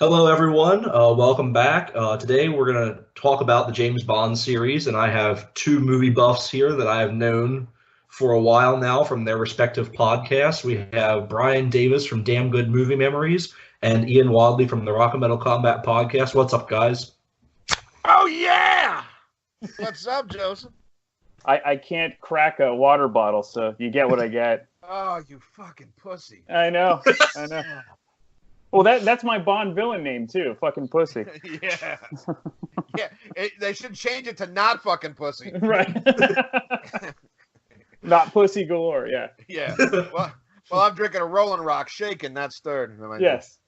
Hello, everyone. Welcome back. Today, we're going to talk about the James Bond series, and I have two movie buffs here that I have known for a while now from their respective podcasts. We have Brian Davis from Damn Good Movie Memories and Ian Wadley from the Rock and Metal Combat Podcast. What's up, guys? Oh yeah! What's up, Joseph? I can't crack a water bottle, so you get what I get. Oh, you fucking pussy! I know. Well, that's my Bond villain name too. Fucking pussy. Yeah, yeah. They should change it to not fucking pussy. Right. Not pussy galore. Yeah. Yeah. Well, I'm drinking a Rolling Rock shaken. That's third. Yes.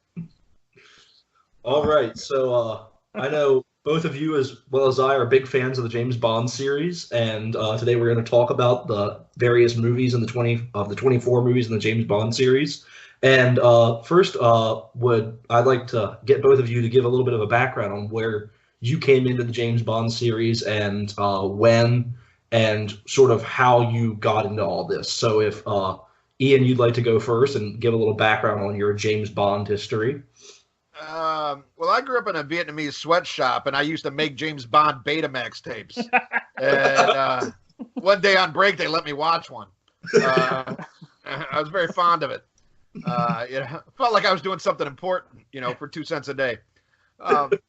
All right. So I know both of you, as well as I, are big fans of the James Bond series, and today we're going to talk about the various movies in the 24 movies in the James Bond series. And first, I'd like to get both of you to give a little bit of a background on where you came into the James Bond series and when, and sort of how you got into all this. So if Ian, you'd like to go first and give a little background on your James Bond history. Well, I grew up in a Vietnamese sweatshop, and I used to make James Bond Betamax tapes. And one day on break, they let me watch one. I was very fond of it. Felt like I was doing something important, for 2 cents a day. But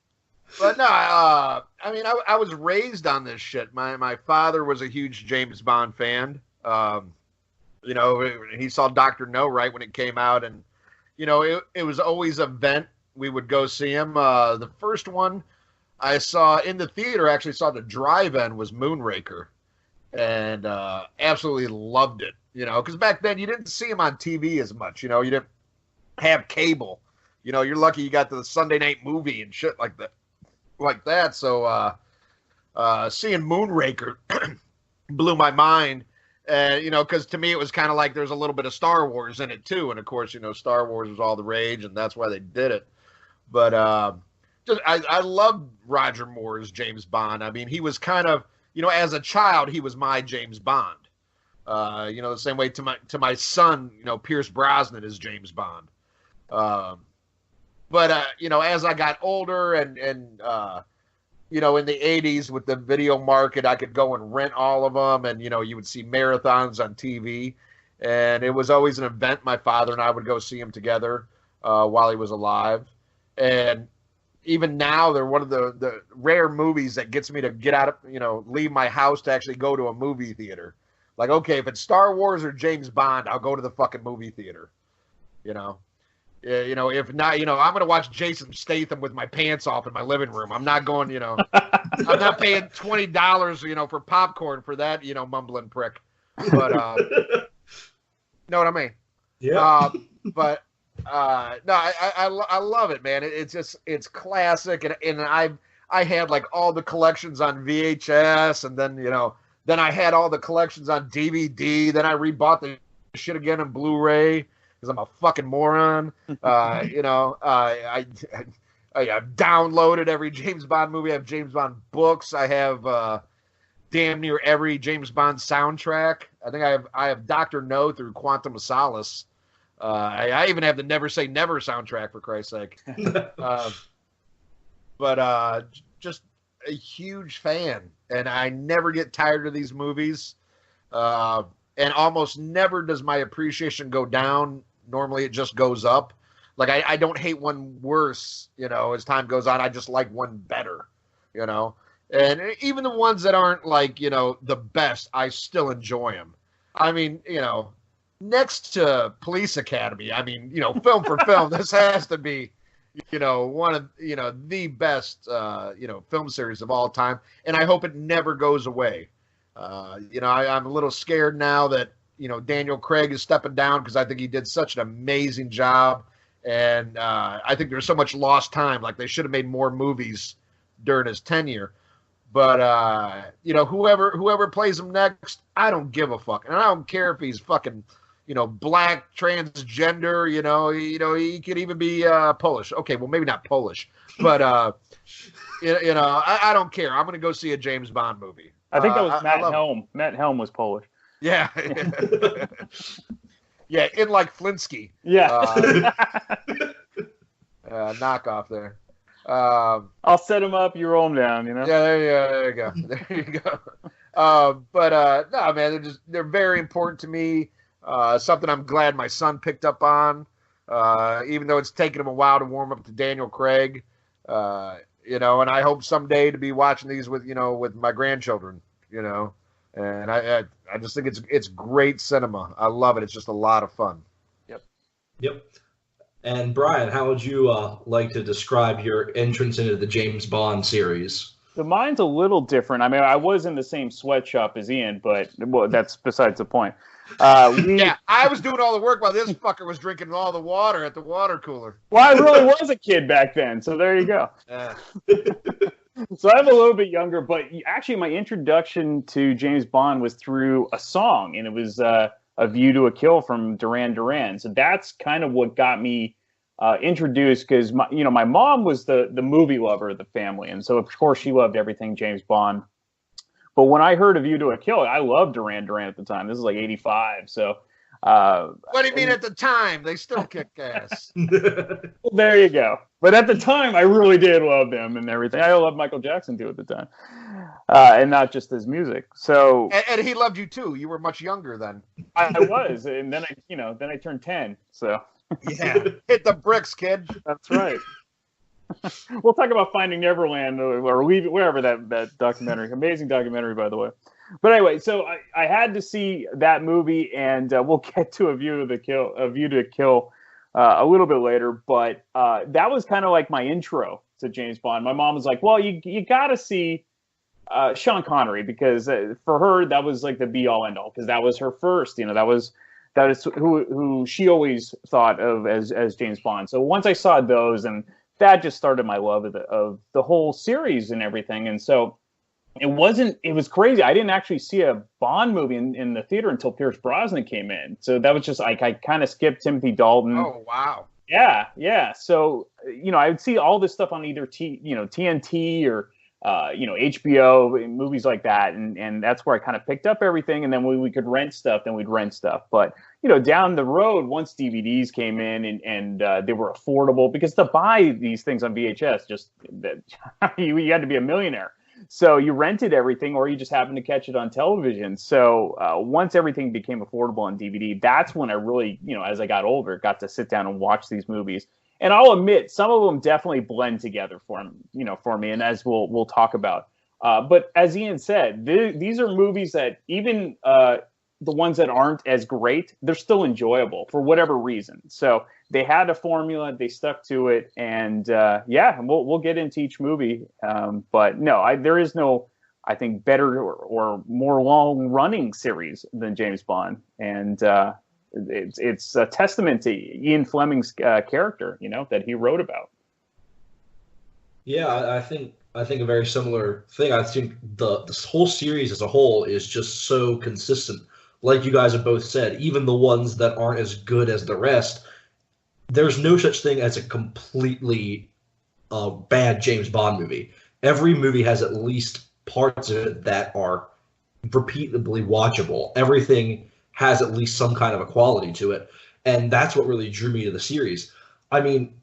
no, I mean, I was raised on this shit. My father was a huge James Bond fan. He saw Dr. No right when it came out, and it was always an event. We would go see him. The first one I saw in the theater, actually saw the drive-in, was Moonraker, and absolutely loved it. Because back then you didn't see him on TV as much. You didn't have cable. You're lucky you got the Sunday night movie and shit like that. So seeing Moonraker blew my mind. And, because to me it was kind of like there's a little bit of Star Wars in it too. And of course, Star Wars was all the rage, and that's why they did it. But I loved Roger Moore's James Bond. I mean, he was kind of, as a child, he was my James Bond. The same way to my son, Pierce Brosnan is James Bond. But as I got older and in the 80s with the video market, I could go and rent all of them, and you would see marathons on TV, and it was always an event. My father and I would go see him together while he was alive, and even now they're one of the rare movies that gets me to get out of leave my house to actually go to a movie theater. Like, okay, if it's Star Wars or James Bond, I'll go to the fucking movie theater. If not, I'm going to watch Jason Statham with my pants off in my living room. I'm not going, I'm not paying $20, for popcorn for that, mumbling prick. But, know what I mean? Yeah. No, I love it, man. It's classic. And I had like all the collections on VHS, and then I had all the collections on DVD. Then I rebought the shit again on Blu-ray because I'm a fucking moron. I downloaded every James Bond movie. I have James Bond books. I have damn near every James Bond soundtrack. I think I have Dr. No through Quantum of Solace. I even have the Never Say Never soundtrack, for Christ's sake. But just a huge fan, and I never get tired of these movies, and almost never does my appreciation go down. Normally it just goes up. Like I don't hate one worse, as time goes on. I just like one better, and even the ones that aren't like, the best, I still enjoy them. I mean, next to Police Academy, I mean, film for film, this has to be one of, the best, film series of all time. And I hope it never goes away. I'm a little scared now that, Daniel Craig is stepping down because I think he did such an amazing job. And I think there's so much lost time. Like, they should have made more movies during his tenure. But, whoever plays him next, I don't give a fuck. And I don't care if he's fucking, black, transgender, he could even be Polish. Okay, well, maybe not Polish, but, I don't care. I'm going to go see a James Bond movie. I think that was Matt Helm. Matt Helm was Polish. Yeah. Yeah, in like Flinsky. Yeah. knockoff there. I'll set them up. You roll them down. You know. Yeah, there you go. There you go. But no, man, they're very important to me. Something I'm glad my son picked up on, even though it's taken him a while to warm up to Daniel Craig. And I hope someday to be watching these with my grandchildren. And I just think it's great cinema. I love it. It's just a lot of fun. Yep. And Brian, how would you like to describe your entrance into the James Bond series? So mine's a little different. I mean, I was in the same sweatshop as Ian, but that's besides the point. Yeah, I was doing all the work while this fucker was drinking all the water at the water cooler. Well, I really was a kid back then, so there you go. So I'm a little bit younger, but actually my introduction to James Bond was through a song, and it was A View to a Kill from Duran Duran. So that's kind of what got me introduced, because my mom was the movie lover of the family, and so of course she loved everything James Bond. But when I heard A View to a Kill, I loved Duran Duran at the time. This is like 85, so... what do you mean at the time? They still kick ass. Well, there you go. But at the time, I really did love them and everything. I loved Michael Jackson, too, at the time. And not just his music. So... And he loved you, too. You were much younger then. I was. And then I turned 10, so... Yeah. Hit the bricks, kid. That's right. We'll talk about Finding Neverland or Leave It, wherever that documentary. Amazing documentary, by the way. But anyway, so I had to see that movie, and we'll get to A View to Kill a little bit later. But that was kind of like my intro to James Bond. My mom was like, "Well, you got to see Sean Connery, because for her that was like the be all end all, because that was her first. That is who she always thought of as James Bond. So once I saw those, and that just started my love of the whole series and everything. And so it was crazy. I didn't actually see a Bond movie in the theater until Pierce Brosnan came in. So that was just like, I kind of skipped Timothy Dalton. Oh, wow. Yeah. So, I would see all this stuff on either TNT or, HBO, movies like that. And that's where I kind of picked up everything. And then when we could rent stuff, then we'd rent stuff. But, down the road, once DVDs came in and they were affordable, because to buy these things on VHS, just you had to be a millionaire. So you rented everything, or you just happened to catch it on television. So once everything became affordable on DVD, that's when I really, as I got older, got to sit down and watch these movies. And I'll admit, some of them definitely blend together for me, and as we'll talk about. But as Ian said, these are movies that even the ones that aren't as great, they're still enjoyable for whatever reason. So they had a formula, they stuck to it, and we'll get into each movie. But no, there is no, I think, better or more long-running series than James Bond, and it's a testament to Ian Fleming's character, that he wrote about. Yeah, I think a very similar thing. I think this whole series as a whole is just so consistent. Like you guys have both said, even the ones that aren't as good as the rest, there's no such thing as a completely bad James Bond movie. Every movie has at least parts of it that are repeatably watchable. Everything has at least some kind of a quality to it, and that's what really drew me to the series. I mean,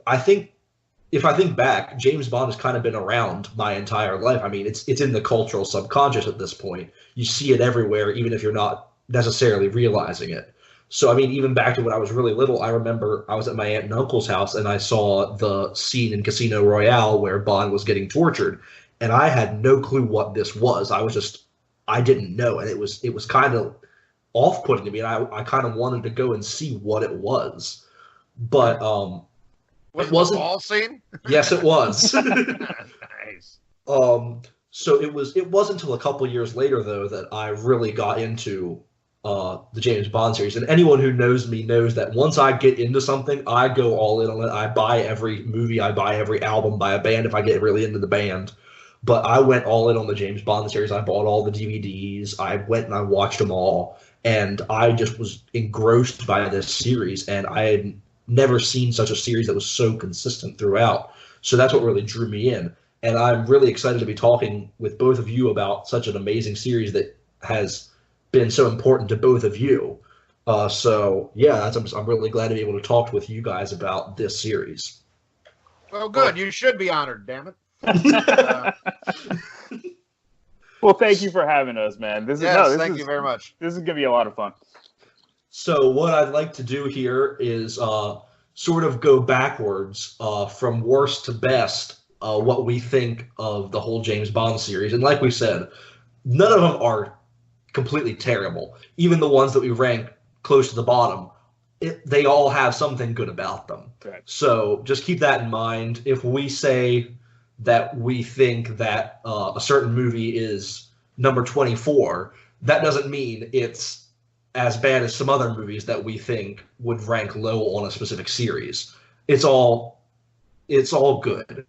if I think back, James Bond has kind of been around my entire life. I mean, it's in the cultural subconscious at this point. You see it everywhere, even if you're not necessarily realizing it. So, I mean, even back to when I was really little, I remember I was at my aunt and uncle's house, and I saw the scene in Casino Royale where Bond was getting tortured, and I had no clue what this was. I didn't know, and it was kind of off-putting to me, and I kind of wanted to go and see what it was. But Was it wasn't the ball scene? Yes, it was. Nice. So it wasn't until a couple years later, though, that I really got into the James Bond series. And anyone who knows me knows that once I get into something, I go all in on it. I buy every movie, I buy every album by a band if I get really into the band. But I went all in on the James Bond series. I bought all the DVDs. I went and I watched them all. And I just was engrossed by this series. And I had never seen such a series that was so consistent throughout. So that's what really drew me in. And I'm really excited to be talking with both of you about such an amazing series that has been so important to both of you. I'm really glad to be able to talk with you guys about this series. Well, good. You should be honored, damn it. Well, thank you for having us, man. Thank you very much. This is going to be a lot of fun. So what I'd like to do here is sort of go backwards from worst to best, what we think of the whole James Bond series. And like we said, none of them are completely terrible. Even the ones that we rank close to the bottom, they all have something good about them. Right. So just keep that in mind. If we say that we think that a certain movie is number 24, that doesn't mean it's as bad as some other movies that we think would rank low on a specific series. It's all good.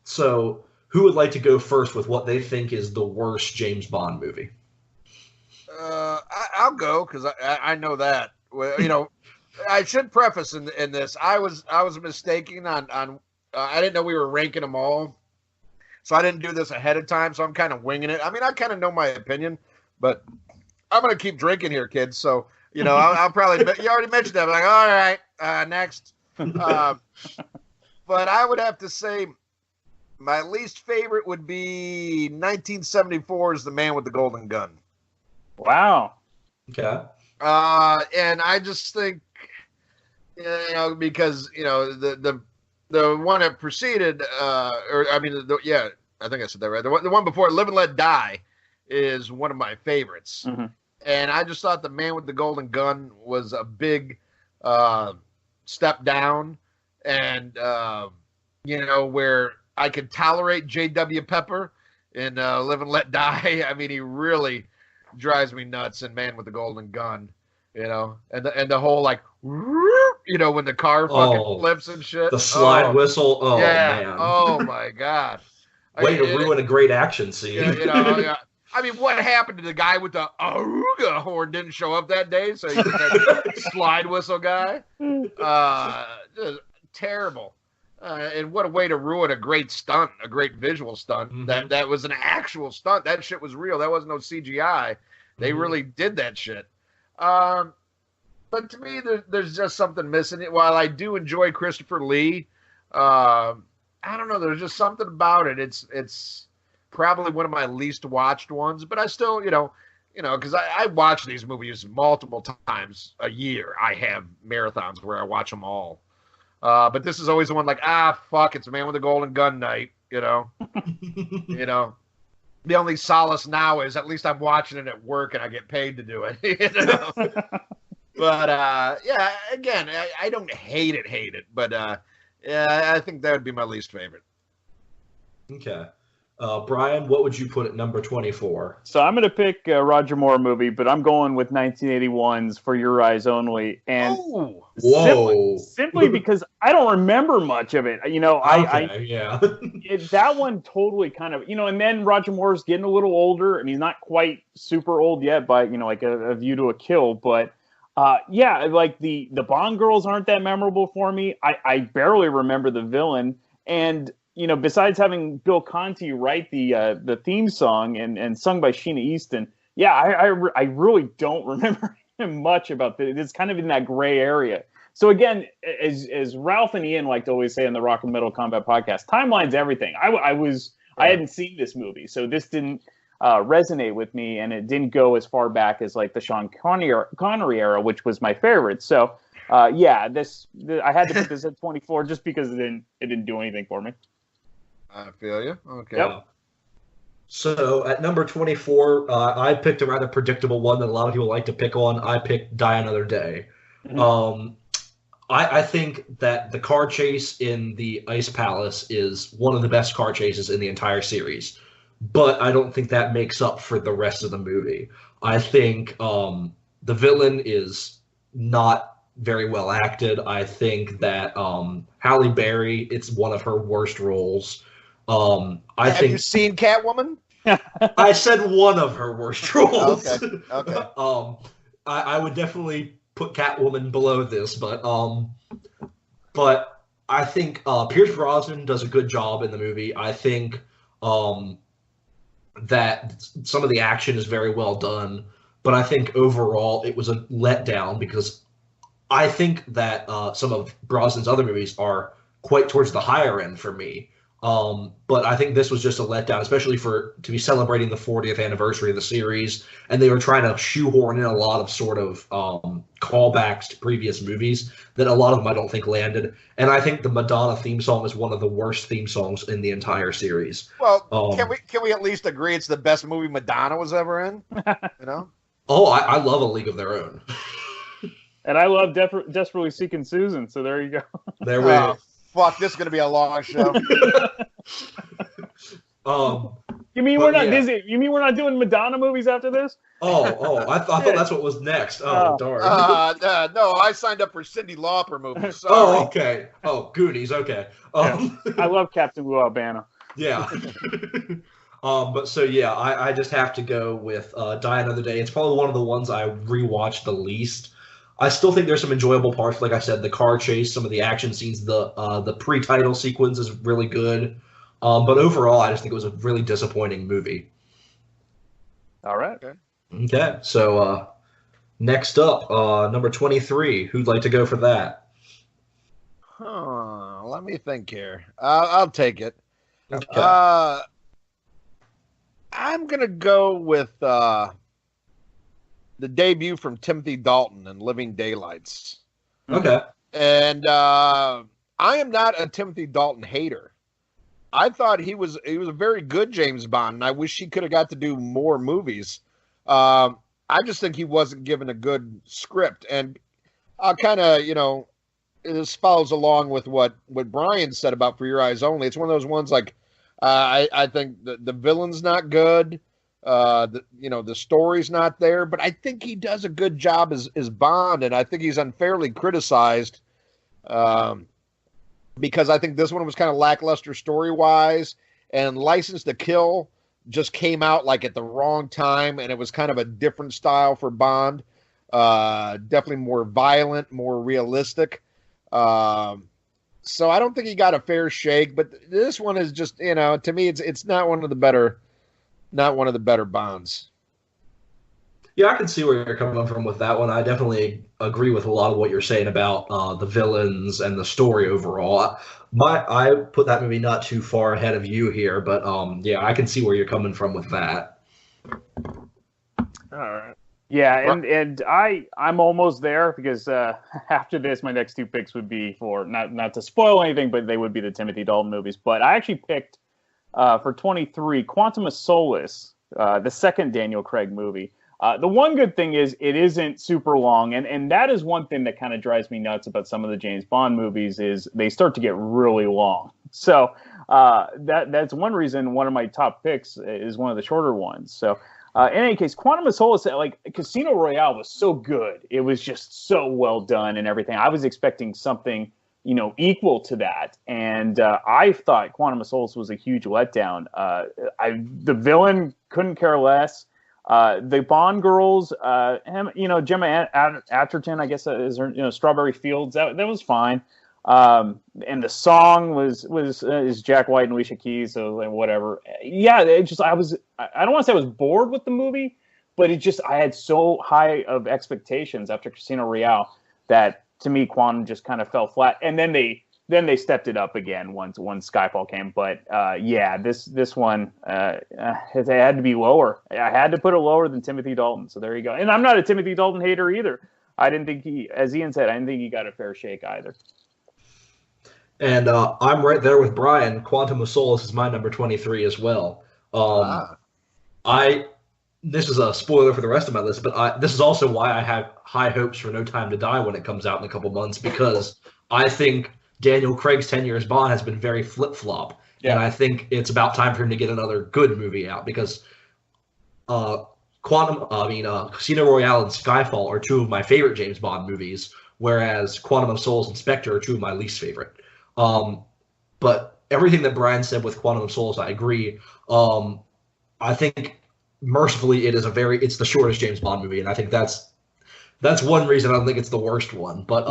So who would like to go first with what they think is the worst James Bond movie? I'll go because I know that. Well, you know, I should preface in this. I was mistaken on I didn't know we were ranking them all, so I didn't do this ahead of time. So I'm kind of winging it. I mean, I kind of know my opinion, but I'm gonna keep drinking here, kids. So you know, I'll probably. You already mentioned that. I'm like, all right, next. But I would have to say my least favorite would be 1974's The Man with the Golden Gun. Wow. Okay. And I just think, you know, because you know the one that preceded, I think I said that right. The one before, Live and Let Die, is one of my favorites. Mm-hmm. And I just thought The Man with the Golden Gun was a big step down, and you know, where I could tolerate J.W. Pepper in Live and Let Die. I mean, he really drives me nuts in Man with the Golden Gun, you know, and the whole like, you know, when the car fucking flips and shit. The slide whistle. Oh yeah. man. Oh my god. Way to ruin a great action scene. Yeah, you know, yeah. I mean, what happened to the guy with the Aruga horn didn't show up that day, so you think that slide whistle guy? Just terrible. And what a way to ruin a great stunt, a great visual stunt. Mm-hmm. That was an actual stunt. That shit was real. That wasn't no CGI. They really did that shit. But to me, there's just something missing. While I do enjoy Christopher Lee, I don't know. There's just something about it. It's probably one of my least watched ones, but I still, you know, because I watch these movies multiple times a year. I have marathons where I watch them all. But this is always the one like, fuck, it's a Man with a Golden Gun night, you know. You know, the only solace now is at least I'm watching it at work and I get paid to do it. You know? But yeah, again, I don't hate it, but yeah, I think that would be my least favorite. Okay. Brian, what would you put at number 24? So I'm going to pick a Roger Moore movie, but I'm going with 1981's For Your Eyes Only. And simply because I don't remember much of it. You know, that one totally kind of, you know, and then Roger Moore's getting a little older. I mean, he's not quite super old yet by, you know, like a View to a Kill, but yeah, like the Bond girls aren't that memorable for me. I barely remember the villain. And you know, besides having Bill Conti write the theme song and sung by Sheena Easton, yeah, I really don't remember much about this. It's kind of in that gray area. So again, as Ralph and Ian like to always say on the Rock and Metal Combat podcast, timeline's everything. I hadn't seen this movie, so this didn't resonate with me, and it didn't go as far back as like the Sean Connery era, which was my favorite. So yeah, I had to put this at 24 just because it didn't do anything for me. I feel you. Okay. Yep. So at number 24, I picked a rather predictable one that a lot of people like to pick on. I picked Die Another Day. Mm-hmm. I think that the car chase in the Ice Palace is one of the best car chases in the entire series. But I don't think that makes up for the rest of the movie. I think the villain is not very well acted. I think that Halle Berry, it's one of her worst roles. Have you seen Catwoman? I said one of her worst roles. Okay. I would definitely put Catwoman below this, but I think Pierce Brosnan does a good job in the movie. I think that some of the action is very well done, but I think overall it was a letdown because I think that some of Brosnan's other movies are quite towards the higher end for me. But I think this was just a letdown, especially to be celebrating the 40th anniversary of the series, and they were trying to shoehorn in a lot of sort of callbacks to previous movies that a lot of them I don't think landed. And I think the Madonna theme song is one of the worst theme songs in the entire series. Well, can we at least agree it's the best movie Madonna was ever in? You know? Oh, I love A League of Their Own. And I love Desperately Seeking Susan, so there you go. There we go. Fuck, this is going to be a long show. You mean we're not busy? You mean we're not doing Madonna movies after this? I thought that's what was next. Oh, darn. No, I signed up for Cyndi Lauper movies. Sorry. Oh, okay. Oh, Goonies. Okay. I love Captain Lou Albano. Yeah. But so yeah, I just have to go with Die Another Day. It's probably one of the ones I rewatched the least. I still think there's some enjoyable parts. Like I said, the car chase, some of the action scenes, the pre-title sequence is really good. But overall, I just think it was a really disappointing movie. All right. Okay. So next up, number 23. Who'd like to go for that? Let me think here. I'll take it. Okay. I'm gonna go with the debut from Timothy Dalton in Living Daylights. Okay. And I am not a Timothy Dalton hater. I thought he was a very good James Bond, and I wish he could have got to do more movies. I just think he wasn't given a good script. And I'll kind of, this follows along with what Brian said about For Your Eyes Only. It's one of those ones like, I think the villain's not good. The story's not there, but I think he does a good job as Bond, and I think he's unfairly criticized because I think this one was kind of lackluster story-wise, and License to Kill just came out like at the wrong time, and it was kind of a different style for Bond, definitely more violent, more realistic. So I don't think he got a fair shake, but this one is just, to me, it's not one of the better Bonds. Yeah, I can see where you're coming from with that one. I definitely agree with a lot of what you're saying about the villains and the story overall. I put that movie not too far ahead of you here, but yeah, I can see where you're coming from with that. All right. Yeah, and I'm almost there because after this, my next two picks would be for not to spoil anything, but they would be the Timothy Dalton movies. But I actually picked for 23 Quantum of Solace, the second Daniel Craig movie. The one good thing is it isn't super long, and that is one thing that kind of drives me nuts about some of the James Bond movies is they start to get really long. So that's one reason one of my top picks is one of the shorter ones. So in any case, Quantum of Solace, like Casino Royale was so good. It was just so well done and everything. I was expecting something, equal to that. And I thought Quantum of Solace was a huge letdown. The villain couldn't care less. The Bond girls, Gemma Atherton, I guess is her, Strawberry Fields. That was fine. And the song is Jack White and Alicia Keys, so whatever. Yeah, I don't want to say I was bored with the movie, but I had so high of expectations after Casino Royale that to me Quantum just kind of fell flat. And then they stepped it up again once Skyfall came. But yeah, this one it had to be lower. I had to put it lower than Timothy Dalton. So there you go. And I'm not a Timothy Dalton hater either. I didn't think as Ian said, I didn't think he got a fair shake either. And I'm right there with Brian. Quantum of Solace is my number 23 as well. This is a spoiler for the rest of my list, but this is also why I have high hopes for No Time to Die when it comes out in a couple months, because I think Daniel Craig's tenure as Bond has been very flip-flop. Yeah. And I think it's about time for him to get another good movie out, because Casino Royale and Skyfall are two of my favorite James Bond movies, whereas Quantum of Solace and Spectre are two of my least favorite. But everything that Brian said with Quantum of Solace, I agree. I think mercifully it's the shortest James Bond movie, and I think that's one reason I don't think it's the worst one. But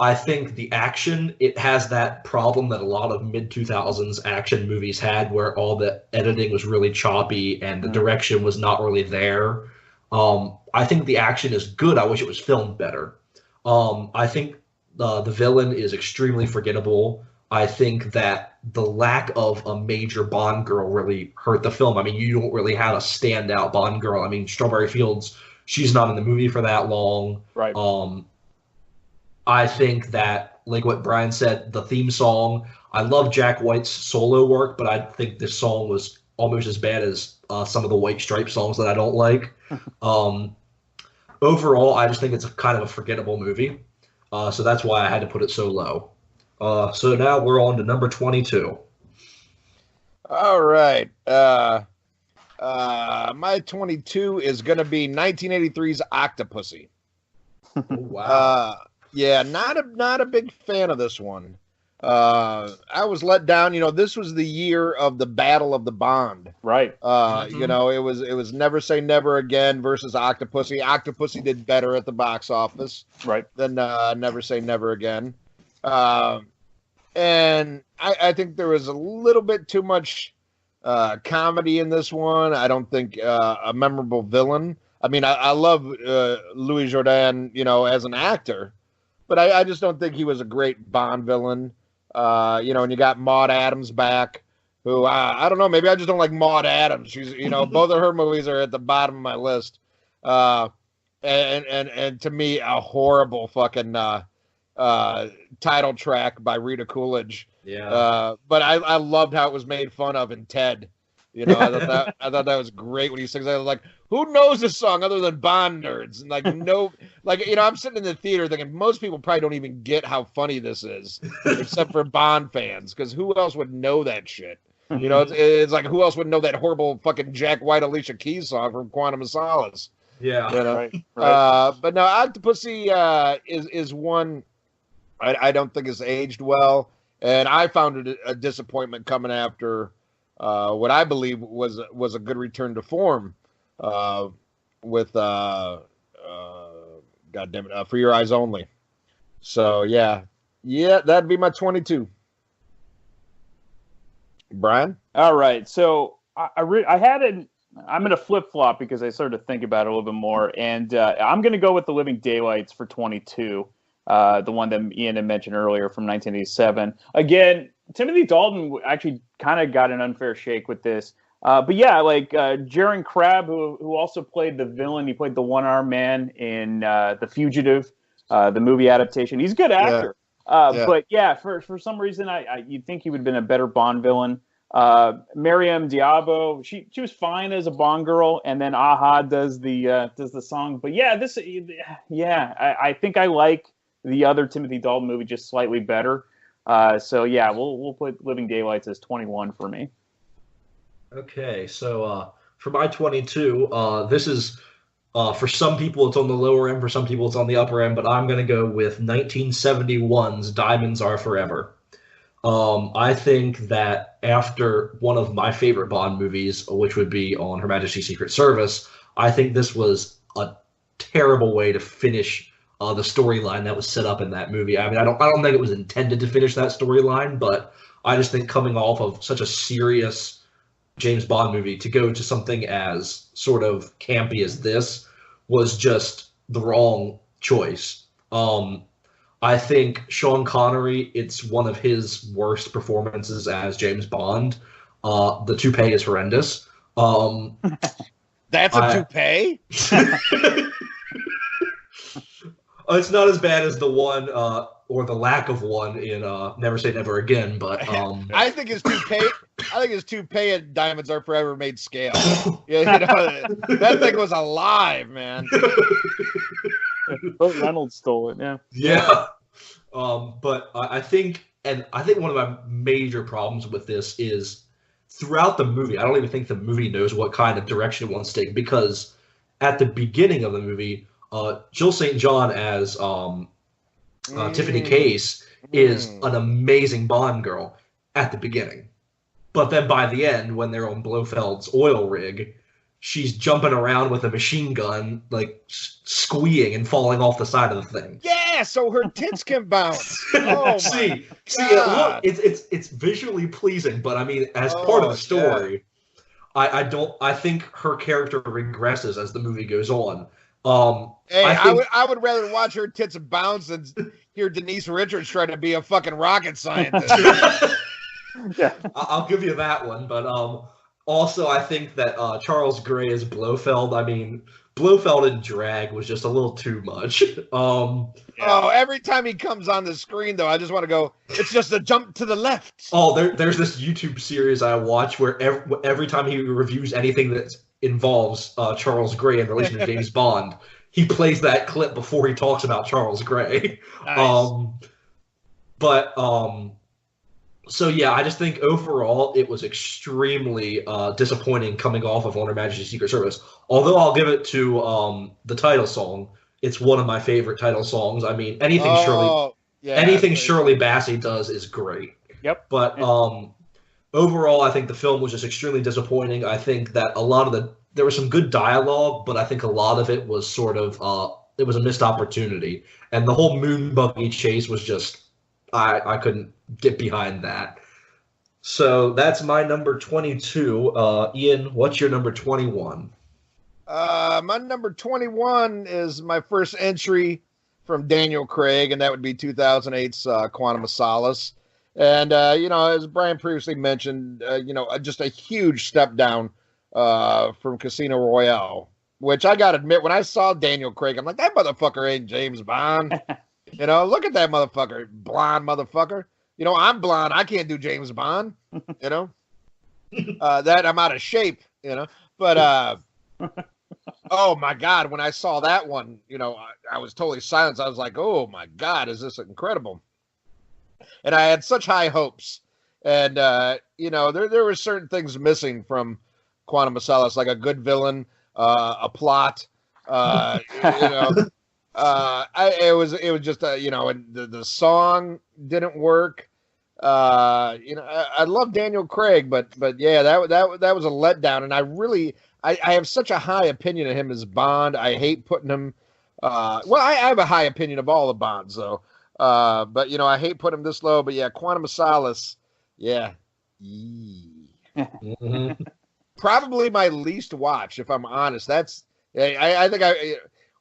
I think the action, it has that problem that a lot of mid-2000s action movies had, where all the editing was really choppy and the direction was not really there. I think the action is good. I wish it was filmed better. I think the villain is extremely forgettable. I think that the lack of a major Bond girl really hurt the film. I mean, you don't really have a standout Bond girl. I mean, Strawberry Fields, she's not in the movie for that long. Right. I think that, like what Brian said, the theme song, I love Jack White's solo work, but I think this song was almost as bad as some of the White Stripes songs that I don't like. Overall, I just think it's a kind of a forgettable movie. So that's why I had to put it so low. So now we're on to number 22. All right. My 22 is going to be 1983's Octopussy. Oh, wow. Yeah, not a big fan of this one. I was let down. You know, this was the year of the Battle of the Bond. Right. You know, it was Never Say Never Again versus Octopussy. Octopussy did better at the box office, Right. than Never Say Never Again. And I think there was a little bit too much comedy in this one. I don't think a memorable villain. I mean, I love Louis Jourdan, you know, as an actor, but I just don't think he was a great Bond villain. You know, and you got Maude Adams back, who I don't know, maybe I just don't like Maude Adams. She's, you know, both of her movies are at the bottom of my list. And to me, a horrible fucking title track by Rita Coolidge. Yeah. But I loved how it was made fun of in Ted. You know, I thought that was great when he sings. I was like, who knows this song other than Bond nerds? And like, no, like, you know, I'm sitting in the theater thinking most people probably don't even get how funny this is, except for Bond fans, because who else would know that shit? You know, it's like, who else would know that horrible fucking Jack White Alicia Keys song from Quantum of Solace? Yeah. You know? Right. But no, Octopussy is one I don't think has aged well, and I found it a disappointment coming after what I believe was a good return to form with God damn it, For Your Eyes Only. So yeah, that'd be my 22. Brian? All right. So I had an. I'm going to flip flop because I started to think about it a little bit more, and I'm going to go with The Living Daylights for 22. The one that Ian had mentioned earlier from 1987. Again, Timothy Dalton actually kind of got an unfair shake with this. But yeah, like Jaron Crabb, who also played the villain. He played the one-armed man in The Fugitive, the movie adaptation. He's a good actor. Yeah. But yeah, for some reason, you'd think he would have been a better Bond villain. Miriam Diabo, she was fine as a Bond girl, and then Aha does the song. But yeah, I think I like the other Timothy Dalton movie just slightly better. So yeah, we'll put Living Daylights as 21 for me. Okay, so for my 22, this is for some people it's on the lower end, for some people it's on the upper end, but I'm going to go with 1971's Diamonds Are Forever. I think that after one of my favorite Bond movies, which would be on Her Majesty's Secret Service, I think this was a terrible way to finish the storyline that was set up in that movie. I mean, I don't think it was intended to finish that storyline, but I just think coming off of such a serious James Bond movie to go to something as sort of campy as this was just the wrong choice. I think Sean Connery, it's one of his worst performances as James Bond. The toupee is horrendous. That's a toupee? It's not as bad as the one or the lack of one in Never Say Never Again, but I think his toupee and Diamonds Are Forever made scale. You know, that thing was alive, man. Burt Reynolds stole it, yeah. Yeah. But I think one of my major problems with this is throughout the movie, I don't even think the movie knows what kind of direction it wants to take, because at the beginning of the movie, Jill St. John as Tiffany Case is an amazing Bond girl at the beginning. But then by the end, when they're on Blofeld's oil rig, she's jumping around with a machine gun, like squeeing and falling off the side of the thing. Yeah, so her tits can bounce. Oh see, it's visually pleasing, but I mean, as part of the story, I think her character regresses as the movie goes on. Hey, I think I would rather watch her tits bounce than hear Denise Richards try to be a fucking rocket scientist. Yeah. I'll give you that one, but also I think that Charles Gray as Blofeld. I mean, Blofeld in drag was just a little too much. Oh, every time he comes on the screen, though, I just want to go, it's just a jump to the left. Oh, there's this YouTube series I watch where every time he reviews anything that involves Charles Gray in relation to James Bond, he plays that clip before he talks about Charles Gray. Nice. So yeah, I just think overall it was extremely disappointing coming off of On Her Majesty's Secret Service. Although I'll give it to the title song. It's one of my favorite title songs. I mean, anything Shirley Bassey does is great. Yep. But overall, I think the film was just extremely disappointing. I think that there was some good dialogue, but I think a lot of it was sort of it was a missed opportunity. And the whole moon buggy chase was just I couldn't get behind that. So that's my number 22. Ian, what's your number 21? My number 21 is my first entry from Daniel Craig, and that would be 2008's Quantum of Solace. And, as Brian previously mentioned, just a huge step down from Casino Royale, which I got to admit, when I saw Daniel Craig, I'm like, that motherfucker ain't James Bond. Look at that motherfucker, blonde motherfucker. I'm blonde. I can't do James Bond, that I'm out of shape, but, oh my God, when I saw that one, I was totally silenced. I was like, oh my God, is this incredible? And I had such high hopes. And, there were certain things missing from Quantum of Solace, like a good villain, a plot, it was just, and the song didn't work. I love Daniel Craig, but yeah, that was a letdown. And I have such a high opinion of him as Bond. I hate putting him. I have a high opinion of all the Bonds, though. But I hate putting him this low. But yeah, Quantum of Solace, yeah, probably my least watch, if I'm honest. That's I think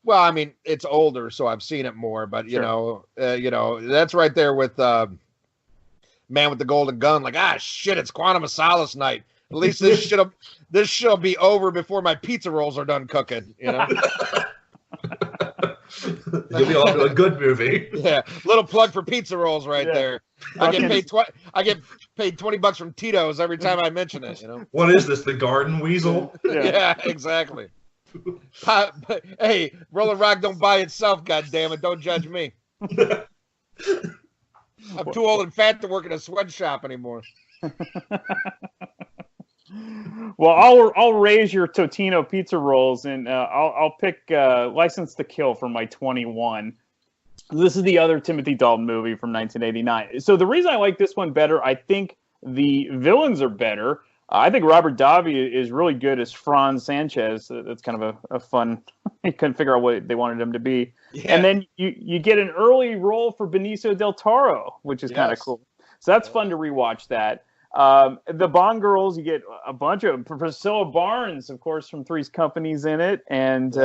well, I mean, it's older, so I've seen it more. But that's right there with Man with the Golden Gun. Like, shit, it's Quantum of Solace night. At least this shit'll be over before my pizza rolls are done cooking. You'll be on to a good movie. Yeah, little plug for pizza rolls right there. I get paid $20 from Tito's every time I mention it. What is this? The Garden Weasel? Yeah, exactly. Hey, Rolling Rock don't buy itself. God damn it! Don't judge me. I'm too old and fat to work in a sweatshop anymore. Well, I'll raise your Totino pizza rolls, and I'll pick License to Kill for my 21. This is the other Timothy Dalton movie from 1989. So the reason I like this one better, I think the villains are better. I think Robert Davi is really good as Franz Sanchez. That's kind of a fun. You couldn't figure out what they wanted him to be. Yeah. And then you get an early role for Benicio del Toro, which is kind of cool. So that's fun to rewatch that. The Bond girls, you get a bunch of Priscilla Barnes, of course, from Three's Company's in it, and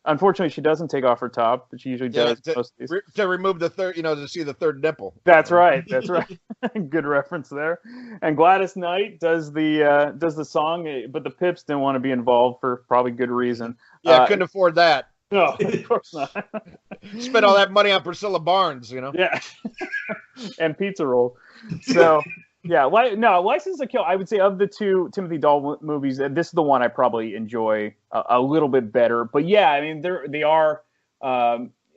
unfortunately, she doesn't take off her top, but she usually does. To remove the third, to see the third nipple. That's right. That's right. Good reference there. And Gladys Knight does the song, but the Pips didn't want to be involved for probably good reason. Yeah, couldn't afford that. No, of course not. Spent all that money on Priscilla Barnes, Yeah, and pizza roll. So. Yeah, License to Kill, I would say of the two Timothy Dalton movies, this is the one I probably enjoy a little bit better. But yeah, I mean, they are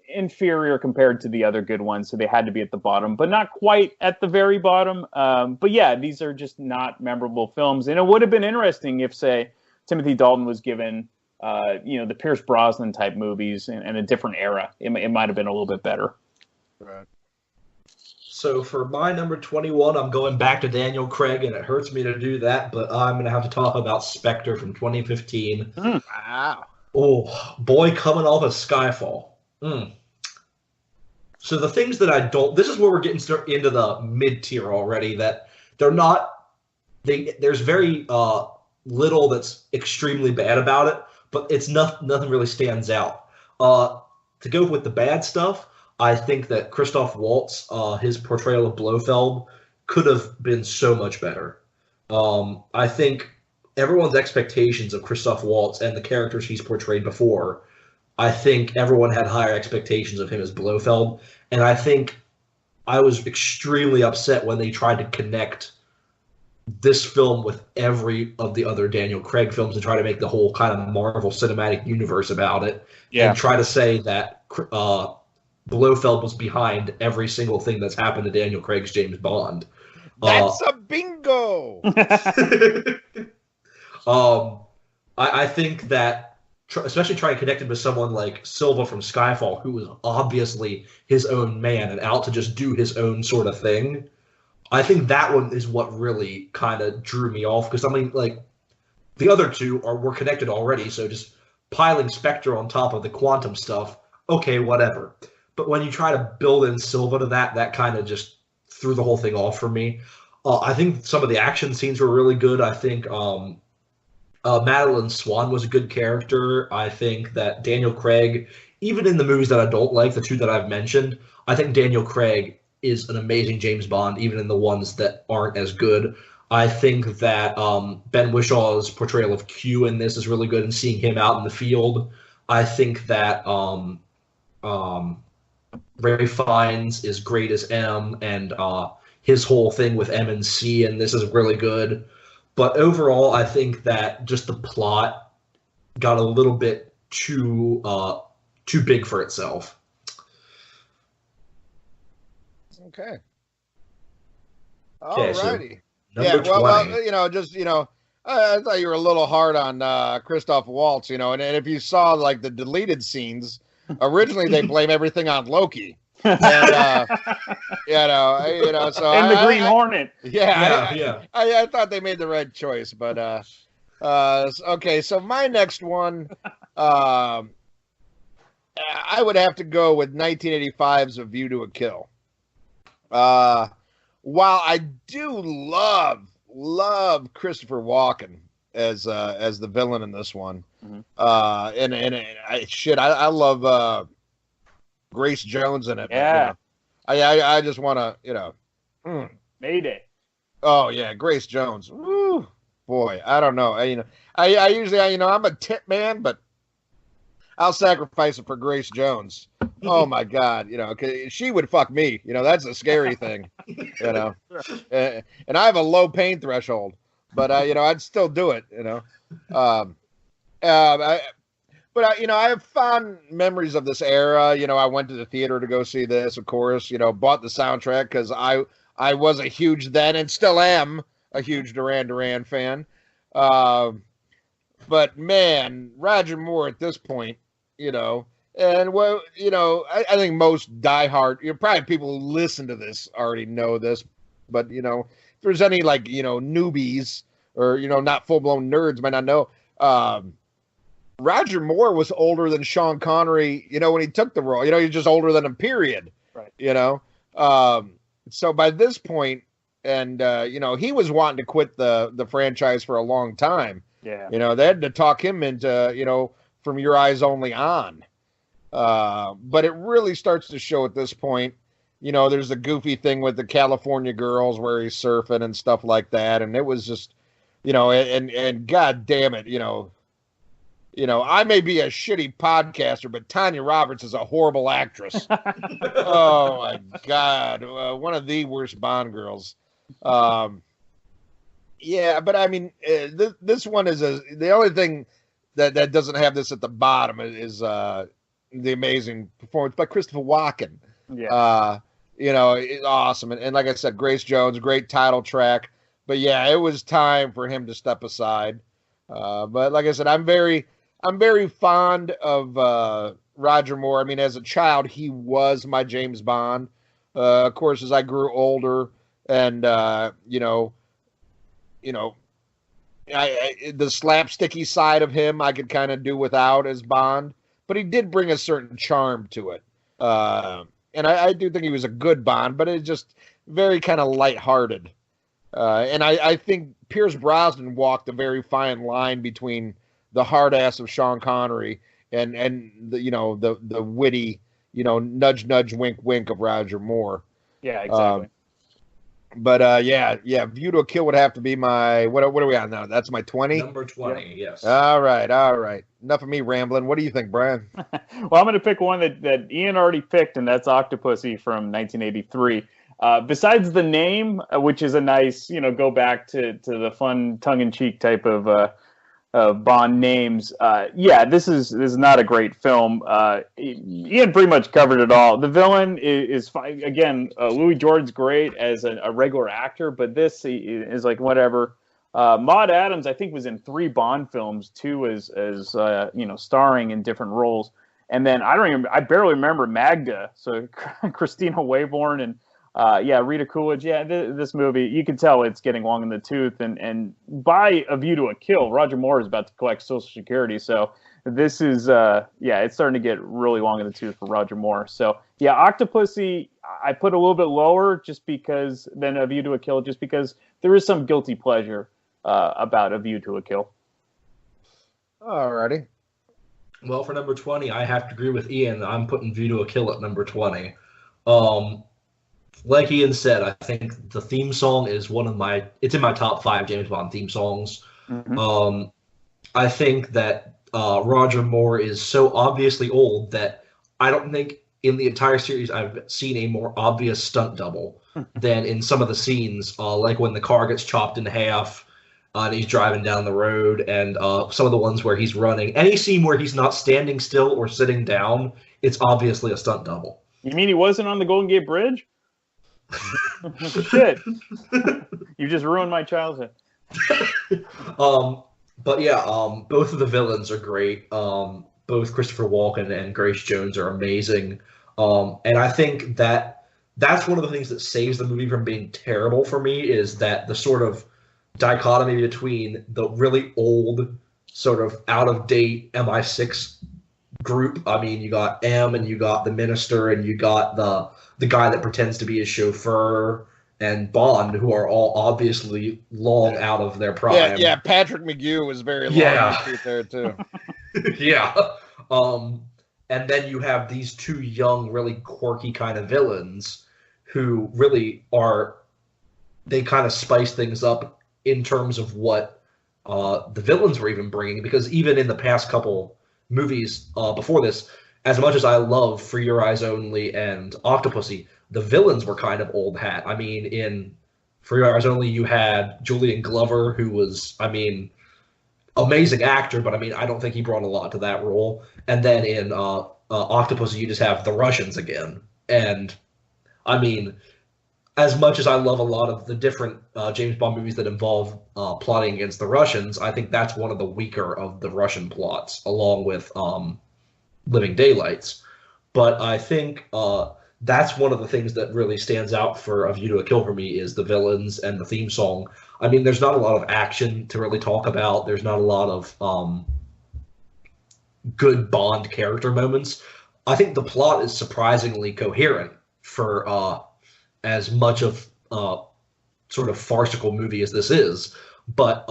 inferior compared to the other good ones, so they had to be at the bottom, but not quite at the very bottom. But yeah, these are just not memorable films. And it would have been interesting if, say, Timothy Dalton was given, the Pierce Brosnan type movies in a different era. It might have been a little bit better. Right. So for my number 21, I'm going back to Daniel Craig, and it hurts me to do that, but I'm going to have to talk about Spectre from 2015. Wow. Oh, boy, coming off of Skyfall. So the things that I don't... This is where we're getting into the mid-tier already, that they're not... There's very little that's extremely bad about it, but it's nothing really stands out. To go with the bad stuff, I think that Christoph Waltz, his portrayal of Blofeld, could have been so much better. I think everyone's expectations of Christoph Waltz and the characters he's portrayed before, I think everyone had higher expectations of him as Blofeld, and I think I was extremely upset when they tried to connect this film with every of the other Daniel Craig films and try to make the whole kind of Marvel Cinematic Universe about it, and try to say that Blofeld was behind every single thing that's happened to Daniel Craig's James Bond. That's a bingo. I think that, especially trying to connect him with someone like Silva from Skyfall, who was obviously his own man and out to just do his own sort of thing, I think that one is what really kind of drew me off, because I mean, like, the other two were connected already, so just piling Spectre on top of the quantum stuff, okay, whatever. But when you try to build in Silva to that kind of just threw the whole thing off for me. I think some of the action scenes were really good. I think Madeline Swan was a good character. I think that Daniel Craig, even in the movies that I don't like, the two that I've mentioned, I think Daniel Craig is an amazing James Bond, even in the ones that aren't as good. I think that Ben Wishaw's portrayal of Q in this is really good, and seeing him out in the field. I think that Ray Fiennes is great as M, and his whole thing with M and C, and this is really good. But overall, I think that just the plot got a little bit too big for itself. Okay. Okay, so Alrighty. number 20. Well, I thought you were a little hard on Christoph Waltz, and if you saw like the deleted scenes, originally they blame everything on Loki. And, so and the Green Hornet. I thought they made the right choice, but okay. So my next one, I would have to go with 1985's A View to a Kill. While I do love Christopher Walken as the villain in this one, I love Grace Jones in it. Yeah, I just want to, made it. Oh yeah, Grace Jones. Woo, boy, I don't know. I usually, I'm a tip man, but I'll sacrifice it for Grace Jones. Oh my God, 'cause she would fuck me. That's a scary thing. And I have a low pain threshold, but I'd still do it. I have fond memories of this era. I went to the theater to go see this, of course. Bought the soundtrack because I was a huge then and still am a huge Duran Duran fan. But man, Roger Moore at this point, and I think most diehard, probably people who listen to this already know this, but if there's any like newbies or not full blown nerds might not know. Roger Moore was older than Sean Connery, when he took the role. He's just older than him, period. Right. So by this point, and he was wanting to quit the franchise for a long time. Yeah. They had to talk him into, From Your Eyes Only On. But it really starts to show at this point. There's a goofy thing with the California girls where he's surfing and stuff like that, and it was just, and God damn it, I may be a shitty podcaster, but Tanya Roberts is a horrible actress. Oh my God, one of the worst Bond girls. Yeah, but I mean, this one is the only thing that doesn't have this at the bottom is the amazing performance by Christopher Walken. Yeah. It's awesome, and like I said, Grace Jones, great title track. But yeah, it was time for him to step aside. But like I said, I'm very fond of Roger Moore. I mean, as a child, he was my James Bond. Of course, as I grew older, and the slapsticky side of him, I could kind of do without as Bond. But he did bring a certain charm to it, and I do think he was a good Bond. But it's just very kind of lighthearted. And I think Pierce Brosnan walked a very fine line between the hard ass of Sean Connery and the witty, nudge nudge wink wink of Roger Moore. Yeah, exactly. But yeah, View to a Kill would have to be my what are we on now? That's my 20. Number 20, yes. All right. Enough of me rambling. What do you think, Brian? Well, I'm going to pick one that Ian already picked, and that's Octopussy from 1983. Besides the name, which is a nice, go back to the fun tongue-in-cheek type of Bond names. This is not a great film. Ian pretty much covered it all. The villain is fine. Again, Louis Jordan's great as a regular actor, but this is like whatever. Maude Adams, I think, was in 3 Bond films too, as starring in different roles. And then I barely remember Magda. So Christina Wayborn and Rita Coolidge. Yeah, this movie, you can tell it's getting long in the tooth. And by A View to a Kill, Roger Moore is about to collect Social Security. So this is, it's starting to get really long in the tooth for Roger Moore. So, yeah, Octopussy, I put a little bit lower than A View to a Kill, just because there is some guilty pleasure about A View to a Kill. Alrighty. Well, for number 20, I have to agree with Ian. I'm putting View to a Kill at number 20. Like Ian said, I think the theme song is it's in my top 5 James Bond theme songs. Mm-hmm. I think that Roger Moore is so obviously old that I don't think in the entire series I've seen a more obvious stunt double than in some of the scenes, like when the car gets chopped in half and he's driving down the road, and some of the ones where he's running. Any scene where he's not standing still or sitting down, it's obviously a stunt double. You mean he wasn't on the Golden Gate Bridge? Shit. You just ruined my childhood. But yeah, both of the villains are great. Both Christopher Walken and Grace Jones are amazing. And I think that's one of the things that saves the movie from being terrible for me, is that the sort of dichotomy between the really old, sort of out-of-date MI6 group. I mean, you got M, and you got the Minister, and you got the guy that pretends to be his chauffeur, and Bond, who are all obviously long out of their prime. Yeah, Patrick McGee was very long there too. Yeah. And then you have these 2 young, really quirky kind of villains who really they kind of spice things up in terms of what the villains were even bringing, because even in the past couple movies before this, as much as I love For Your Eyes Only and Octopussy, the villains were kind of old hat. I mean, in For Your Eyes Only, you had Julian Glover, who was, amazing actor, but I don't think he brought a lot to that role. And then in Octopussy, you just have the Russians again. And, as much as I love a lot of the different James Bond movies that involve plotting against the Russians, I think that's one of the weaker of the Russian plots, along with Living Daylights. But I think that's one of the things that really stands out for A View to a Kill for me, is the villains and the theme song. There's not a lot of action to really talk about. There's not a lot of good Bond character moments. I think the plot is surprisingly coherent for as much of sort of farcical movie as this is. But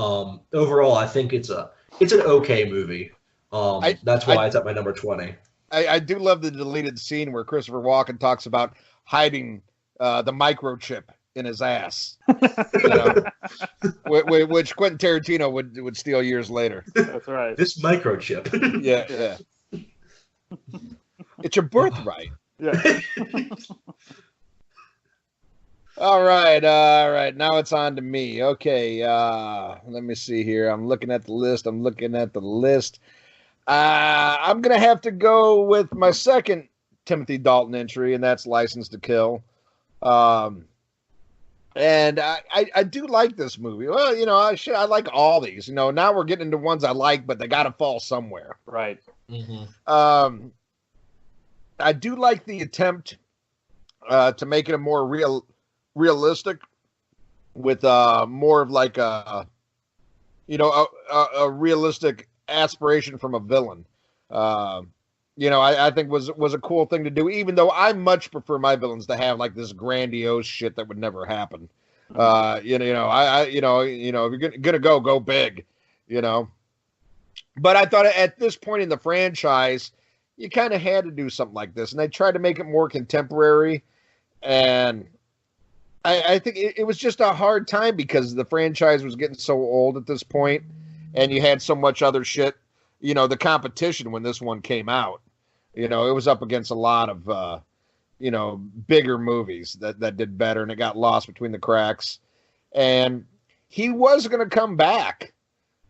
overall, I think it's an okay movie. That's why it's at my number 20. I do love the deleted scene where Christopher Walken talks about hiding the microchip in his ass, which Quentin Tarantino would steal years later. That's right. This microchip. Yeah. It's your birthright. Yeah. All right. Now it's on to me. Okay. Let me see here. I'm looking at the list. I'm going to have to go with my second Timothy Dalton entry, and that's License to Kill. And I do like this movie. Well, I like all these. Now we're getting into ones I like, but they got to fall somewhere. Right. Mm-hmm. I do like the attempt to make it a more realistic, with more of like a realistic aspiration from a villain. I think was a cool thing to do, even though I much prefer my villains to have like this grandiose shit that would never happen. If you're gonna go big, But I thought at this point in the franchise, you kind of had to do something like this. And they tried to make it more contemporary. And I think it was just a hard time because the franchise was getting so old at this point, and you had so much other shit. You know, the competition when this one came out, you know, it was up against a lot of, you know, bigger movies that did better, and it got lost between the cracks. And he was going to come back.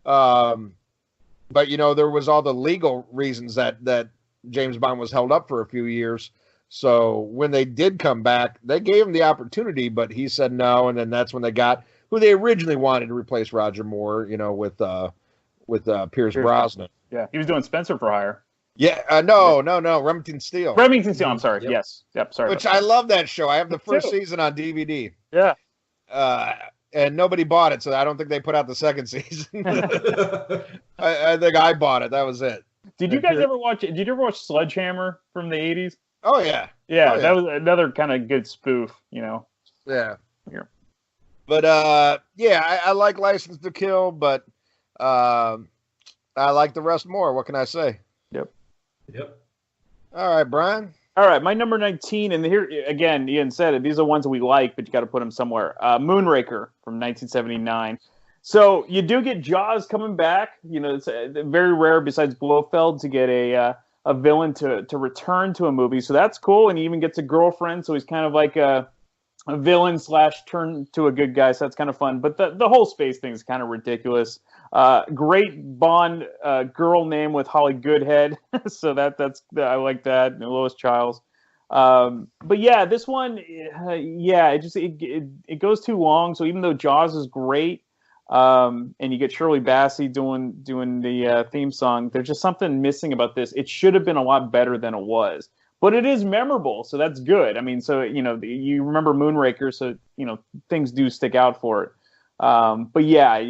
But, you know, there was all the legal reasons that James Bond was held up for a few years. So when they did come back, they gave him the opportunity, but he said no. And then that's when they got who they originally wanted to replace Roger Moore, you know, with Pierce Brosnan. Yeah, he was doing Spencer for Hire. Yeah, no, Remington Steele. Remington Steele, I'm sorry. Yep. Yep, sorry. Which I love that show. I have the first season on DVD. Yeah. And nobody bought it, so I don't think they put out the second season. I think I bought it. That was it. Did you guys ever watch Sledgehammer from the 80s? Oh, yeah. Yeah, that was another kind of good spoof, you know. Yeah. Here. But, I like License to Kill, but I like the rest more. What can I say? Yep. All right, Brian. All right, my number 19, and here, again, Ian said it, these are ones that we like, but you got to put them somewhere. Moonraker from 1979. So you do get Jaws coming back. You know, it's very rare besides Blofeld to get a villain to return to a movie. So that's cool. And he even gets a girlfriend. So he's kind of like a villain / turn to a good guy. So that's kind of fun. But the whole space thing is kind of ridiculous. Great Bond girl name with Holly Goodhead. So that's I like that. And Lois Chiles. But yeah, this one, it goes too long. So even though Jaws is great, and you get Shirley Bassey doing the theme song, there's just something missing about this. It should have been a lot better than it was, but it is memorable, so that's good. I mean, so you know, you remember Moonraker, so you know things do stick out for it. But yeah,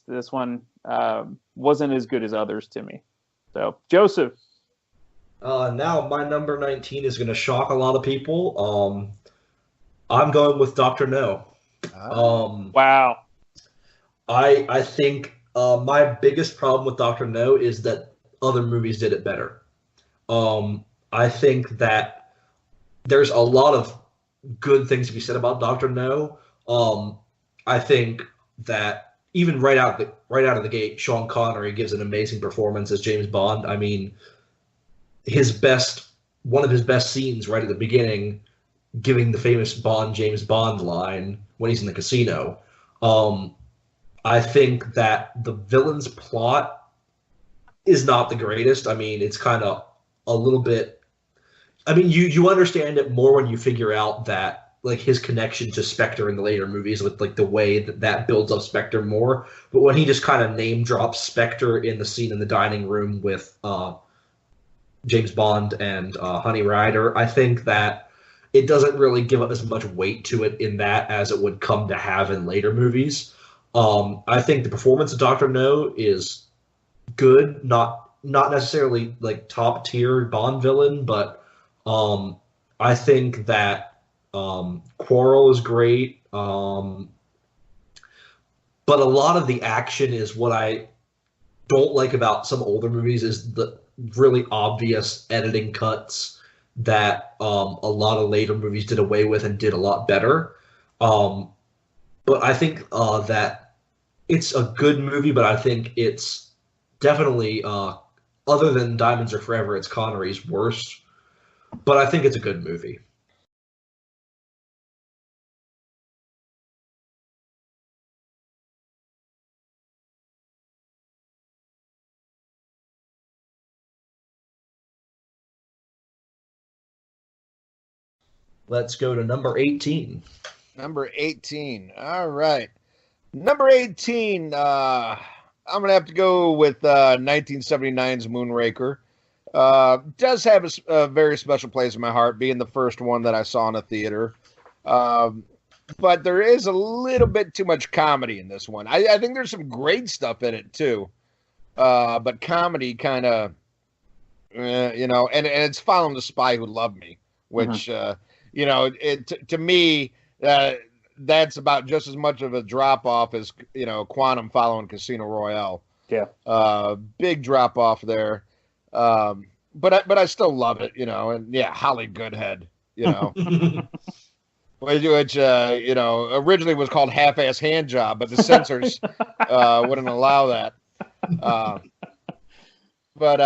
this one wasn't as good as others to me. So Joseph. Now my number 19 is going to shock a lot of people. I'm going with Dr. No. Wow. I think my biggest problem with Dr. No is that other movies did it better. I think that there's a lot of good things to be said about Dr. No. I think that even right out of the gate, Sean Connery gives an amazing performance as James Bond. I mean, one of his best scenes right at the beginning, giving the famous James Bond line when he's in the casino. I think that the villain's plot is not the greatest. I mean, it's kind of a little bit. I mean, you understand it more when you figure out that like his connection to Spectre in the later movies with like the way that builds up Spectre more. But when he just kind of name drops Spectre in the scene in the dining room with James Bond and Honey Rider, I think that it doesn't really give up as much weight to it in that as it would come to have in later movies. I think the performance of Dr. No is good, not necessarily like top tier Bond villain, but I think that Quarrel is great. But a lot of the action is what I don't like about some older movies is the really obvious editing cuts that a lot of later movies did away with and did a lot better. But I think that it's a good movie, but I think it's definitely, other than Diamonds Are Forever, it's Connery's worst. But I think it's a good movie. Let's go to number 18. Number 18. All right. Number 18, I'm going to have to go with 1979's Moonraker. Does have a very special place in my heart, being the first one that I saw in a theater. But there is a little bit too much comedy in this one. I think there's some great stuff in it, too. But comedy kind of, you know, and it's following The Spy Who Loved Me, which, you know, to me, that's about just as much of a drop-off as, you know, Quantum following Casino Royale. Yeah. Big drop off there. But I still love it, you know. And yeah, Holly Goodhead, you know. Which you know, originally was called half-ass hand job, but the censors wouldn't allow that. But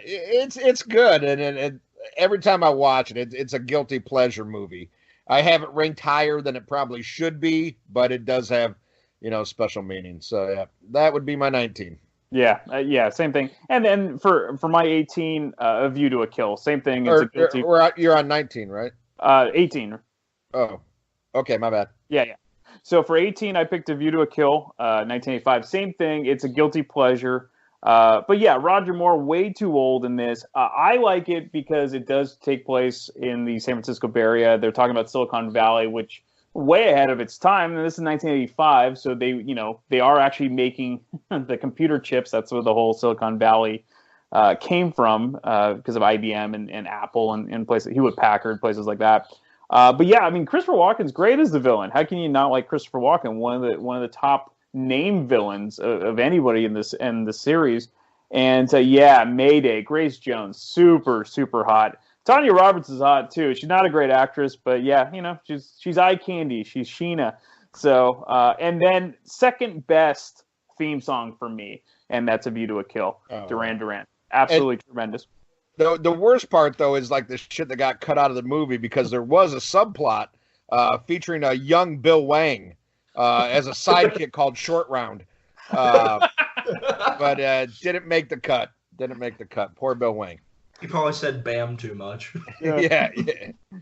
it's good, and every time I watch it, it's a guilty pleasure movie. I have it ranked higher than it probably should be, but it does have, you know, special meaning. So yeah, that would be my 19. Yeah, same thing. And then for my 18, A View to a Kill, same thing. It's a guilty. You're on 19, right? 18. Oh, okay, my bad. Yeah. So for 18, I picked A View to a Kill, 1985. Same thing. It's a guilty pleasure. But yeah, Roger Moore, way too old in this. I like it because it does take place in the San Francisco Bay Area. They're talking about Silicon Valley, which way ahead of its time. And this is 1985, so they are actually making the computer chips. That's where the whole Silicon Valley came from because of IBM and Apple and places, Hewlett Packard, places like that. But yeah, I mean, Christopher Walken's great as the villain. How can you not like Christopher Walken? One of the top name villains of anybody in the series. And yeah, Mayday, Grace Jones, super, super hot. Tanya Roberts is hot too. She's not a great actress, but yeah, you know, she's eye candy. She's Sheena. So, and then second best theme song for me, and that's A View to a Kill. Duran Duran. Absolutely tremendous. The worst part, though, is like the shit that got cut out of the movie because there was a subplot featuring a young Bill Wang as a sidekick called Short Round. But didn't make the cut. Poor Bill Wang. He probably said "bam" too much. Yeah.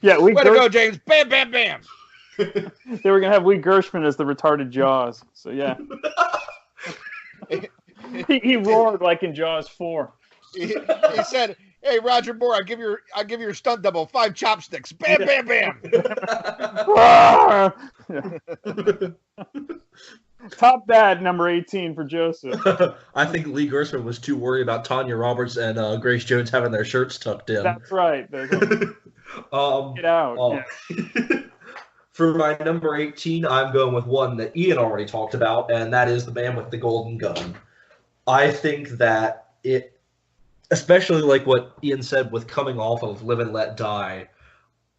Way to go, James! Bam, bam, bam. They were gonna have Lee Gershman as the retarded Jaws. So yeah, he roared like in Jaws 4. He said, "Hey, Roger Moore, I'll give your stunt double 5 chopsticks. Bam, bam, bam." Top bad, number 18 for Joseph. I think Lee Gershman was too worried about Tanya Roberts and Grace Jones having their shirts tucked in. That's right. Get out. Yeah. For my number 18, I'm going with one that Ian already talked about, and that is The Man with the Golden Gun. I think that it, especially like what Ian said with coming off of Live and Let Die,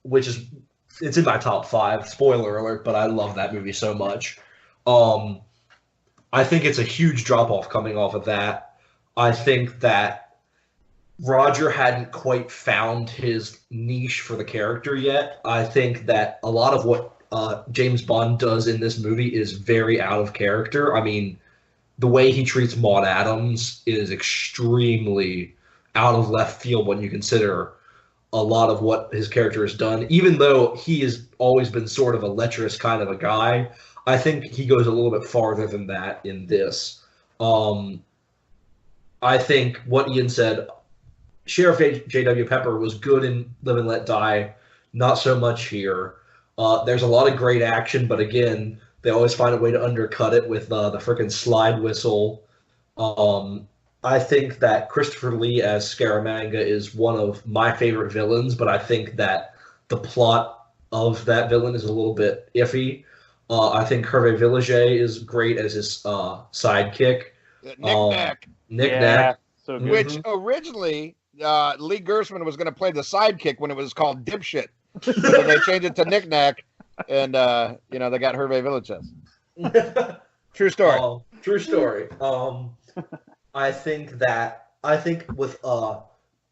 it's in my top 5. Spoiler alert, but I love that movie so much. I think it's a huge drop-off coming off of that. I think that Roger hadn't quite found his niche for the character yet. I think that a lot of what James Bond does in this movie is very out of character. I mean, the way he treats Maud Adams is extremely out of left field when you consider a lot of what his character has done. Even though he has always been sort of a lecherous kind of a guy, I think he goes a little bit farther than that in this. I think what Ian said, Sheriff J.W. Pepper was good in Live and Let Die, not so much here. There's a lot of great action, but again, they always find a way to undercut it with the frickin' slide whistle. I think that Christopher Lee as Scaramanga is one of my favorite villains, but I think that the plot of that villain is a little bit iffy. I think Hervé Village is great as his sidekick. Knick-Knack. Knick-Knack. So good. Which originally Lee Gershman was going to play the sidekick when it was called Dipshit. So they changed it to Knick-Knack, and they got Hervé Village. True story. True story. I think with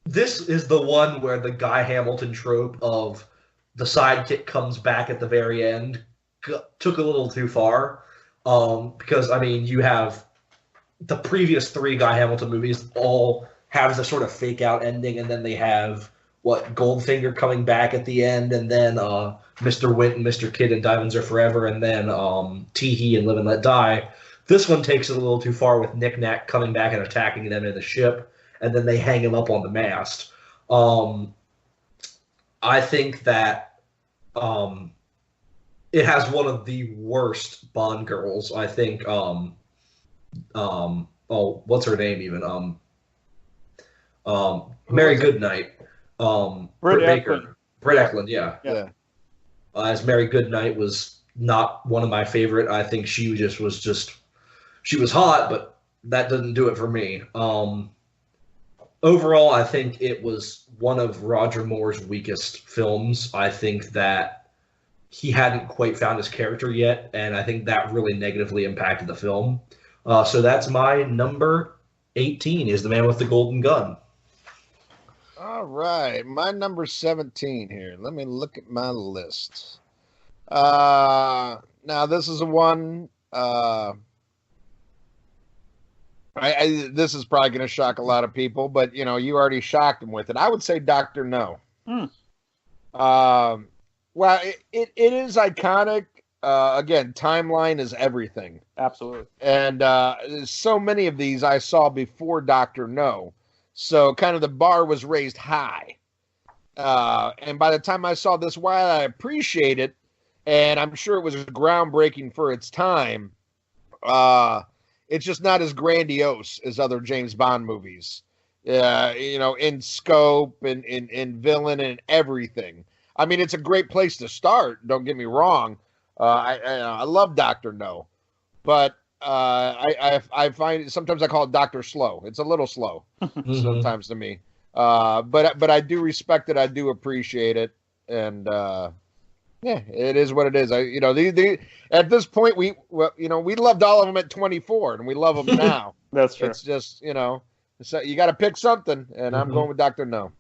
this is the one where the Guy Hamilton trope of the sidekick comes back at the very end took a little too far, because I mean you have the previous 3 Guy Hamilton movies all have the sort of fake out ending, and then they have Goldfinger coming back at the end, and then Mr. Wint and Mr. Kidd and Diamonds Are Forever, and then Tee-Hee and Live and Let Die. This one takes it a little too far with Knick-Knack coming back and attacking them in the ship, and then they hang him up on the mast. I think that it has one of the worst Bond girls. I think, what's her name even? Mary Goodnight. Britt Baker. Britt Eklund, yeah. As Mary Goodnight was not one of my favorite. I think she was hot, but that didn't do it for me. Overall, I think it was one of Roger Moore's weakest films. I think that he hadn't quite found his character yet, and I think that really negatively impacted the film. So that's my number 18 is The Man with the Golden Gun. All right, my number 17 here. Let me look at my list. Now this is a one. This is probably going to shock a lot of people, but you already shocked them with it. I would say Dr. No. Well, it is iconic. Again, timeline is everything. Absolutely. And so many of these I saw before Dr. No. So kind of the bar was raised high. And by the time I saw this, while I appreciate it, and I'm sure it was groundbreaking for its time, it's just not as grandiose as other James Bond movies. In scope and in villain and everything. I mean, it's a great place to start. Don't get me wrong. I love Dr. No, but I find sometimes I call it Dr. Slow. It's a little slow sometimes to me. But I do respect it. I do appreciate it. And yeah, it is what it is. At this point, we loved all of them at 24 and we love them now. That's true. It's just, so you got to pick something, and I'm going with Dr. No.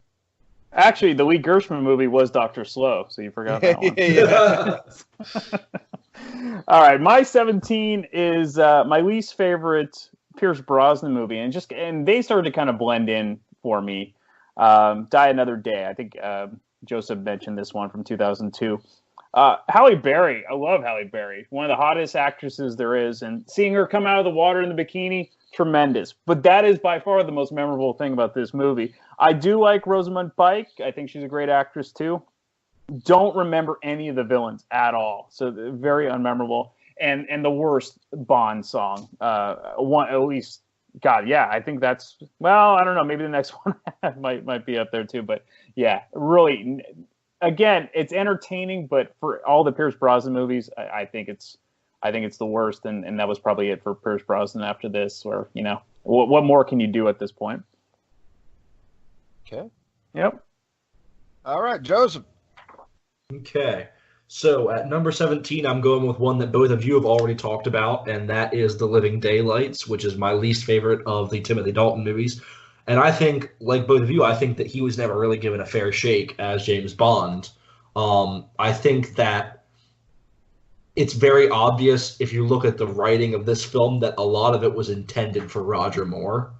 Actually, the Lee Gershman movie was Dr. Slow, so you forgot that one. All right, my 17 is my least favorite Pierce Brosnan movie, and they started to kind of blend in for me. Die Another Day. I think Joseph mentioned this one from 2002. Halle Berry. I love Halle Berry. One of the hottest actresses there is, and seeing her come out of the water in the bikini, tremendous. But that is by far the most memorable thing about this movie. I do like Rosamund Pike. I think she's a great actress too. Don't remember any of the villains at all. So very unmemorable. And the worst Bond song. One at least. God, yeah. I think that's. Well, I don't know. Maybe the next one might be up there too. But yeah, really. Again, it's entertaining, but for all the Pierce Brosnan movies, I think it's the worst, and that was probably it for Pierce Brosnan after this. Or what more can you do at this point? Okay. Yep. All right, Joseph. Okay. So at number 17, I'm going with one that both of you have already talked about, and that is The Living Daylights, which is my least favorite of the Timothy Dalton movies. And I think, like both of you, I think that he was never really given a fair shake as James Bond. I think that it's very obvious if you look at the writing of this film that a lot of it was intended for Roger Moore.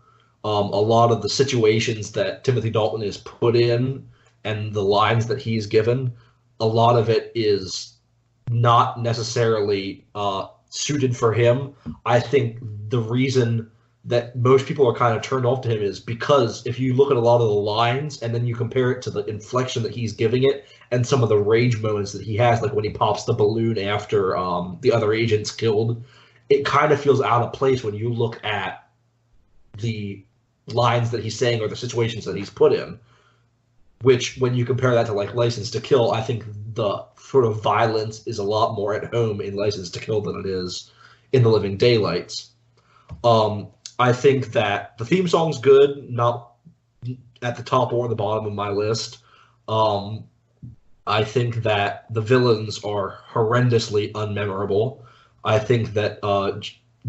A lot of the situations that Timothy Dalton is put in and the lines that he's given, a lot of it is not necessarily suited for him. I think the reason that most people are kind of turned off to him is because if you look at a lot of the lines and then you compare it to the inflection that he's giving it and some of the rage moments that he has, like when he pops the balloon after the other agent's killed, it kind of feels out of place when you look at the lines that he's saying or the situations that he's put in, which when you compare that to like License to Kill, I think the sort of violence is a lot more at home in License to Kill than it is in The Living Daylights. I think that the theme song's good, not at the top or the bottom of my list. I think that the villains are horrendously unmemorable. I think that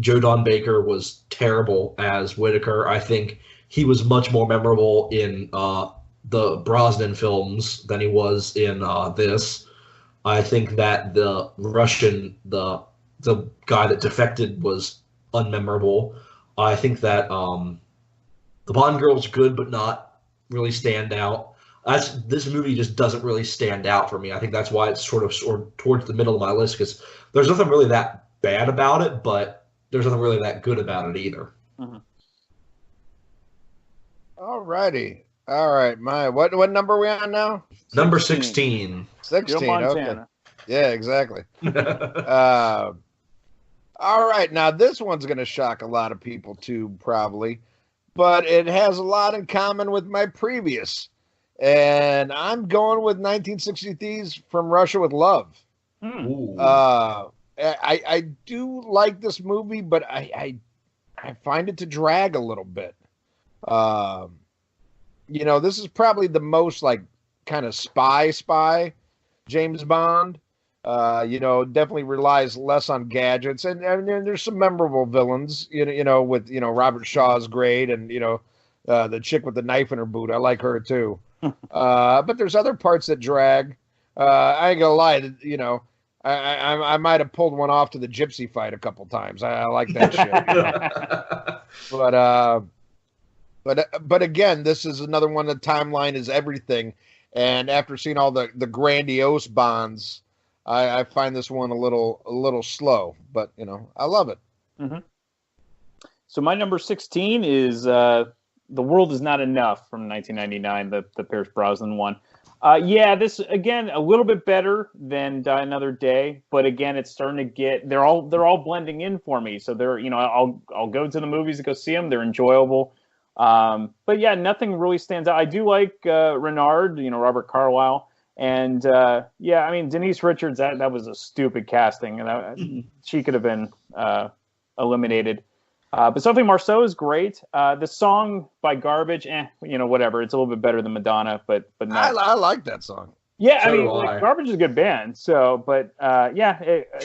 Joe Don Baker was terrible as Whitaker. I think he was much more memorable in the Brosnan films than he was in this. I think that the Russian, the guy that defected was unmemorable. I think that the Bond girl's good, but not really stand out. This movie just doesn't really stand out for me. I think that's why it's sort of towards the middle of my list, because there's nothing really that bad about it, but there's nothing really that good about it either. Mm-hmm. All righty. All right. What number are we on now? Number 16. 16. Okay. Yeah, exactly. All right, now this one's going to shock a lot of people too, probably, but it has a lot in common with my previous, and I'm going with 1963's From Russia with Love. I do like this movie, but I I find it to drag a little bit. This is probably the most like kind of spy James Bond. Definitely relies less on gadgets, and there's some memorable villains. With Robert Shaw's great, and the chick with the knife in her boot. I like her too. But there's other parts that drag. I ain't gonna lie. I might have pulled one off to the gypsy fight a couple times. I like that shit. But again, this is another one. The timeline is everything, and after seeing all the grandiose Bonds, I find this one a little slow. But I love it. Mm-hmm. So my number 16 is The World Is Not Enough from 1999, the Pierce Brosnan one. This again a little bit better than Die Another Day, but again it's starting to get they're all blending in for me. So I'll go to the movies to go see them. They're enjoyable, but yeah, nothing really stands out. I do like Renard, Robert Carlyle, and Denise Richards. That was a stupid casting, and she could have been eliminated. But Sophie Marceau is great. The song by Garbage, whatever. It's a little bit better than Madonna, but not. I like that song. Yeah, Garbage is a good band. So, but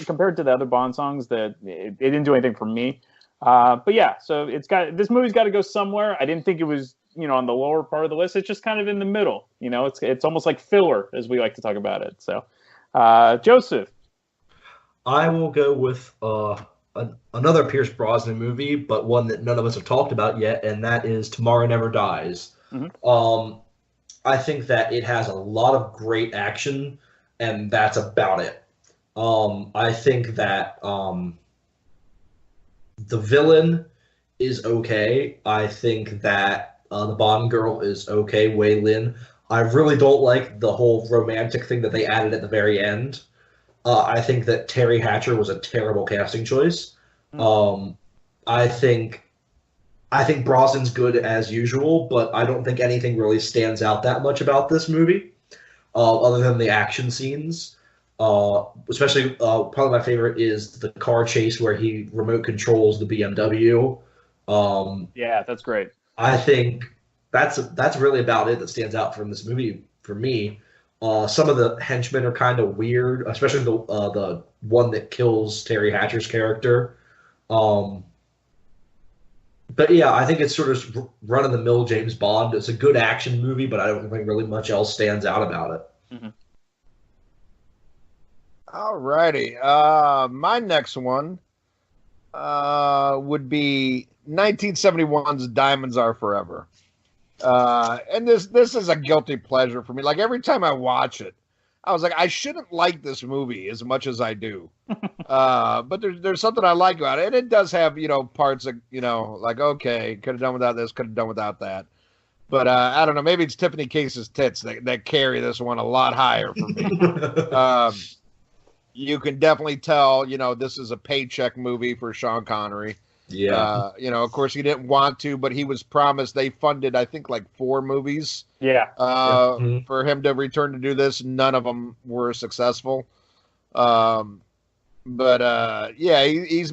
compared to the other Bond songs, it didn't do anything for me. But yeah, so this movie's got to go somewhere. I didn't think it was on the lower part of the list. It's just kind of in the middle. It's almost like filler, as we like to talk about it. So, Joseph, I will go with another Pierce Brosnan movie, but one that none of us have talked about yet, and that is Tomorrow Never Dies. Mm-hmm. I think that it has a lot of great action, and that's about it. I think that the villain is okay. I think that the Bond girl is okay, Wei Lin. I really don't like the whole romantic thing that they added at the very end. I think that Terry Hatcher was a terrible casting choice. I think Brosnan's good as usual, but I don't think anything really stands out that much about this movie, other than the action scenes. Especially, probably my favorite is the car chase where he remote controls the BMW. Yeah, that's great. I think that's really about it that stands out from this movie for me. Some of the henchmen are kind of weird, especially the one that kills Terry Hatcher's character. But yeah, I think it's sort of run-of-the-mill James Bond. It's a good action movie, but I don't think really much else stands out about it. Mm-hmm. All righty. My next one would be 1971's Diamonds Are Forever. And this is a guilty pleasure for me. Like every time I watch it, I was like, I shouldn't like this movie as much as I do. But there's something I like about it. And it does have, parts that, like, okay, could have done without this, could have done without that. But I don't know, maybe it's Tiffany Case's tits that carry this one a lot higher for me. You can definitely tell, this is a paycheck movie for Sean Connery. Yeah. Of course he didn't want to, but he was promised. They funded, I think, like 4 movies. Yeah. For him to return to do this. None of them were successful. He's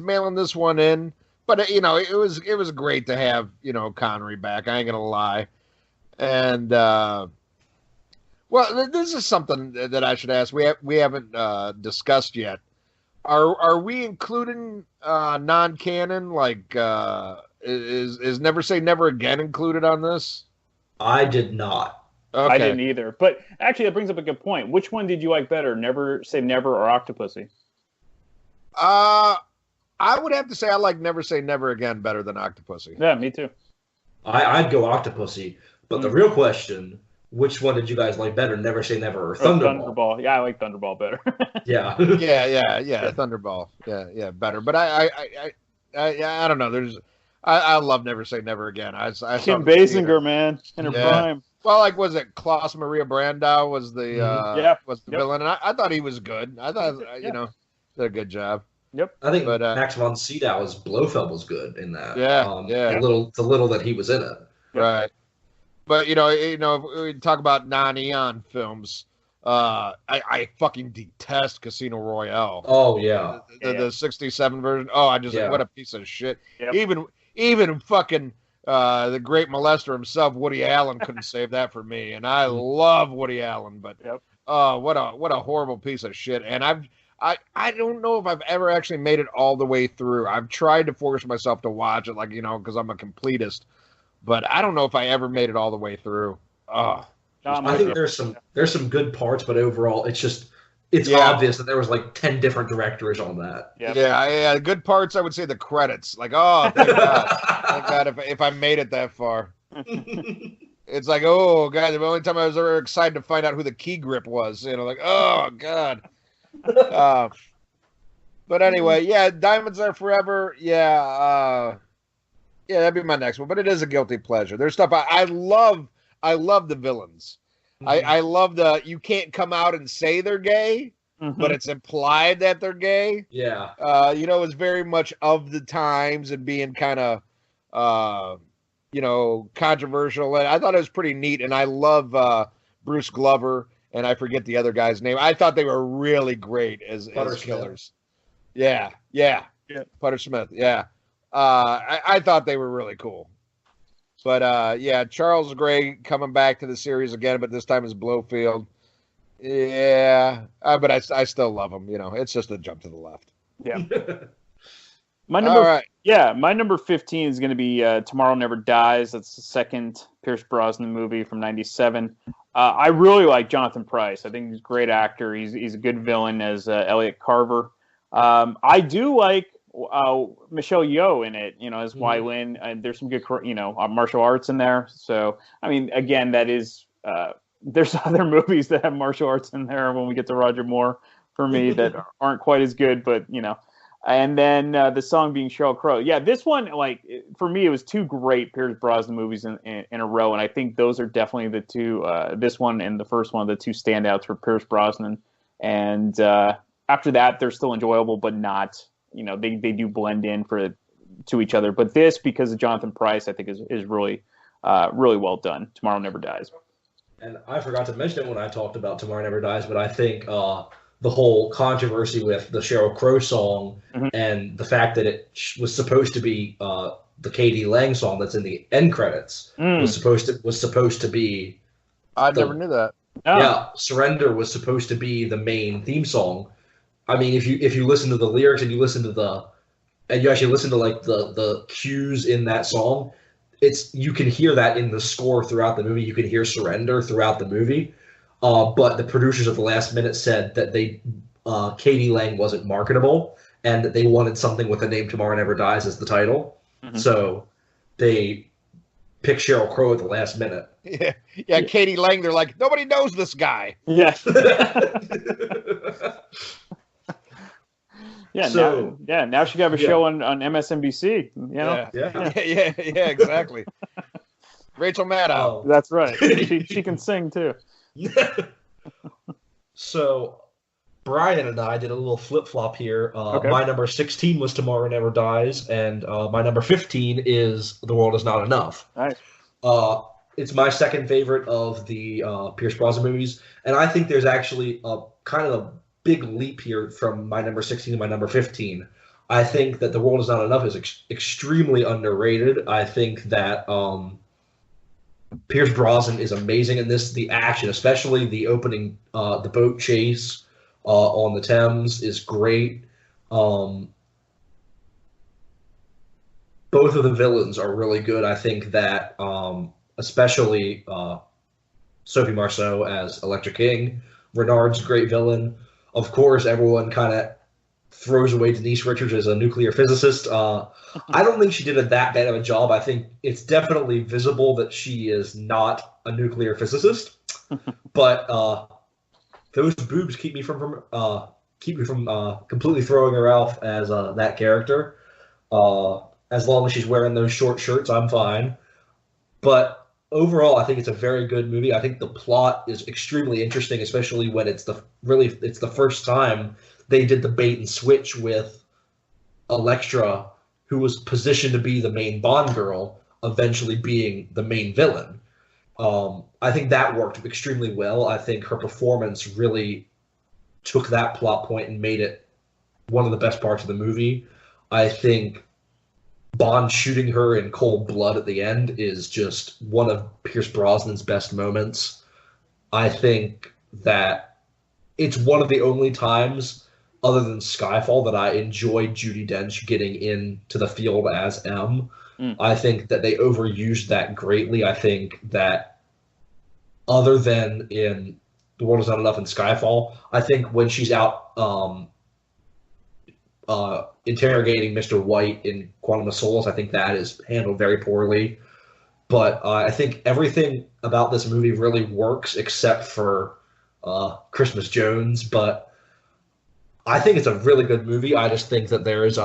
mailing this one in. But it was great to have Connery back. I ain't gonna lie. And this is something that I should ask. We haven't discussed yet. Are we including non-canon? Like, is Never Say Never Again included on this? I did not. Okay. I didn't either. But actually, that brings up a good point. Which one did you like better, Never Say Never or Octopussy? I would have to say I like Never Say Never Again better than Octopussy. Yeah, me too. I'd go Octopussy. But the real question, which one did you guys like better, Never Say Never or Thunderball? Thunderball. Yeah, I like Thunderball better. Yeah. yeah, Thunderball. Yeah, better. But I don't know. I love Never Say Never Again. I Kim Basinger, man, in her prime. Well, like, was it Klaus Maria Brandau was the villain? And I thought he was good. I thought did a good job. Yep. I think Max von Sydow's Blofeld was good in that. Yeah. The little that he was in it. Right. But if we talk about non-Eon films, I fucking detest Casino Royale. Oh yeah. The 67 version. Oh, what a piece of shit. Yep. even fucking the great molester himself, Woody Allen, couldn't save that for me. And I love Woody Allen, but what a horrible piece of shit. And I don't know if I've ever actually made it all the way through. I've tried to force myself to watch it, like, you know, because I'm a completist, but I don't know if I ever made it all the way through. I think there's some good parts, but overall, it's obvious that there was like 10 different directors on that. Yep. Yeah. Good parts, I would say the credits. Like, oh, thank God, thank God if I made it that far. It's like, oh God, the only time I was ever excited to find out who the key grip was. You know, like, oh God. But anyway, yeah, Diamonds Are Forever. Yeah, that'd be my next one. But it is a guilty pleasure. There's stuff I love. I love the villains. Mm-hmm. I love you can't come out and say they're gay, but it's implied that they're gay. Yeah. You know, it's very much of the times and being kind of, you know, controversial. And I thought it was pretty neat. And I love Bruce Glover, and I forget the other guy's name. I thought they were really great as killers. Yeah. Putter Smith. Yeah. I thought they were really cool. But, yeah, Charles Gray coming back to the series again, but this time as Blofeld. Yeah, but I still love him. You know, it's just a jump to the left. Yeah. My number 15 is going to be Tomorrow Never Dies. That's the second Pierce Brosnan movie from '97. I really like Jonathan Pryce. I think he's a great actor. He's a good villain as Elliot Carver. I do like Michelle Yeoh in it, you know, as Wai Lin. There's some good, you know, martial arts in there. So, I mean, again, that is, there's other movies that have martial arts in there when we get to Roger Moore for me that aren't quite as good, but, you know. And then the song being Sheryl Crow. Yeah, this one, like, for me, it was two great Pierce Brosnan movies in a row. And I think those are definitely the two, this one and the first one, the two standouts for Pierce Brosnan. And after that, they're still enjoyable, but not, you know, they do blend in to each other. But this, because of Jonathan Pryce, I think is really, really well done. Tomorrow Never Dies. And I forgot to mention it when I talked about Tomorrow Never Dies, but I think the whole controversy with the Sheryl Crow song and the fact that it was supposed to be the K.D. Lang song that's in the end credits was supposed to be. I never knew that. Oh. Yeah, Surrender was supposed to be the main theme song. I mean, if you listen to the lyrics and you actually listen to like the cues in that song, you can hear that in the score throughout the movie. You can hear Surrender throughout the movie. But the producers at the last minute said that K.D. Lang wasn't marketable and that they wanted something with the name Tomorrow Never Dies as the title. So they picked Sheryl Crow at the last minute. Yeah, K.D. Lang, they're like, nobody knows this guy. Yeah. Yeah, so, now she got a show on MSNBC. You know? Yeah, exactly. Rachel Maddow. That's right. She can sing too. So Brian and I did a little flip-flop here. Okay. My number 16 was Tomorrow Never Dies, and my number 15 is The World Is Not Enough. Nice. It's my second favorite of the Pierce Brosnan movies, and I think there's actually a kind of a big leap here from my number 16 to my number 15. I think that The World Is Not Enough is extremely underrated. I think that Pierce Brosnan is amazing in this. The action, especially the opening, the boat chase on the Thames, is great. Both of the villains are really good. I think that especially Sophie Marceau as Electra King. Renard's a great villain. Of course, everyone kind of throws away Denise Richards as a nuclear physicist. I don't think she did that bad of a job. I think it's definitely visible that she is not a nuclear physicist. But those boobs keep me from completely throwing her off as that character. As long as she's wearing those short shirts, I'm fine. But overall, I think it's a very good movie. I think the plot is extremely interesting, especially when it's the first time they did the bait and switch with Electra, who was positioned to be the main Bond girl, eventually being the main villain. I think that worked extremely well. I think her performance really took that plot point and made it one of the best parts of the movie. I think Bond shooting her in cold blood at the end is just one of Pierce Brosnan's best moments. I think that it's one of the only times, other than Skyfall, that I enjoyed Judi Dench getting into the field as M. I think that they overused that greatly. I think that other than in The World Is Not Enough and Skyfall, I think when she's out interrogating Mr. White in Quantum of Solace, I think that is handled very poorly. But I think everything about this movie really works except for Christmas Jones. But I think it's a really good movie. I just think that there's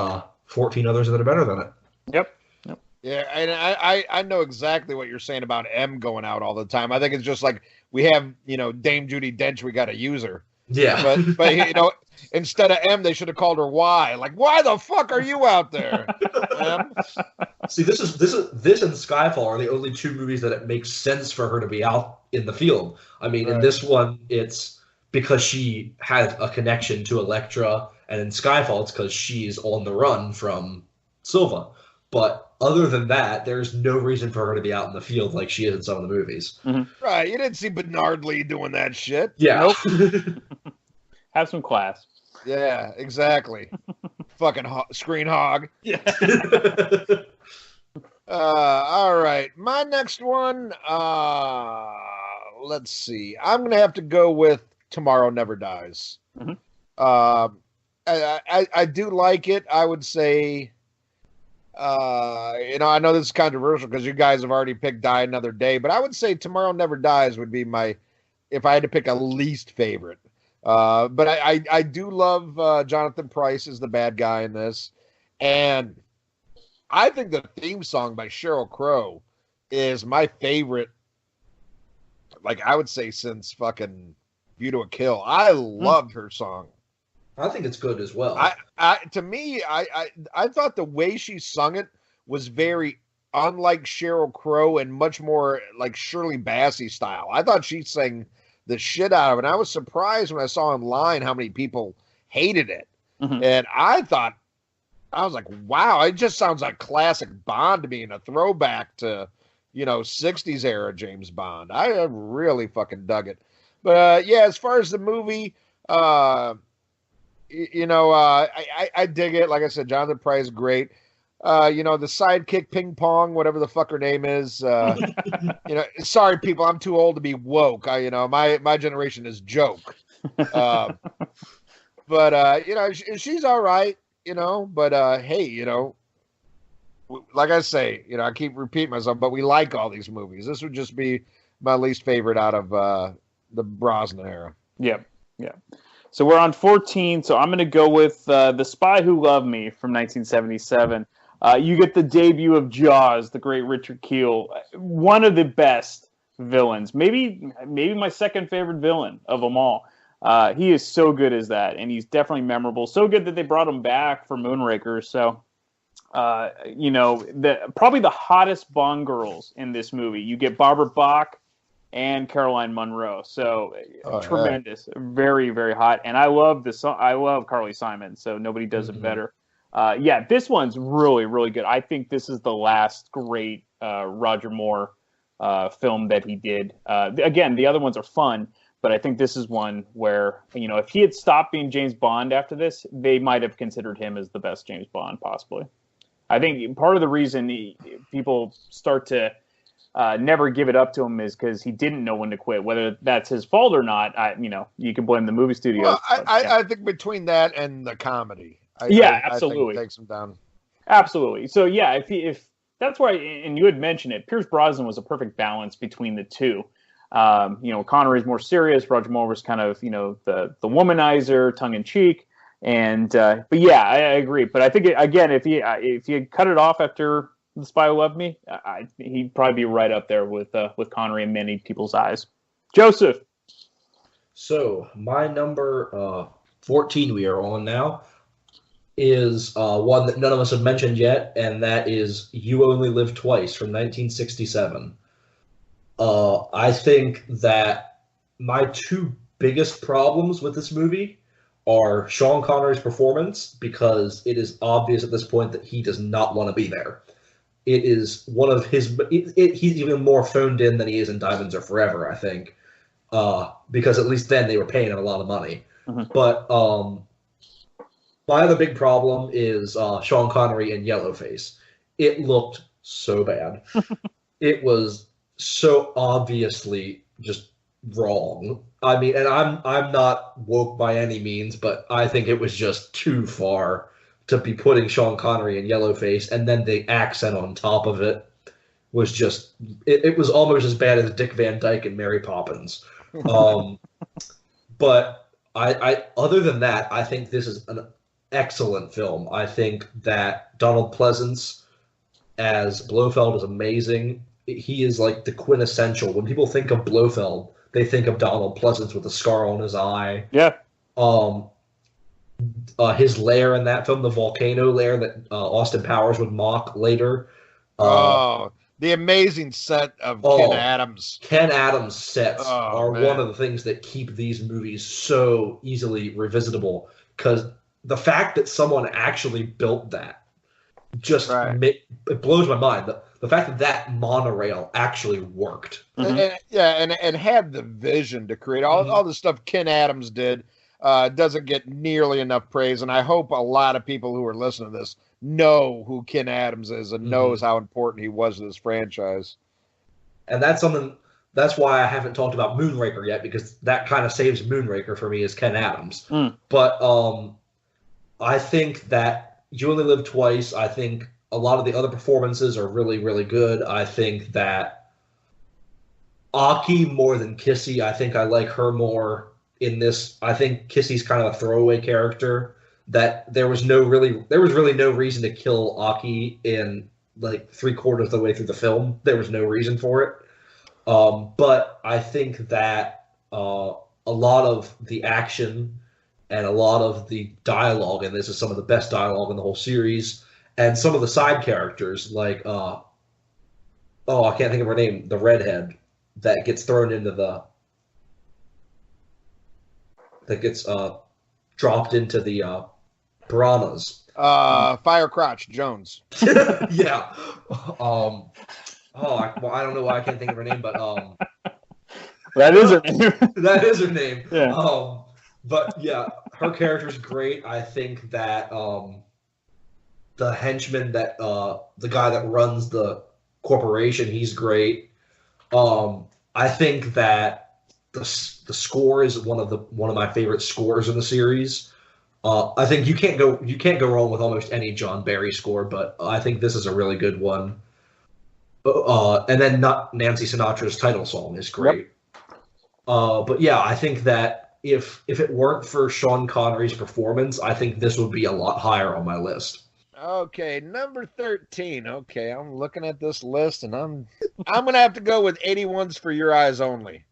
14 others that are better than it. Yep. Yeah, and I know exactly what you're saying about M going out all the time. I think it's just like we have, Dame Judi Dench, we got to use her. Yeah. But instead of M, they should have called her Y. Like, why the fuck are you out there? M? See, this and Skyfall are the only two movies that it makes sense for her to be out in the field. I mean, in this one, it's because she had a connection to Elektra, and in Skyfall, it's because she's on the run from Silva. But other than that, there's no reason for her to be out in the field like she is in some of the movies. Mm-hmm. Right. You didn't see Bernard Lee doing that shit. Yeah. Nope. Have some class. Yeah, exactly. Fucking screen hog. Yeah. All right. My next one, let's see. I'm going to have to go with Tomorrow Never Dies. Mm-hmm. I do like it. I would say... I know this is controversial because you guys have already picked Die Another Day, but I would say Tomorrow Never Dies would be if I had to pick a least favorite. But I do love Jonathan Pryce as the bad guy in this. And I think the theme song by Sheryl Crow is my favorite, like I would say since fucking View to a Kill. I loved her song. I think it's good as well. To me, I thought the way she sung it was very unlike Sheryl Crow and much more like Shirley Bassey style. I thought she sang the shit out of it. And I was surprised when I saw online how many people hated it. Mm-hmm. And I was like, wow, it just sounds like classic Bond to me and a throwback to, 60s era James Bond. I really fucking dug it. But yeah, as far as the movie, I dig it. Like I said, Jonathan Pryce is great. The sidekick Ping Pong, whatever the fuck her name is. Sorry people, I'm too old to be woke. My generation is joke. But she's all right. But hey, like I say, I keep repeating myself, but we like all these movies. This would just be my least favorite out of the Brosnan era. Yep. Yeah. So we're on 14, so I'm going to go with The Spy Who Loved Me from 1977. You get the debut of Jaws, the great Richard Kiel, one of the best villains, maybe my second favorite villain of them all. He is so good as that, and he's definitely memorable. So good that they brought him back for Moonraker. So, probably the hottest Bond girls in this movie. You get Barbara Bach and Caroline Munro. So tremendous, very, very hot. And I love the song. I love Carly Simon. So nobody does it better. This one's really, really good. I think this is the last great Roger Moore film that he did. Again, the other ones are fun, but I think this is one where, if he had stopped being James Bond after this, they might have considered him as the best James Bond, possibly. I think part of the reason people start to never give it up to him is because he didn't know when to quit. Whether that's his fault or not, you can blame the movie studio. Well, I think between that and the comedy, absolutely, I think it takes him down. Absolutely. So yeah, if that's why, and you had mentioned it, Pierce Brosnan was a perfect balance between the two. Connery's more serious. Roger Moore was kind of the womanizer, tongue in cheek. And but yeah, I agree. But I think if he had cut it off after The Spy Who Loved Me, he'd probably be right up there with Connery in many people's eyes. Joseph. So my number 14 we are on now is one that none of us have mentioned yet, and that is You Only Live Twice from 1967. I think that my two biggest problems with this movie are Sean Connery's performance, because it is obvious at this point that he does not want to be there. It is one of his. He's even more phoned in than he is in Diamonds Are Forever, I think, because at least then they were paying him a lot of money. Mhm. But my other big problem is Sean Connery in Yellowface. It looked so bad. It was so obviously just wrong. I mean, and I'm not woke by any means, but I think it was just too far to be putting Sean Connery in Yellowface, and then the accent on top of it was just it was almost as bad as Dick Van Dyke and Mary Poppins. But I other than that, I think this is an excellent film. I think that Donald Pleasance as Blofeld is amazing. He is like the quintessential. When people think of Blofeld, they think of Donald Pleasance with a scar on his eye. Yeah. His lair in that film, the volcano lair that Austin Powers would mock later. The amazing set of Ken Adams. Ken Adams sets are one of the things that keep these movies so easily revisitable, because the fact that someone actually built that just it blows my mind. The fact that monorail actually worked. And had the vision to create all the stuff Ken Adams did. Doesn't get nearly enough praise, and I hope a lot of people who are listening to this know who Ken Adams is and knows how important he was to this franchise. And that's why I haven't talked about Moonraker yet, because that kind of saves Moonraker for me as Ken Adams. But I think that You Only Live Twice, I think a lot of the other performances are really, really good. I think that Aki more than Kissy, I think I like her more in this. I think Kissy's kind of a throwaway character, that there was really no reason to kill Aki in like 3/4 of the way through the film. There was no reason for it. But I think that a lot of the action and a lot of the dialogue, and this is some of the best dialogue in the whole series, and some of the side characters, like I can't think of her name, the redhead that gets thrown into dropped into the piranhas. Firecrotch Jones. Yeah. I don't know why I can't think of her name, but that is her name. That is her name. Yeah. But yeah, her character's great. I think that the henchman, that the guy that runs the corporation, he's great. I think that the score is one of my favorite scores in the series. I think you can't go wrong with almost any John Barry score, but I think this is a really good one. And then Nancy Sinatra's title song is great. But yeah, I think that if it weren't for Sean Connery's performance, I think this would be a lot higher on my list. Okay, number 13. Okay, I'm looking at this list, and I'm gonna have to go with 81's For Your Eyes Only.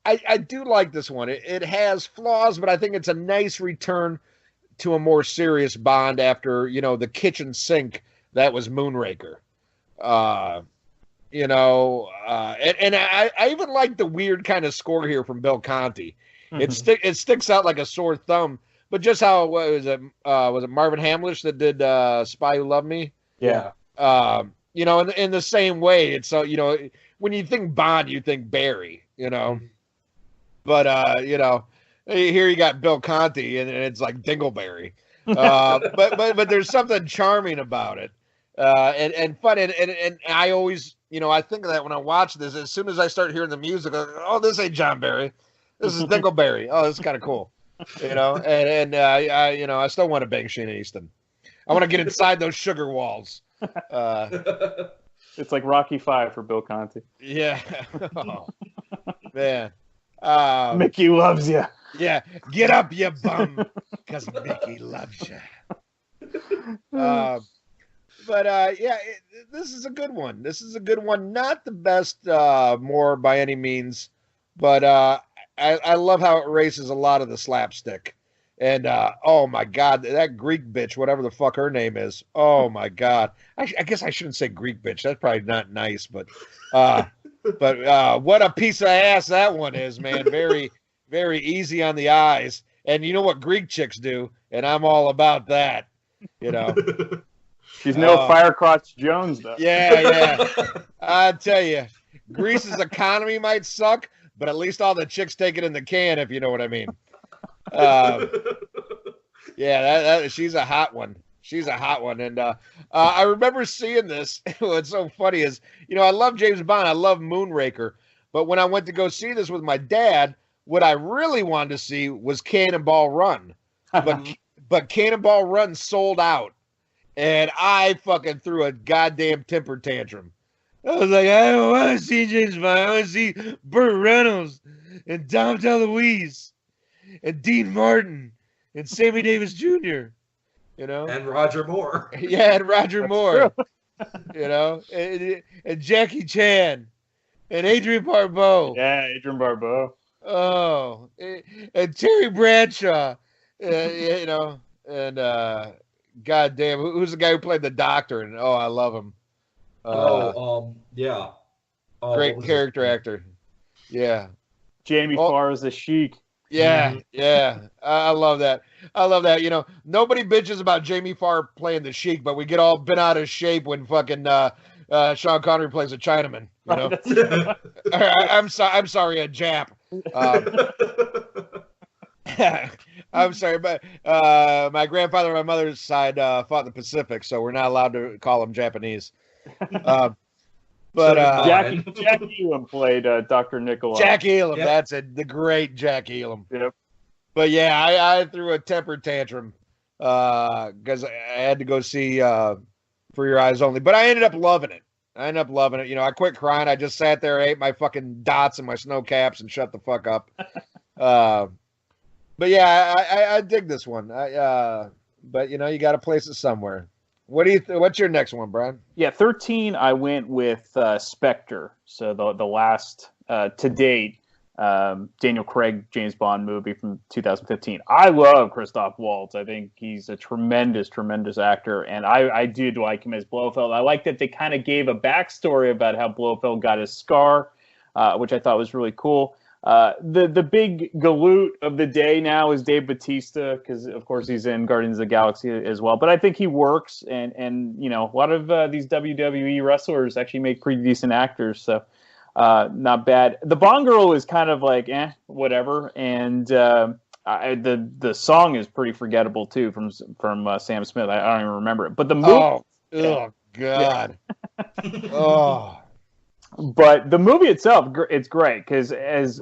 I do like this one. It has flaws, but I think it's a nice return to a more serious Bond after, the kitchen sink that was Moonraker. And I even like the weird kind of score here from Bill Conti. It sticks out like a sore thumb, but just how was it Marvin Hamlish that did Spy Who Loved Me? Yeah. In the same way, it's when you think Bond, you think Barry, but here you got Bill Conti, and it's like Dingleberry. But there's something charming about it, and fun, and I always, I think of that when I watch this. As soon as I start hearing the music, I go, oh, this ain't John Barry, this is Dingleberry. Oh, this is kind of cool, I still want to bang Sheena Easton. I want to get inside those sugar walls. It's like Rocky V for Bill Conti. Yeah. Oh, man. Mickey loves you. Yeah. Get up, you bum, because Mickey loves you. This is a good one. Not the best more by any means, but I love how it erases a lot of the slapstick. And oh my God, that Greek bitch, whatever the fuck her name is. Oh my God, I guess I shouldn't say Greek bitch. That's probably not nice, but what a piece of ass that one is, man. Very, very easy on the eyes. And you know what Greek chicks do, and I'm all about that. You know, she's no Firecrotch Jones though. Yeah. I tell you, Greece's economy might suck, but at least all the chicks take it in the can, if you know what I mean. Yeah, she's a hot one. She's a hot one. And I remember seeing this. What's so funny is, I love James Bond. I love Moonraker. But when I went to go see this with my dad, what I really wanted to see was Cannonball Run. But Cannonball Run sold out. And I fucking threw a goddamn temper tantrum. I was like, I don't want to see James Bond. I want to see Burt Reynolds and Dom DeLuise and Dean Martin and Sammy Davis Jr., And Roger Moore. Yeah, and Roger Moore. And Jackie Chan and Adrian Barbeau. Yeah, Adrian Barbeau. Oh, and Terry Bradshaw. And goddamn, who's the guy who played the Doctor? And I love him. Yeah. Great character actor. Yeah. Jamie Farr as the Sheik. Yeah, yeah. I love that. I love that. Nobody bitches about Jamie Farr playing the Sheik, but we get all bent out of shape when fucking Sean Connery plays a Chinaman. I'm sorry, a Jap. I'm sorry, but my grandfather on my mother's side fought in the Pacific, so we're not allowed to call them Japanese. But Jack Elam played Dr. Nikolai. Jack Elam, yep. That's it. The great Jack Elam. Yep. But yeah, I threw a temper tantrum because I had to go see For Your Eyes Only. But I ended up loving it. I quit crying. I just sat there, ate my fucking dots and my snow caps, and shut the fuck up. But yeah, I dig this one. But you got to place it somewhere. What's your next one, Brian? Yeah, 13. I went with Spectre. So the last to date Daniel Craig James Bond movie from 2015. I love Christoph Waltz. I think he's a tremendous actor, and I did like him as Blofeld. I like that they kind of gave a backstory about how Blofeld got his scar, which I thought was really cool. The big galoot of the day now is Dave Bautista, because of course he's in Guardians of the Galaxy as well. But I think he works, and a lot of these WWE wrestlers actually make pretty decent actors, so not bad. The Bond girl is kind of like whatever, and the song is pretty forgettable too from Sam Smith. I don't even remember it, but the movie. Oh God. Oh. But the movie itself, it's great because as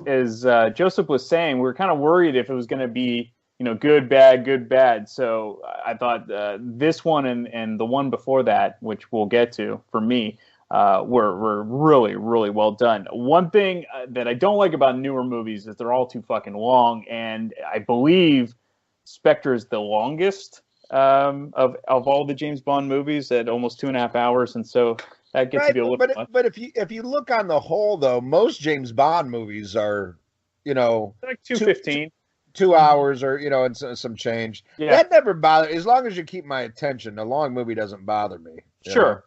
Joseph was saying, we were kind of worried if it was going to be good, bad. So I thought this one and the one before that, which we'll get to, for me, were really, really well done. One thing that I don't like about newer movies is they're all too fucking long, and I believe Spectre is the longest of all the James Bond movies at almost 2.5 hours, and so. That gets to be a little much. But if you look on the whole, though, most James Bond movies are, like 2:15, 2 hours, or and some change. Yeah. That never bothers. As long as you keep my attention, a long movie doesn't bother me. Sure.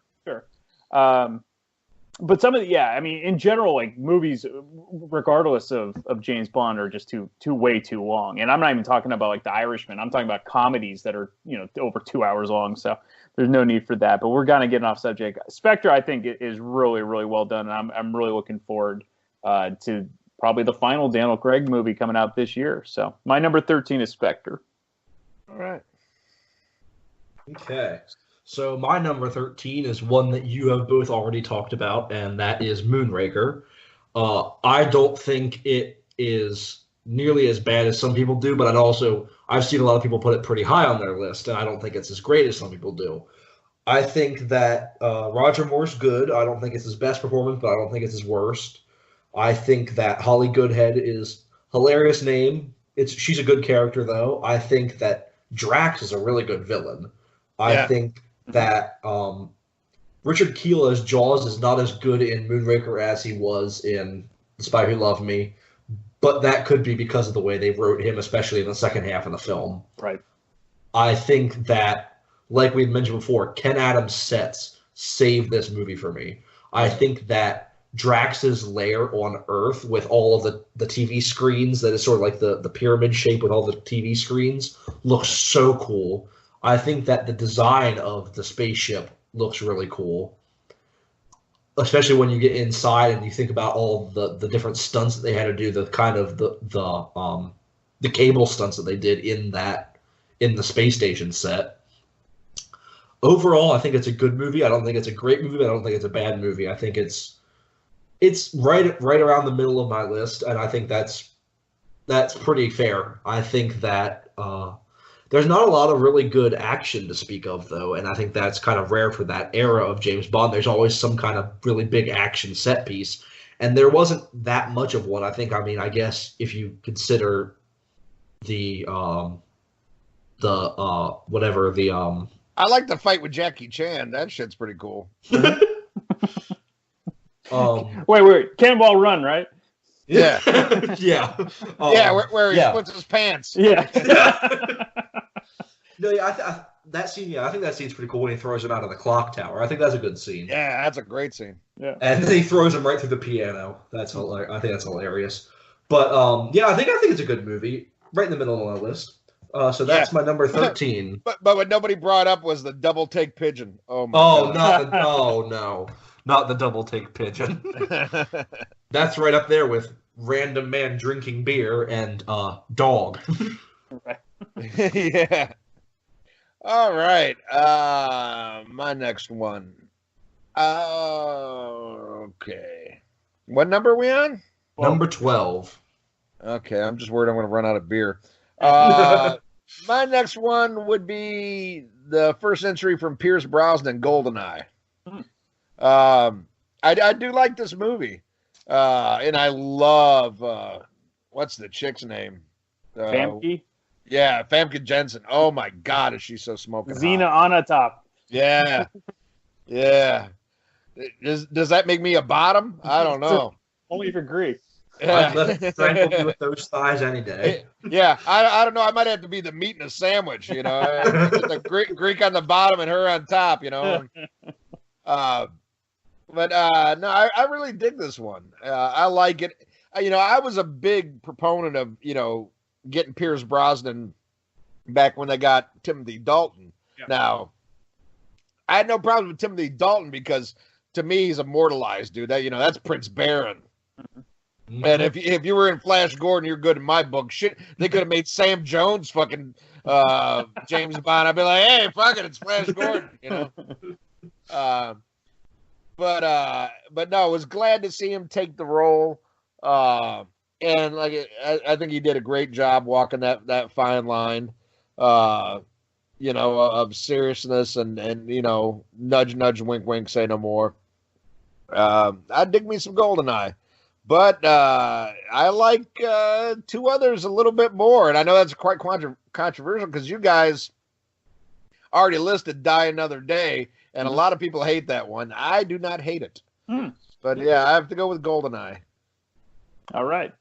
But some of in general, like movies, regardless of James Bond, are just way too long. And I'm not even talking about like The Irishman. I'm talking about comedies that are over 2 hours long. So. There's no need for that, but we're kind of getting off subject. Spectre, I think, is really, really well done, and I'm really looking forward to probably the final Daniel Craig movie coming out this year. So my number 13 is Spectre. All right. Okay. So my number 13 is one that you have both already talked about, and that is Moonraker. I don't think it is nearly as bad as some people do, but I've seen a lot of people put it pretty high on their list, and I don't think it's as great as some people do. I think that Roger Moore's good. I don't think it's his best performance, but I don't think it's his worst. I think that Holly Goodhead is hilarious name. She's a good character, though. I think that Drax is a really good villain. I think that Richard Kiel as Jaws is not as good in Moonraker as he was in The Spy Who Loved Me. But that could be because of the way they wrote him, especially in the second half of the film. Right. I think that, like we mentioned before, Ken Adams' sets saved this movie for me. I think that Drax's lair on Earth with all of the TV screens that is sort of like the pyramid shape with all the TV screens looks so cool. I think that the design of the spaceship looks really cool, especially when you get inside and you think about all the different stunts that they had to do, the kind of the cable stunts that they did in the space station set. Overall, I think it's a good movie. I don't think it's a great movie, but I don't think it's a bad movie. I think it's right around the middle of my list, and I think that's pretty fair. I think that there's not a lot of really good action to speak of, though, and I think that's kind of rare for that era of James Bond. There's always some kind of really big action set piece, and there wasn't that much of one. I guess if you consider the I like the fight with Jackie Chan. That shit's pretty cool. Wait, Cannonball Run, right? Yeah. Yeah. Where he splits his pants. Yeah. No, yeah, that scene. Yeah, I think that scene's pretty cool when he throws him out of the clock tower. I think that's a good scene. Yeah, that's a great scene. Yeah. And then he throws him right through the piano. That's hilarious. I think that's hilarious. But yeah, I think it's a good movie. Right in the middle of my list. So that's my number 13. But what nobody brought up was the double take pigeon. Oh my God. No, not the double take pigeon. That's right up there with random man drinking beer and dog. Yeah. All right. My next one. Okay. What number are we on? Number 12. Okay, I'm just worried I'm going to run out of beer. My next one would be the first entry from Pierce Brosnan, GoldenEye. I do like this movie, and I love what's the chick's name? Famke? Yeah, Famke Jensen. Oh my God, is she so smoking Xena hot. Onatopp. Yeah, yeah. Does that make me a bottom? I don't know. Only if you're Greek. I'd let it strangle you with those thighs any day. Yeah, I don't know. I might have to be the meat in a sandwich, you know. The Greek on the bottom and her on top, you know. But no, I really dig this one. I like it. I was a big proponent of, getting Pierce Brosnan back when they got Timothy Dalton. Yeah. Now, I had no problem with Timothy Dalton because to me he's immortalized, dude. That's Prince Baron. Mm-hmm. And if you were in Flash Gordon, you're good in my book. Shit, they could have made Sam Jones fucking James Bond. I'd be like, hey, fuck it, it's Flash Gordon, But no, I was glad to see him take the role. And I think he did a great job walking that fine line, of seriousness and nudge, nudge, wink, wink, say no more. I dig me some GoldenEye. But I like two others a little bit more. And I know that's quite controversial because you guys already listed Die Another Day, and a lot of people hate that one. I do not hate it. But yeah, I have to go with GoldenEye. All right.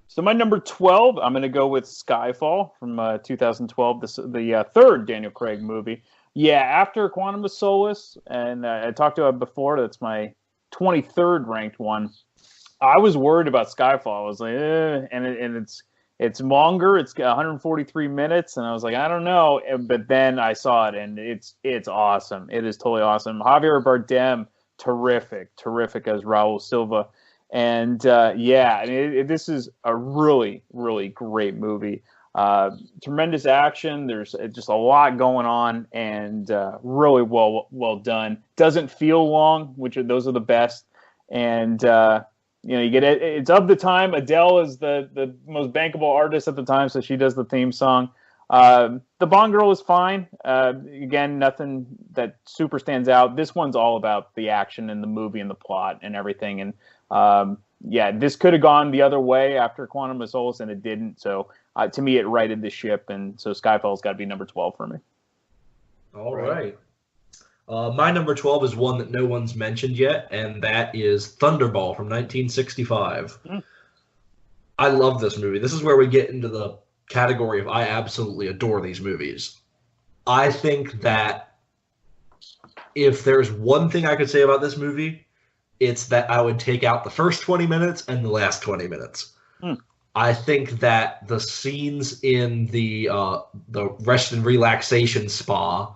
So my number 12, I'm going to go with Skyfall from 2012, the third Daniel Craig movie. Yeah, after Quantum of Solace, and I talked about it before, that's my 23rd ranked one. I was worried about Skyfall. I was like, and it's longer. It's 143 minutes, and I was like, I don't know. But then I saw it, and it's awesome. It is totally awesome. Javier Bardem, terrific as Raul Silva, and this is a really, really great movie. Tremendous action. There's just a lot going on, and really well done. Doesn't feel long, those are the best, and. You get it. It's of the time. Adele is the most bankable artist at the time, so she does the theme song. The Bond girl is fine. Again, nothing that super stands out. This one's all about the action and the movie and the plot and everything. And this could have gone the other way after Quantum of Solace, and it didn't. So to me, it righted the ship, and so Skyfall's got to be number 12 for me. All right. My number 12 is one that no one's mentioned yet, and that is Thunderball from 1965. I love this movie. This is where we get into the category of I absolutely adore these movies. I think that if there's one thing I could say about this movie, it's that I would take out the first 20 minutes and the last 20 minutes. I think that the scenes in the rest and relaxation spa,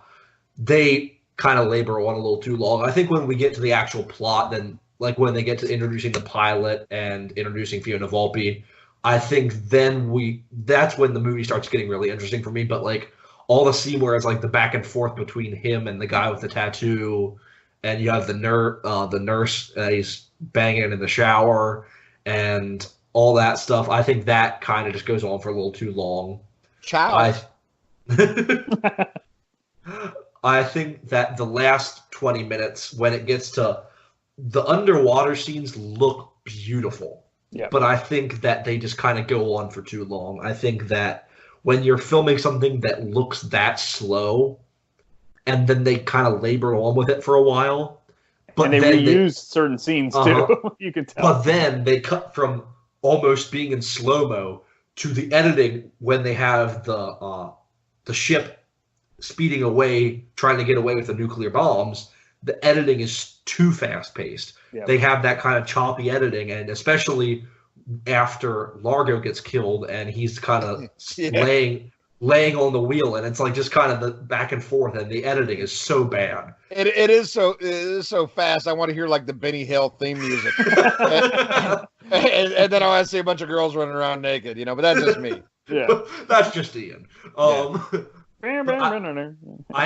they kind of labor on a little too long. I think when we get to the actual plot, then like when they get to introducing the pilot and introducing Fiona Volpe, I think that's when the movie starts getting really interesting for me. But like all the scene where it's like the back and forth between him and the guy with the tattoo, and you have the nurse he's banging in the shower and all that stuff, I think that kind of just goes on for a little too long. I think that the last 20 minutes, when it gets to the underwater scenes, look beautiful. Yeah. But I think that they just kind of go on for too long. I think that when you're filming something that looks that slow, and then they kind of labor on with it for a while. But and they reuse certain scenes too. You can tell. But then they cut from almost being in slow-mo to the editing when they have the ship speeding away, trying to get away with the nuclear bombs. The editing is too fast-paced. Yep. They have that kind of choppy editing, and especially after Largo gets killed and he's kind of laying on the wheel, and it's like just kind of the back and forth, and the editing is so bad. It is so fast. I want to hear like the Benny Hill theme music, and then I want to see a bunch of girls running around naked, but that's just me. Yeah, that's just Ian. I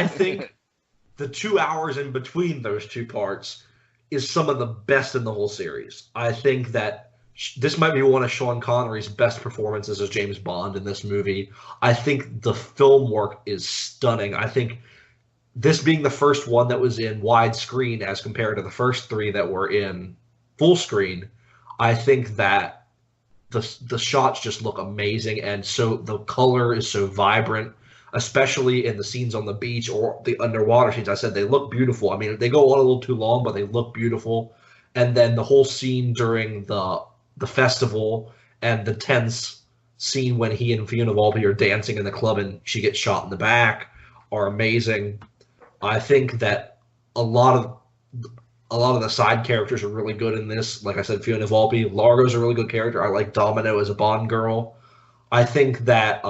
think the 2 hours in between those two parts is some of the best in the whole series. I think that this might be one of Sean Connery's best performances as James Bond in this movie. I think the film work is stunning. I think this being the first one that was in widescreen as compared to the first three that were in full screen, I think that the shots just look amazing, and so the color is so vibrant, especially in the scenes on the beach or the underwater scenes. I said they look beautiful. I mean, they go on a little too long, but they look beautiful. And then the whole scene during the festival and the tense scene when he and Fiona Volpe are dancing in the club and she gets shot in the back are amazing. I think that a lot of the side characters are really good in this. Like I said, Fiona Volpe, Largo's a really good character. I like Domino as a Bond girl. I think that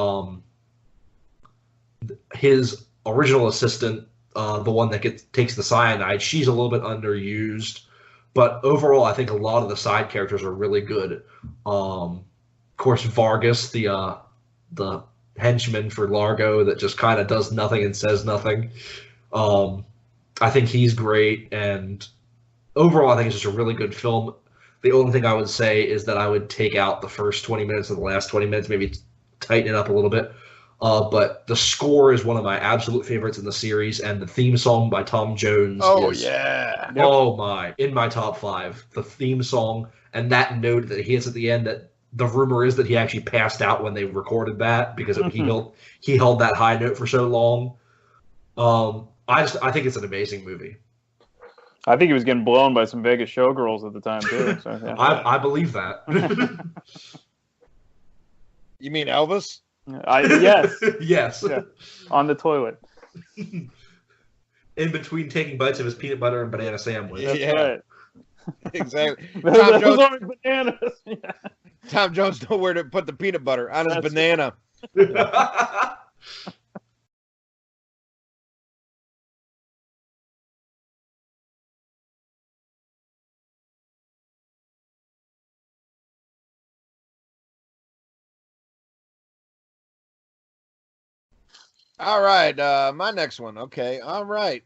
his original assistant, the one that takes the cyanide, she's a little bit underused. But overall, I think a lot of the side characters are really good. Of course, Vargas, the henchman for Largo that just kind of does nothing and says nothing. I think he's great. And overall, I think it's just a really good film. The only thing I would say is that I would take out the first 20 minutes and the last 20 minutes, maybe tighten it up a little bit. But the score is one of my absolute favorites in the series, and the theme song by Tom Jones in my top 5. The theme song and that note that he hits at the end, that the rumor is that he actually passed out when they recorded that because he held that high note for so long. I think it's an amazing movie. I think he was getting blown by some Vegas showgirls at the time too. So, yeah. I believe that. You mean Elvis? Yes. Yes. Yeah. On the toilet. In between taking bites of his peanut butter and banana sandwich. That's right. Exactly. Tom Jones on bananas. Yeah. Tom Jones know where to put the peanut butter on his banana. All right, my next one. Okay, all right.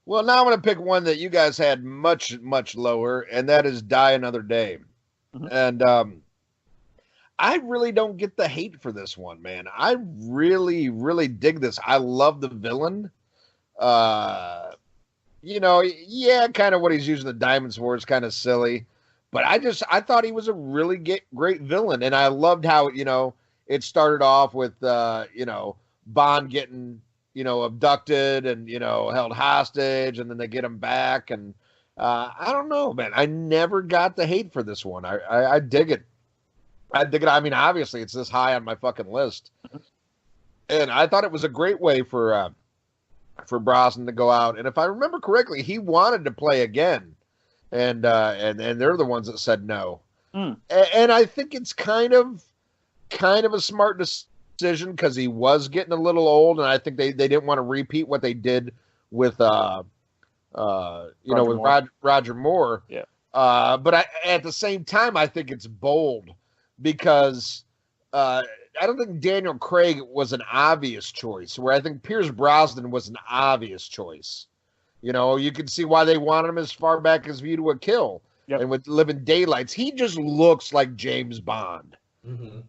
Well, now I'm going to pick one that you guys had much, much lower, and that is Die Another Day. Mm-hmm. And I really don't get the hate for this one, man. I really, really dig this. I love the villain. Kind of what he's using the diamonds for is kind of silly. But I thought he was a really great villain, and I loved how, it started off with, Bond getting, abducted and, held hostage, and then they get him back. And I don't know, man. I never got the hate for this one. I dig it. I dig it. I mean, obviously, it's this high on my fucking list. And I thought it was a great way for Brosnan to go out. And if I remember correctly, he wanted to play again. and they're the ones that said no. Mm. And I think it's kind of a smart decision because he was getting a little old, and I think they didn't want to repeat what they did with Roger Moore. Yeah. But at the same time, I think it's bold because I don't think Daniel Craig was an obvious choice, where I think Pierce Brosnan was an obvious choice. You can see why they wanted him as far back as View to a Kill. Yep. And with Living Daylights, he just looks like James Bond. Mm-hmm.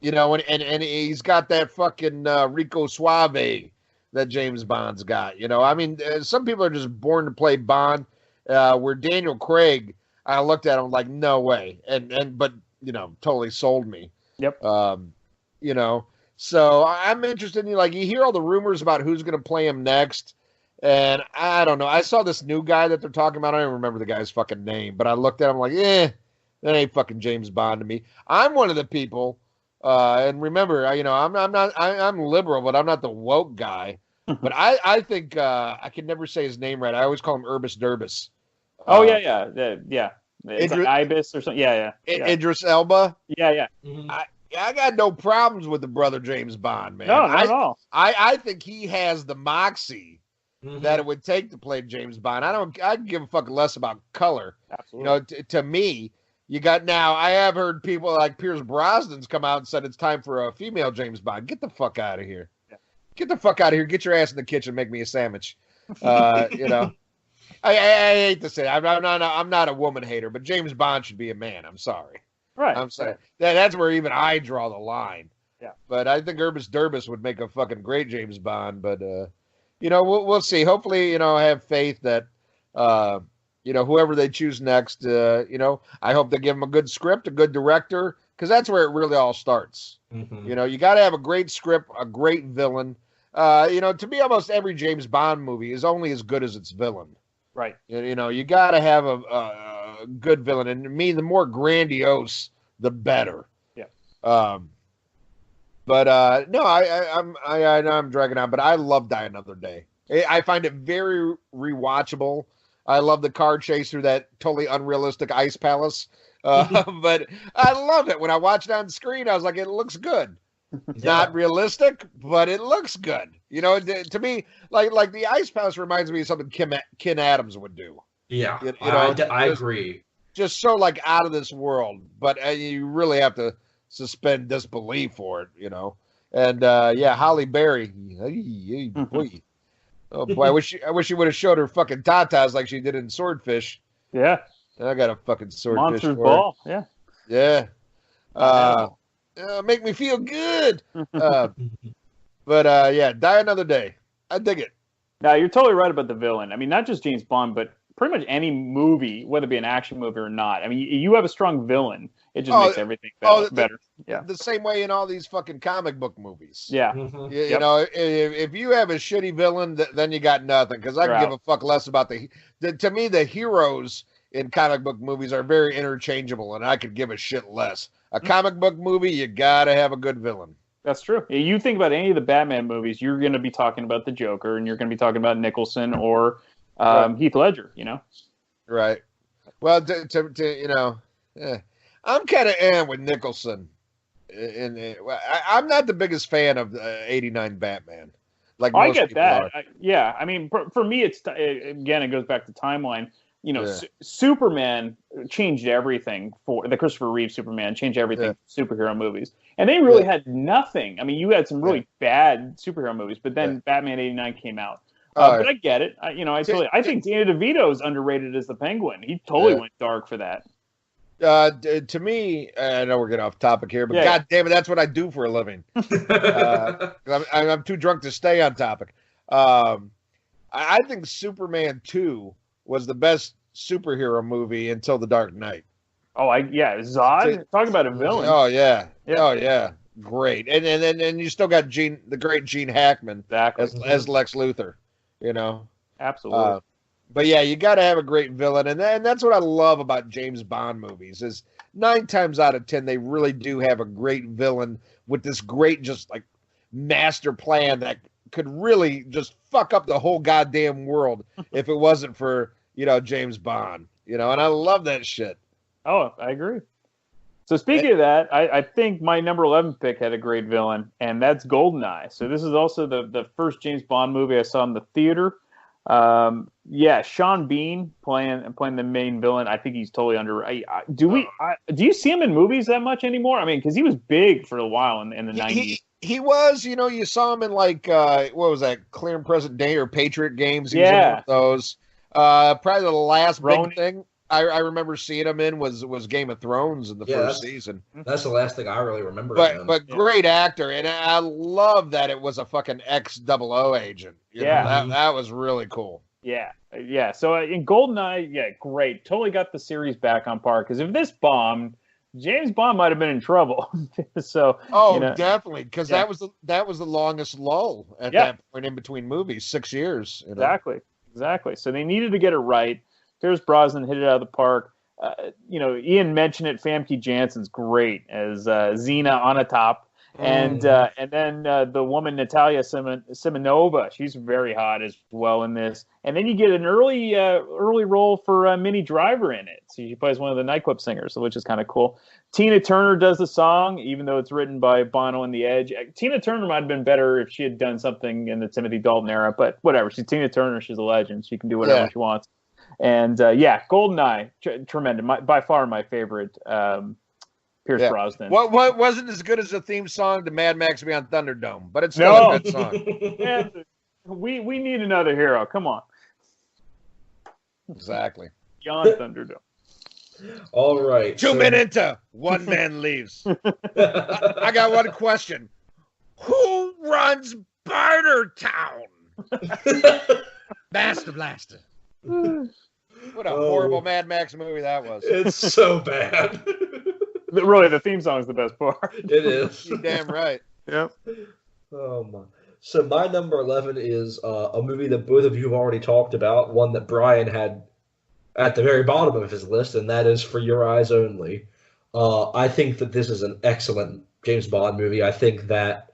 And he's got that fucking Rico Suave that James Bond's got. I mean, some people are just born to play Bond, where Daniel Craig, I looked at him like, no way. But totally sold me. Yep. So I'm interested in, you hear all the rumors about who's going to play him next. And I don't know. I saw this new guy that they're talking about. I don't remember the guy's fucking name, but I looked at him like, that ain't fucking James Bond to me. I'm one of the people, and remember, I'm liberal, but I'm not the woke guy. But I think I can never say his name right. I always call him Urbis Durbis. Oh yeah. It's like Ibis or something. Yeah. Idris Elba. Yeah. Mm-hmm. I got no problems with the brother James Bond, man. No, not at all. I think he has the moxie Mm-hmm. that it would take to play James Bond. I give a fuck less about color. Absolutely. To me, you got now. I have heard people like Pierce Brosnan's come out and said it's time for a female James Bond. Get the fuck out of here. Yeah. Get the fuck out of here. Get your ass in the kitchen. And make me a sandwich. I hate to say it. I'm not a woman hater, but James Bond should be a man. I'm sorry. Right. I'm sorry. That's where even I draw the line. Yeah. But I think Urbis Durbis would make a fucking great James Bond. But we'll see. Hopefully, I have faith that whoever they choose next, I hope they give them a good script, a good director, because that's where it really all starts. Mm-hmm. You got to have a great script, a great villain. To me, almost every James Bond movie is only as good as its villain. Right. You got to have a good villain, and to me, the more grandiose, the better. Yeah. But no, I know I'm dragging on, but I love Die Another Day. I find it very rewatchable. I love the car chase through that totally unrealistic ice palace. But I love it. When I watch it on screen, I was like, it looks good. Yeah. Not realistic, but it looks good. To me, like the ice palace reminds me of something Ken Adams would do. Yeah, I agree. Just so out of this world, but you really have to suspend disbelief for it, And Halle Berry. Hey, boy. Oh boy, I wish you would have showed her fucking tatas like she did in Swordfish. Yeah. I got a fucking Swordfish. Monsters Ball. Yeah. Yeah. Make me feel good. But Die Another Day. I dig it. Now, you're totally right about the villain. I mean, not just James Bond, but pretty much any movie, whether it be an action movie or not. I mean, you have a strong villain. It just makes everything better. Yeah. The same way in all these fucking comic book movies. Yeah. Mm-hmm. If you have a shitty villain, then you got nothing. Because I can give a fuck less about to me, the heroes in comic book movies are very interchangeable, and I could give a shit less. A comic book movie, you gotta have a good villain. That's true. You think about any of the Batman movies, you're going to be talking about the Joker, and you're going to be talking about Nicholson or Heath Ledger. Right. Well, I'm kind of with Nicholson. I'm not the biggest fan of '89 Batman. Like I most get people that. are. I mean, for me, again, it goes back to timeline. Superman changed everything for the Christopher Reeve Superman, changed everything for superhero movies. And they really had nothing. I mean, you had some really bad superhero movies, but then Batman '89 came out. But I get it. I think Danny DeVito is underrated as the Penguin. He totally went dark for that. To me, I know we're getting off topic here, but God damn it, that's what I do for a living. I'm too drunk to stay on topic. I think Superman 2 was the best superhero movie until The Dark Knight. Oh, Zod. Talk about a villain. Oh yeah. Oh yeah, great. And then you still got the great Gene Hackman as Lex Luthor. Absolutely. But yeah, you got to have a great villain, and that's what I love about James Bond movies. Is 9 times out of 10 they really do have a great villain with this great just like master plan that could really just fuck up the whole goddamn world if it wasn't for James Bond. and I love that shit. Oh, I agree. So speaking of that, I think my number 11 pick had a great villain, and that's GoldenEye. So this is also the first James Bond movie I saw in the theater. Sean Bean playing the main villain. I think he's totally underrated. Do you see him in movies that much anymore? I mean, because he was big for a while in the 90s. He was, you saw him in like what was that, Clear and Present Day or Patriot Games? He was in one of those. Probably the last big thing I remember seeing him in was Game of Thrones in the first season. That's the last thing I really remember. But great actor, and I love that it was a fucking ex-00 agent. That was really cool. Yeah. So in GoldenEye, great. Totally got the series back on par, because if this bombed, James Bond might have been in trouble. So definitely, because that was the longest lull at that point in between movies, 6 years. Exactly. So they needed to get it right. Pierce Brosnan hit it out of the park. Ian mentioned it. Famke Janssen's great as Xena Onatopp, and then the woman Natalia Simonova. She's very hot as well in this. And then you get an early role for Minnie Driver in it. So she plays one of the nightclub singers, which is kind of cool. Tina Turner does the song, even though it's written by Bono and the Edge. Tina Turner might have been better if she had done something in the Timothy Dalton era, but whatever. She's Tina Turner. She's a legend. She can do whatever she wants. And GoldenEye, tremendous. By far my favorite. Pierce Brosnan. What wasn't as good as the theme song to Mad Max Beyond Thunderdome, but it's still a good song. Yeah, we need another hero. Come on. Exactly. Beyond Thunderdome. All right. 2 men into, 1 man leaves. I got one question. Who runs Bartertown? Master Blaster. What a horrible Mad Max movie that was. It's so bad. But really, the theme song is the best part. It is. You're damn right. Yep. Oh my. So my number 11 is a movie that both of you have already talked about, one that Brian had at the very bottom of his list, and that is For Your Eyes Only. I think that this is an excellent James Bond movie. I think that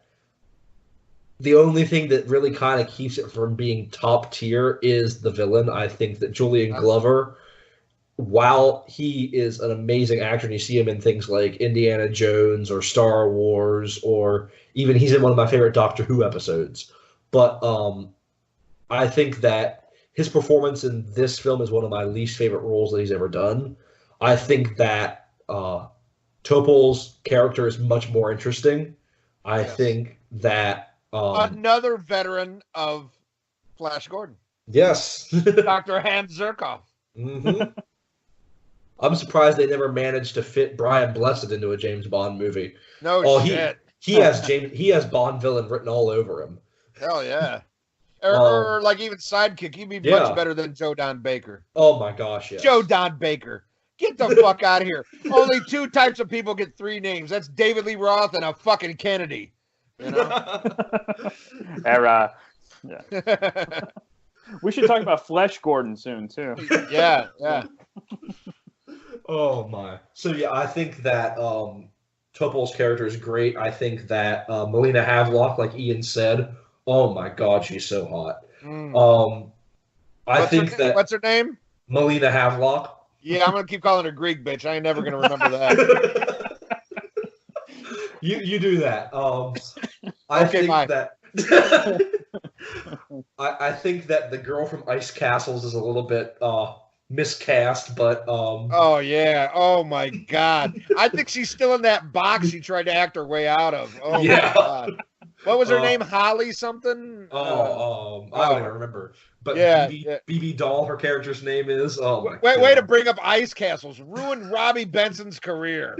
the only thing that really kind of keeps it from being top tier is the villain. I think that Julian Glover, while he is an amazing actor, and you see him in things like Indiana Jones or Star Wars, or even he's in one of my favorite Doctor Who episodes. But I think that his performance in this film is one of my least favorite roles that he's ever done. I think that Topol's character is much more interesting. I think that another veteran of Flash Gordon. Yes. Dr. Hans Zerkoff. Mm-hmm. I'm surprised they never managed to fit Brian Blessed into a James Bond movie. No shit. He has Bond villain written all over him. Hell yeah. Or like even sidekick, he'd be much better than Joe Don Baker. Oh my gosh, yes. Joe Don Baker. Get the fuck out of here. Only 2 types of people get 3 names. That's David Lee Roth and a fucking Kennedy. Era. Yeah. We should talk about Flesh Gordon soon too. Yeah. Oh my. So yeah, I think that Topol's character is great. I think that Melina Havelock, like Ian said, oh my god, she's so hot. What's her name? Melina Havelock. Yeah, I'm gonna keep calling her Greek bitch. I ain't never gonna remember that. You do that. I think that the girl from Ice Castles is a little bit miscast, but oh yeah, oh my god, I think she's still in that box she tried to act her way out of. Oh yeah. My god, what was her name? Holly something? I don't remember. But BB Doll, her character's name is. Oh my god. Way to bring up Ice Castles. Ruined Robbie Benson's career.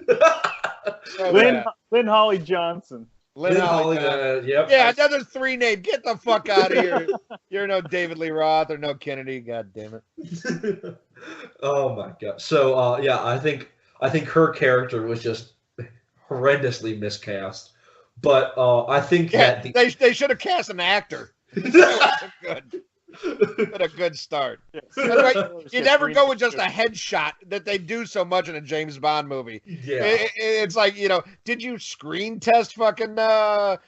Lynn Holly Johnson. Lynn Holly. Yep. Yeah, another 3 name. Get the fuck out of here. You're no David Lee Roth or no Kennedy. God damn it. Oh my god. So I think her character was just horrendously miscast. But I think that they should have cast an actor. Good. What a good start. Right. You never go with just a headshot that they do so much in a James Bond movie. Yeah. It's like, did you screen test fucking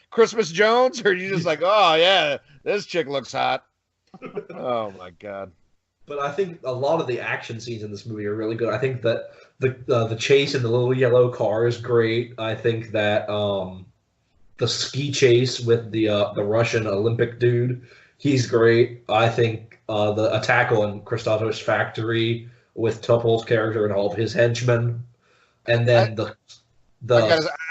Christmas Jones? Or are you just like, oh, yeah, this chick looks hot? Oh, my God. But I think a lot of the action scenes in this movie are really good. I think that the chase in the little yellow car is great. I think that the ski chase with the Russian Olympic dude, he's great. I think the attack on Christato's factory with Tuppel's character and all of his henchmen, and I, then the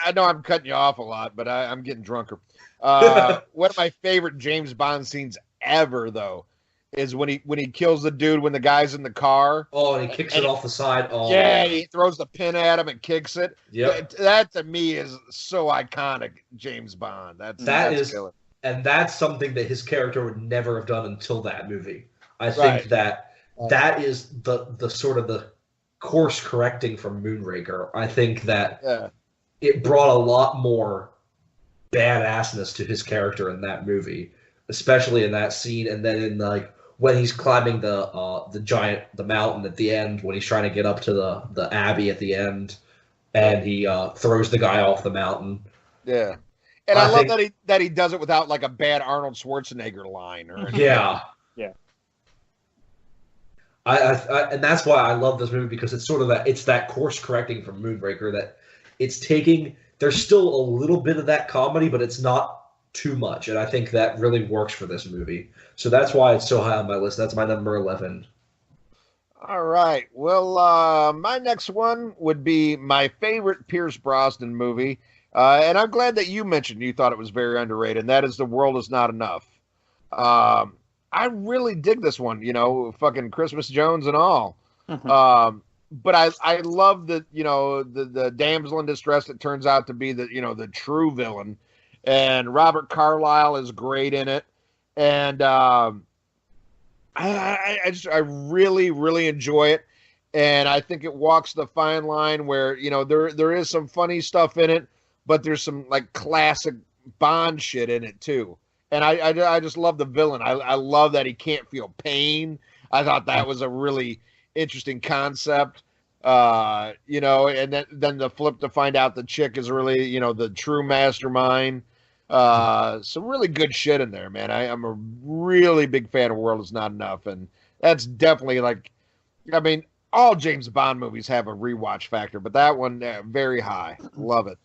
I know I'm cutting you off a lot, but I'm getting drunker. One of my favorite James Bond scenes ever, though, is when he kills the dude when the guy's in the car. oh, and he kicks it off the side. Oh, Yeah, he throws the pin at him and kicks it. Yep. That to me is so iconic, James Bond. That's killer. And that's something that his character would never have done until that movie. I think that is the sort of the course correcting from Moonraker. I think that it brought a lot more badassness to his character in that movie, especially in that scene, and then in like when he's climbing the mountain at the end, when he's trying to get up to the abbey at the end, and he throws the guy off the mountain. Yeah, and I love that he does it without like a bad Arnold Schwarzenegger line or anything. Yeah. Yeah. And that's why I love this movie, because it's sort of that course correcting from Moonraker, that it's taking. There's still a little bit of that comedy, but it's not too much, and I think that really works for this movie. So that's why it's so high on my list. That's my number 11. All right. Well, my next one would be my favorite Pierce Brosnan movie, and I'm glad that you mentioned you thought it was very underrated, and that is The World Is Not Enough. I really dig this one, fucking Christmas Jones and all. But I love that, the damsel in distress that turns out to be the true villain. And Robert Carlyle is great in it. And I really, really enjoy it. And I think it walks the fine line where, there is some funny stuff in it, but there's some like classic Bond shit in it too. And I just love the villain. I love that he can't feel pain. I thought that was a really interesting concept. And then the flip to find out the chick is really, the true mastermind. Some really good shit in there, man. I'm a really big fan of World Is Not Enough. And that's definitely all James Bond movies have a rewatch factor, but that one, very high. Love it.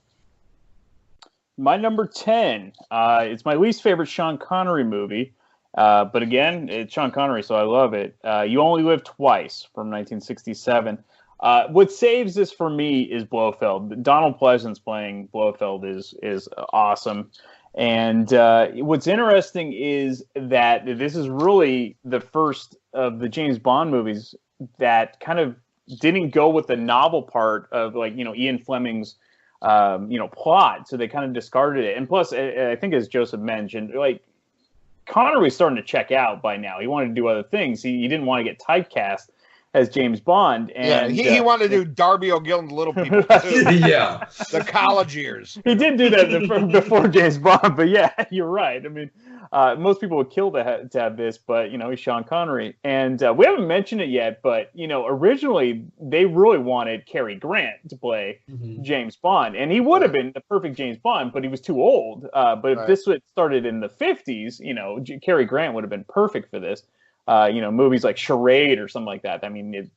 My number 10, it's my least favorite Sean Connery movie. But again, it's Sean Connery, so I love it. You Only Live Twice from 1967. What saves this for me is Blofeld. Donald Pleasance playing Blofeld is awesome. And what's interesting is that this is really the first of the James Bond movies that kind of didn't go with the novel part of Ian Fleming's plot. So they kind of discarded it. And plus, I think as Joseph mentioned, Connery was starting to check out by now. He wanted to do other things. He didn't want to get typecast as James Bond. And he wanted to do Darby O'Gill and the Little People too. Yeah. The college years. He did do that before James Bond, but yeah, you're right. I mean, most people would kill to have this, but he's Sean Connery. And we haven't mentioned it yet, but originally they really wanted Cary Grant to play James Bond, and he would have been the perfect James Bond, but he was too old. But if this had started in the 50s, Cary Grant would have been perfect for this. Movies like Charade or something like that. I mean,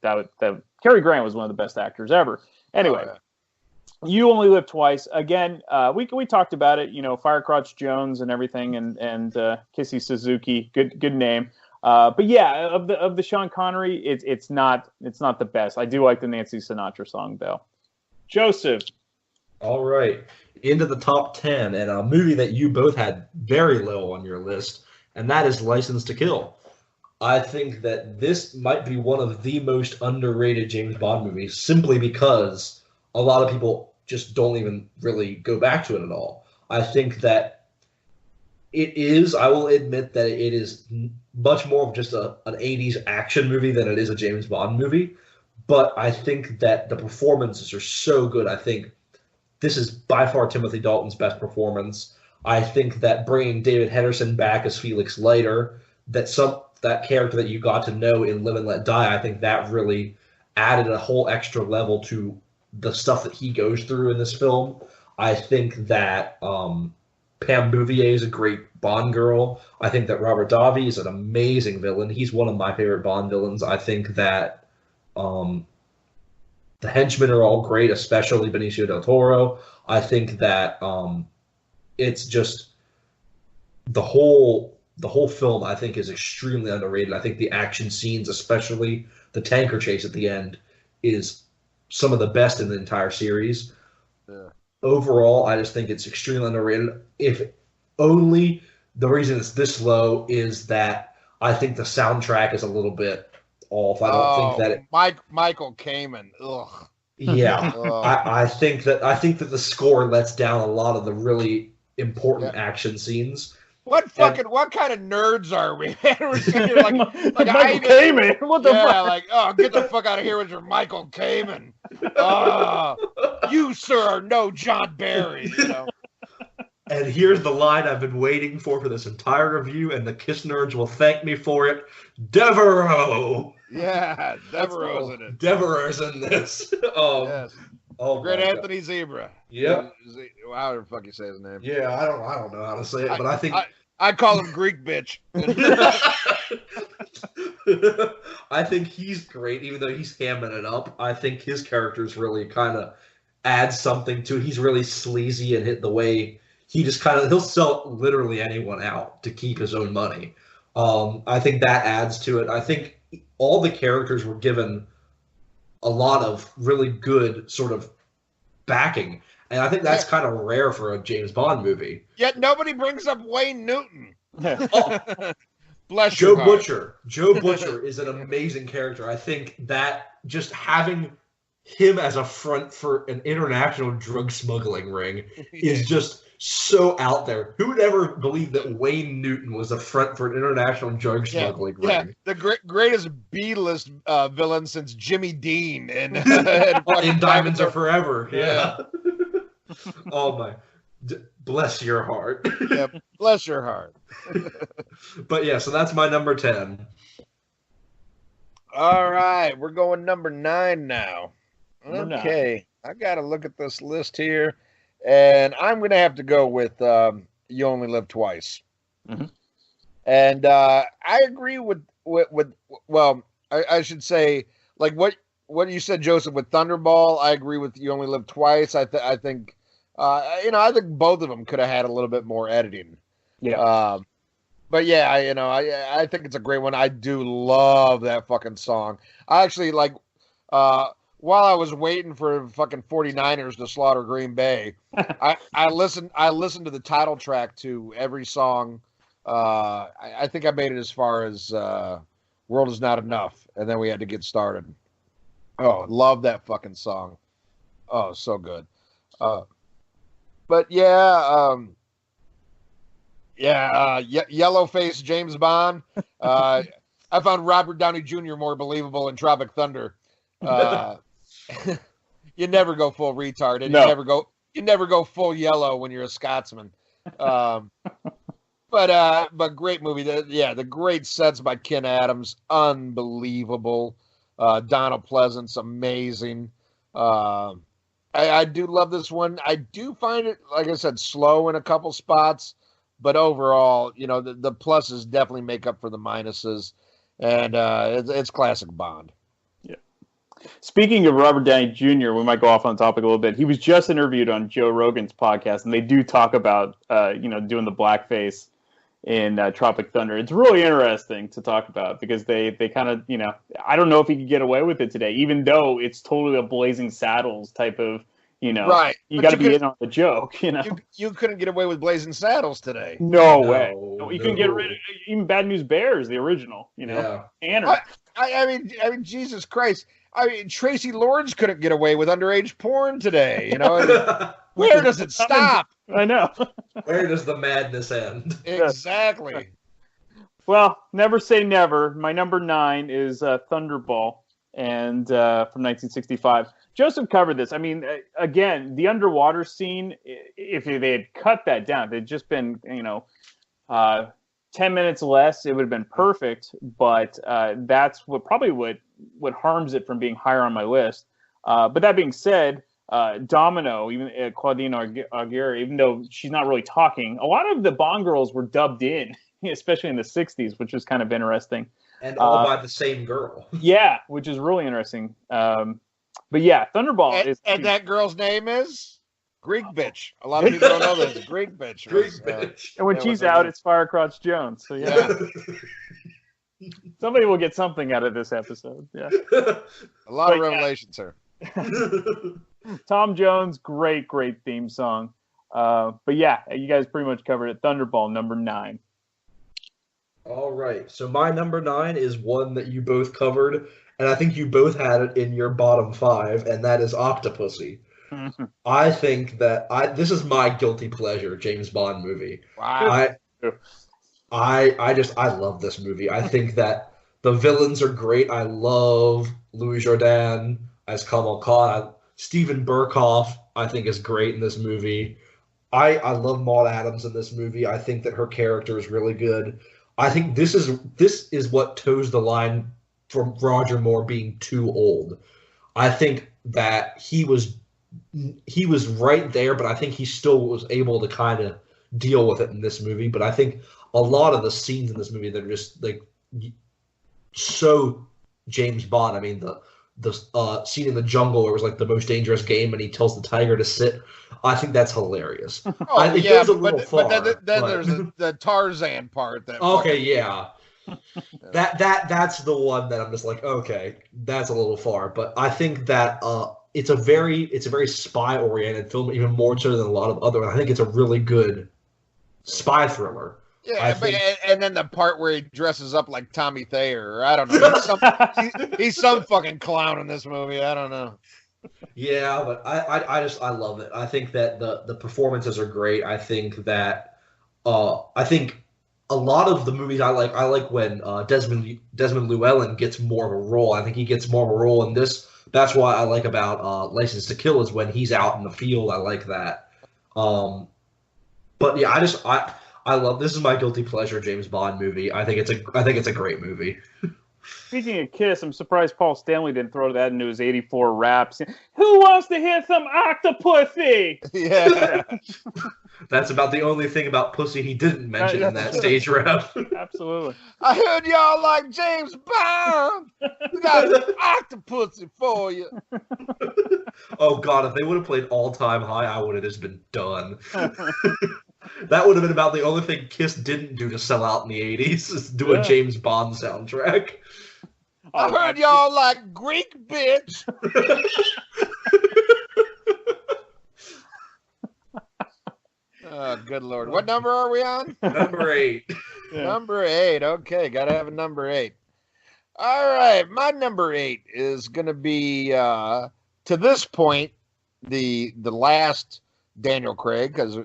Cary Grant was one of the best actors ever. Anyway, You Only Live Twice. Again, we talked about it. Firecrotch Jones and everything, and Kissy Suzuki. Good name. But yeah, of the Sean Connery, it's not the best. I do like the Nancy Sinatra song though. Joseph. All right, into the top 10, and a movie that you both had very low on your list, and that is License to Kill. I think that this might be one of the most underrated James Bond movies, simply because a lot of people just don't even really go back to it at all. I think that it is, I will admit that it is much more of just an 80s action movie than it is a James Bond movie, but I think that the performances are so good. I think this is by far Timothy Dalton's best performance. I think that bringing David Henderson back as Felix Leiter, that character that you got to know in Live and Let Die, I think that really added a whole extra level to the stuff that he goes through in this film. I think that Pam Bouvier is a great Bond girl. I think that Robert Davi is an amazing villain. He's one of my favorite Bond villains. I think that um, the henchmen are all great, especially Benicio del Toro. I think that it's just the whole film. I think is extremely underrated. I think the action scenes, especially the tanker chase at the end, is some of the best in the entire series. Yeah. Overall, I just think it's extremely underrated. If only the reason it's this low is that I think the soundtrack is a little bit off. I don't think that Michael Kamen. Ugh. Yeah, Ugh. I think that the score lets down a lot of the really important action scenes. What kind of nerds are we? We're sitting here like Michael Kamen. What the fuck? like, oh, get the fuck out of here with your Michael Kamen. You, sir, are no John Barry. You know? And here's the line I've been waiting for this entire review, and the Kiss nerds will thank me for it. Devereaux. Yeah, Devereaux's in it. Devereaux's in this. Yes. Oh, Great Anthony Zebra. Yep. How the fuck you say his name? Yeah, I don't know how to say it, but I think I call him Greek bitch. I think he's great, even though he's hamming it up. I think his character's really kind of adds something to it. He's really sleazy and hit the way he just he'll sell literally anyone out to keep his own money. I think that adds to it. I think all the characters were given a lot of really good sort of backing. And I think that's kind of rare for a James Bond movie. Yet nobody brings up Wayne Newton. Bless Joe Butcher. Joe Butcher is an amazing character. I think that just having him as a front for an international drug smuggling ring is just so out there. Who would ever believe that Wayne Newton was a front for an international drug smuggling ring? Yeah, the greatest B-list villain since Jimmy Dean in Diamonds Are Forever. Yeah. Oh my. Bless your heart. Yeah, bless your heart. But yeah, so that's my number 10. All right, we're going number 9 now. Okay, I got to look at this list here, and I'm going to have to go with You Only Live Twice. Mm-hmm. And I agree with well, I should say, like what you said, Joseph, with Thunderball. I agree with You Only Live Twice. I think, I think both of them could have had a little bit more editing. Yeah. But yeah, I think it's a great one. I do love that fucking song. I actually while I was waiting for fucking 49ers to slaughter Green Bay, I listened to the title track to every song. I think I made it as far as World Is Not Enough, and then we had to get started. Oh, love that fucking song. Oh, so good. But yeah, Yellowface James Bond. I found Robert Downey Jr. more believable in Tropic Thunder. You never go full retard, and you never go full yellow when you're a Scotsman. But great movie. The great sets by Ken Adams, unbelievable. Donald Pleasance, amazing. I do love this one. I do find it, like I said, slow in a couple spots, but overall, the pluses definitely make up for the minuses, and it's classic Bond. Yeah. Speaking of Robert Downey Jr., we might go off on topic a little bit. He was just interviewed on Joe Rogan's podcast, and they do talk about doing the blackface in Tropic Thunder. It's really interesting to talk about because they kind of, I don't know if he could get away with it today, even though it's totally a Blazing Saddles type of, right. You got to be in on the joke, You couldn't get away with Blazing Saddles today. No way. No, you couldn't get rid of even Bad News Bears, the original, Yeah. I mean, Jesus Christ. I mean, Tracy Lords couldn't get away with underage porn today, Where does it stop? I know. Where does the madness end? Exactly. Well, never say never. My number 9 is Thunderball, and from 1965. Joseph covered this. I mean, again, the underwater scene, if they had cut that down, if it had just been, 10 minutes less, it would have been perfect. But that's what harms it from being higher on my list. But that being said, Domino, even Claudine Auguer, even though she's not really talking, a lot of the Bond girls were dubbed in, especially in the 60s, which was kind of interesting. And all by the same girl. Yeah, which is really interesting. But yeah, Thunderball is... And that girl's name is? Greek bitch. A lot of people don't know this. Greek bitch. Greek bitch. And when she's out, it's Firecrotch Jones. So yeah. Somebody will get something out of this episode. Yeah. A lot of revelations here. Tom Jones, great theme song. But yeah, you guys pretty much covered it. Thunderball, number 9. All right. So my number 9 is one that you both covered, and I think you both had it in your bottom 5, and that is Octopussy. I think that this is my guilty pleasure James Bond movie. Wow. I love this movie. I think that the villains are great. I love Louis Jourdan as Kamal Khan. Stephen Burkhoff, I think, is great in this movie. I love Maud Adams in this movie. I think that her character is really good. I think this is what toes the line from Roger Moore being too old. I think that he was right there, but I think he still was able to kind of deal with it in this movie. But I think a lot of the scenes in this movie that are just like so James Bond. I mean, the scene in the jungle where it was like the most dangerous game, and he tells the tiger to sit. I think that's hilarious. Oh, I think it goes a little far. But then there's the Tarzan part. Yeah. That's the one that I'm just like, okay, that's a little far. But I think that it's a very spy oriented film, even more so than a lot of other. I think it's a really good spy thriller. Yeah, and then the part where he dresses up like Tommy Thayer, or I don't know, he's some fucking clown in this movie. I don't know. Yeah, but I love it. I think that the performances are great. I think that I think a lot of the movies I like when Desmond Llewellyn gets more of a role. I think he gets more of a role in this. That's why I like about License to Kill is when he's out in the field. I like that. But yeah, I love this. Is my guilty pleasure James Bond movie. I think it's a great movie. Speaking of Kiss, I'm surprised Paul Stanley didn't throw that into his '84 raps. Who wants to hear some Octopussy? Yeah. That's about the only thing about pussy he didn't mention in that stage rap. Absolutely. I heard y'all like James Bond. We got Octopussy for you. Oh God, if they would have played All Time High, I would have just been done. That would have been about the only thing Kiss didn't do to sell out in the 80s, is do a James Bond soundtrack. I heard y'all like Greek bitch. Oh, good Lord. What number are we on? Number 8. Yeah. Number 8. Okay, got to have a number 8. All right, my number 8 is going to be, to this point, the last Daniel Craig, because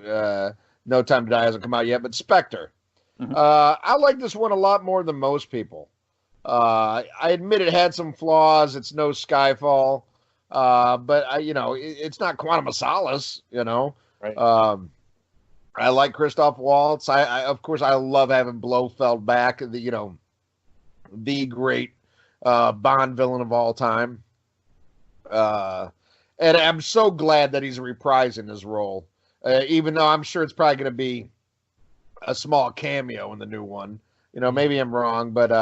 No Time to Die hasn't come out yet, but Spectre. Mm-hmm. I like this one a lot more than most people. I admit it had some flaws. It's no Skyfall, but it's not Quantum of Solace. Right. I like Christoph Waltz. I of course I love having Blofeld back. The great Bond villain of all time. And I'm so glad that he's reprising his role, even though I'm sure it's probably going to be a small cameo in the new one. Maybe I'm wrong, but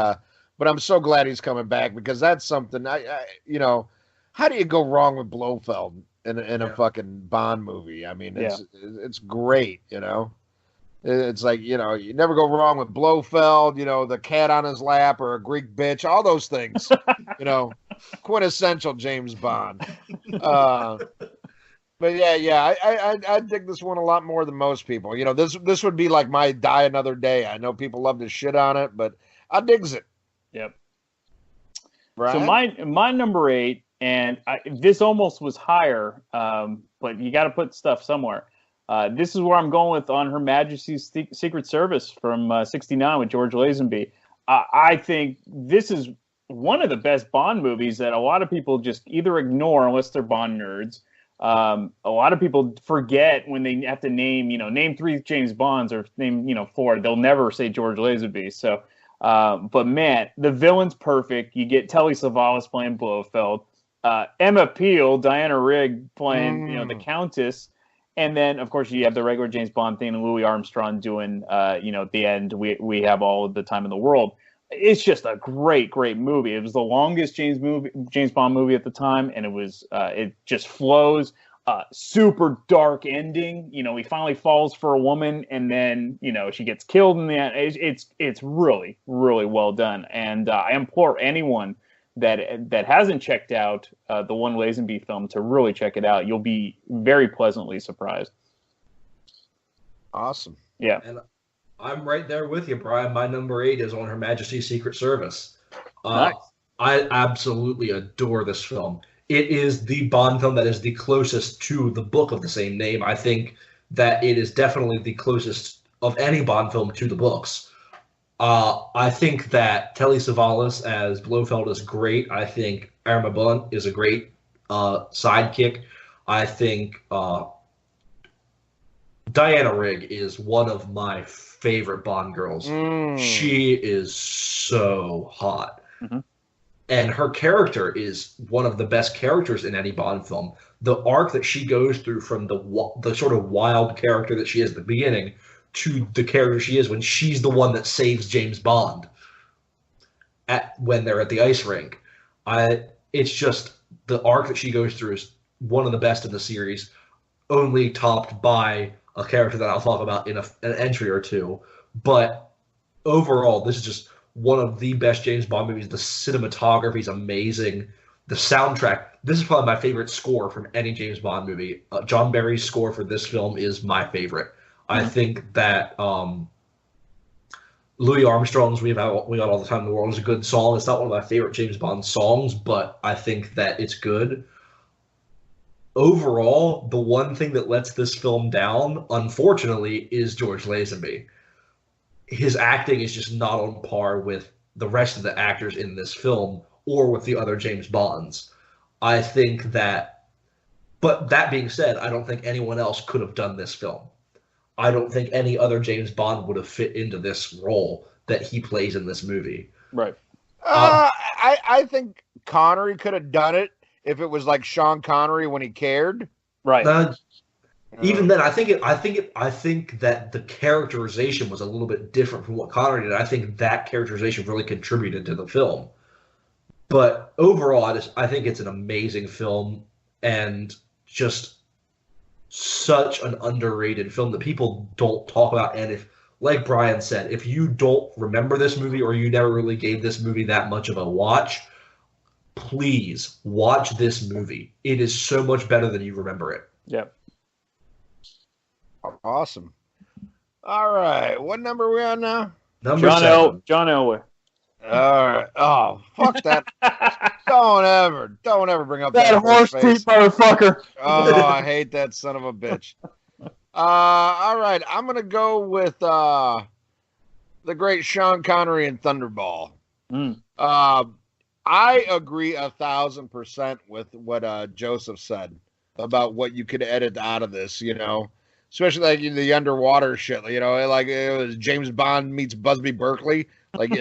I'm so glad he's coming back, because that's something. How do you go wrong with Blofeld in a fucking Bond movie? I mean, it's great. It's like, you never go wrong with Blofeld. The cat on his lap or a Greek bitch, all those things. Quintessential James Bond. But yeah, I dig this one a lot more than most people. This would be like my Die Another Day. I know people love to shit on it, but I digs it. Yep. Right. So my number 8, and this almost was higher, but you got to put stuff somewhere. This is where I'm going with On Her Majesty's Secret Service from '69 with George Lazenby. I think this is one of the best Bond movies that a lot of people just either ignore unless they're Bond nerds. A lot of people forget when they have to name 3 James Bonds or name 4. They'll never say George Lazenby. So, but man, the villain's perfect. You get Telly Savalas playing Blofeld. Emma Peel, Diana Rigg playing the Countess, and then of course you have the regular James Bond thing, and Louis Armstrong doing at the end we have all the time in the world. It's just a great movie. It was the longest James Bond movie at the time, and it just flows. Super dark ending. He finally falls for a woman, and then she gets killed in the end. It's really well done, and I implore anyone that hasn't checked out the One Lazenby film to really check it out. You'll be very pleasantly surprised. Awesome. Yeah. And I'm right there with you, Brian. My number 8 is On Her Majesty's Secret Service. Nice. I absolutely adore this film. It is the Bond film that is the closest to the book of the same name. I think that it is definitely the closest of any Bond film to the books. I think that Telly Savalas as Blofeld is great. I think Irma Bunt is a great sidekick. I think Diana Rigg is one of my favorite Bond girls. She is so hot. Mm-hmm. And her character is one of the best characters in any Bond film. The arc that she goes through from the sort of wild character that she is at the beginning to the character she is when she's the one that saves James Bond when they're at the ice rink. It's just the arc that she goes through is one of the best in the series, only topped by a character that I'll talk about in an entry or two. But overall, this is just one of the best James Bond movies. The cinematography is amazing. The soundtrack, this is probably my favorite score from any James Bond movie. John Barry's score for this film is my favorite. I think that Louis Armstrong's We Got All the Time in the World is a good song. It's not one of my favorite James Bond songs, but I think that it's good. Overall, the one thing that lets this film down, unfortunately, is George Lazenby. His acting is just not on par with the rest of the actors in this film or with the other James Bonds. I think that, but that being said, I don't think anyone else could have done this film. I don't think any other James Bond would have fit into this role that he plays in this movie. Right. I think Connery could have done it if it was like Sean Connery when he cared. Right. Even then, I think that the characterization was a little bit different from what Connery did. I think that characterization really contributed to the film. But overall, I think it's an amazing film and just such an underrated film that people don't talk about. And if, like Brian said, if you don't remember this movie or you never really gave this movie that much of a watch, please watch this movie. It is so much better than you remember it. Yep. Awesome. All right. What number are we on now? Number 7. John Elway. All right. Oh, fuck that. Don't ever bring up that horse teeth motherfucker. Oh, I hate that son of a bitch. All right. I'm going to go with the great Sean Connery in Thunderball. I agree 1,000% with what Joseph said about what you could edit out of this, especially like the underwater shit, like it was James Bond meets Busby Berkeley. Like,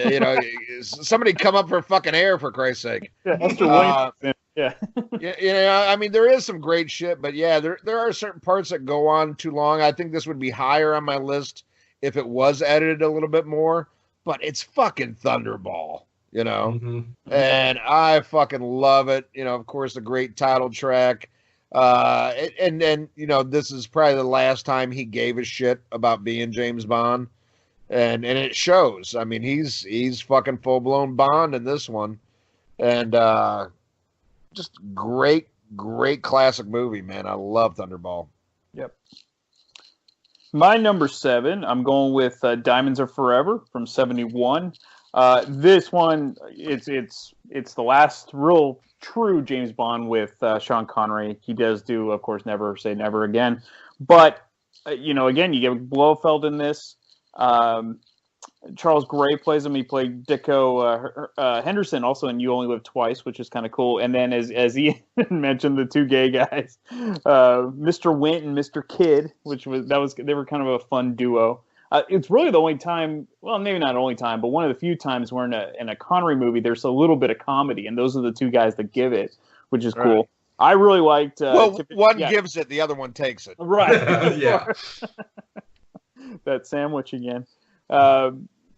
somebody come up for fucking air, for Christ's sake. Yeah, Esther Williams. Yeah. I mean, there is some great shit, but yeah, there are certain parts that go on too long. I think this would be higher on my list if it was edited a little bit more, but it's fucking Thunderball, and I fucking love it. Of course, the great title track. And this is probably the last time he gave a shit about being James Bond. And it shows. I mean, he's fucking full blown Bond in this one, and just great classic movie, man. I love Thunderball. Yep. My number 7, I'm going with Diamonds Are Forever from '71. This one, it's the last real true James Bond with Sean Connery. He does do, of course, Never Say Never Again, but again, you get Blofeld in this. Charles Gray plays him. He played Dicko Henderson also in You Only Live Twice, which is kind of cool. And then as he mentioned, the two gay guys, Mr. Wint and Mr. Kidd, they were kind of a fun duo. It's really the only time, well, maybe not only time, but one of the few times where in a Connery movie there's a little bit of comedy, and those are the two guys that give it, which is cool. I really liked. One gives it, the other one takes it. Right. Yeah. That sandwich again.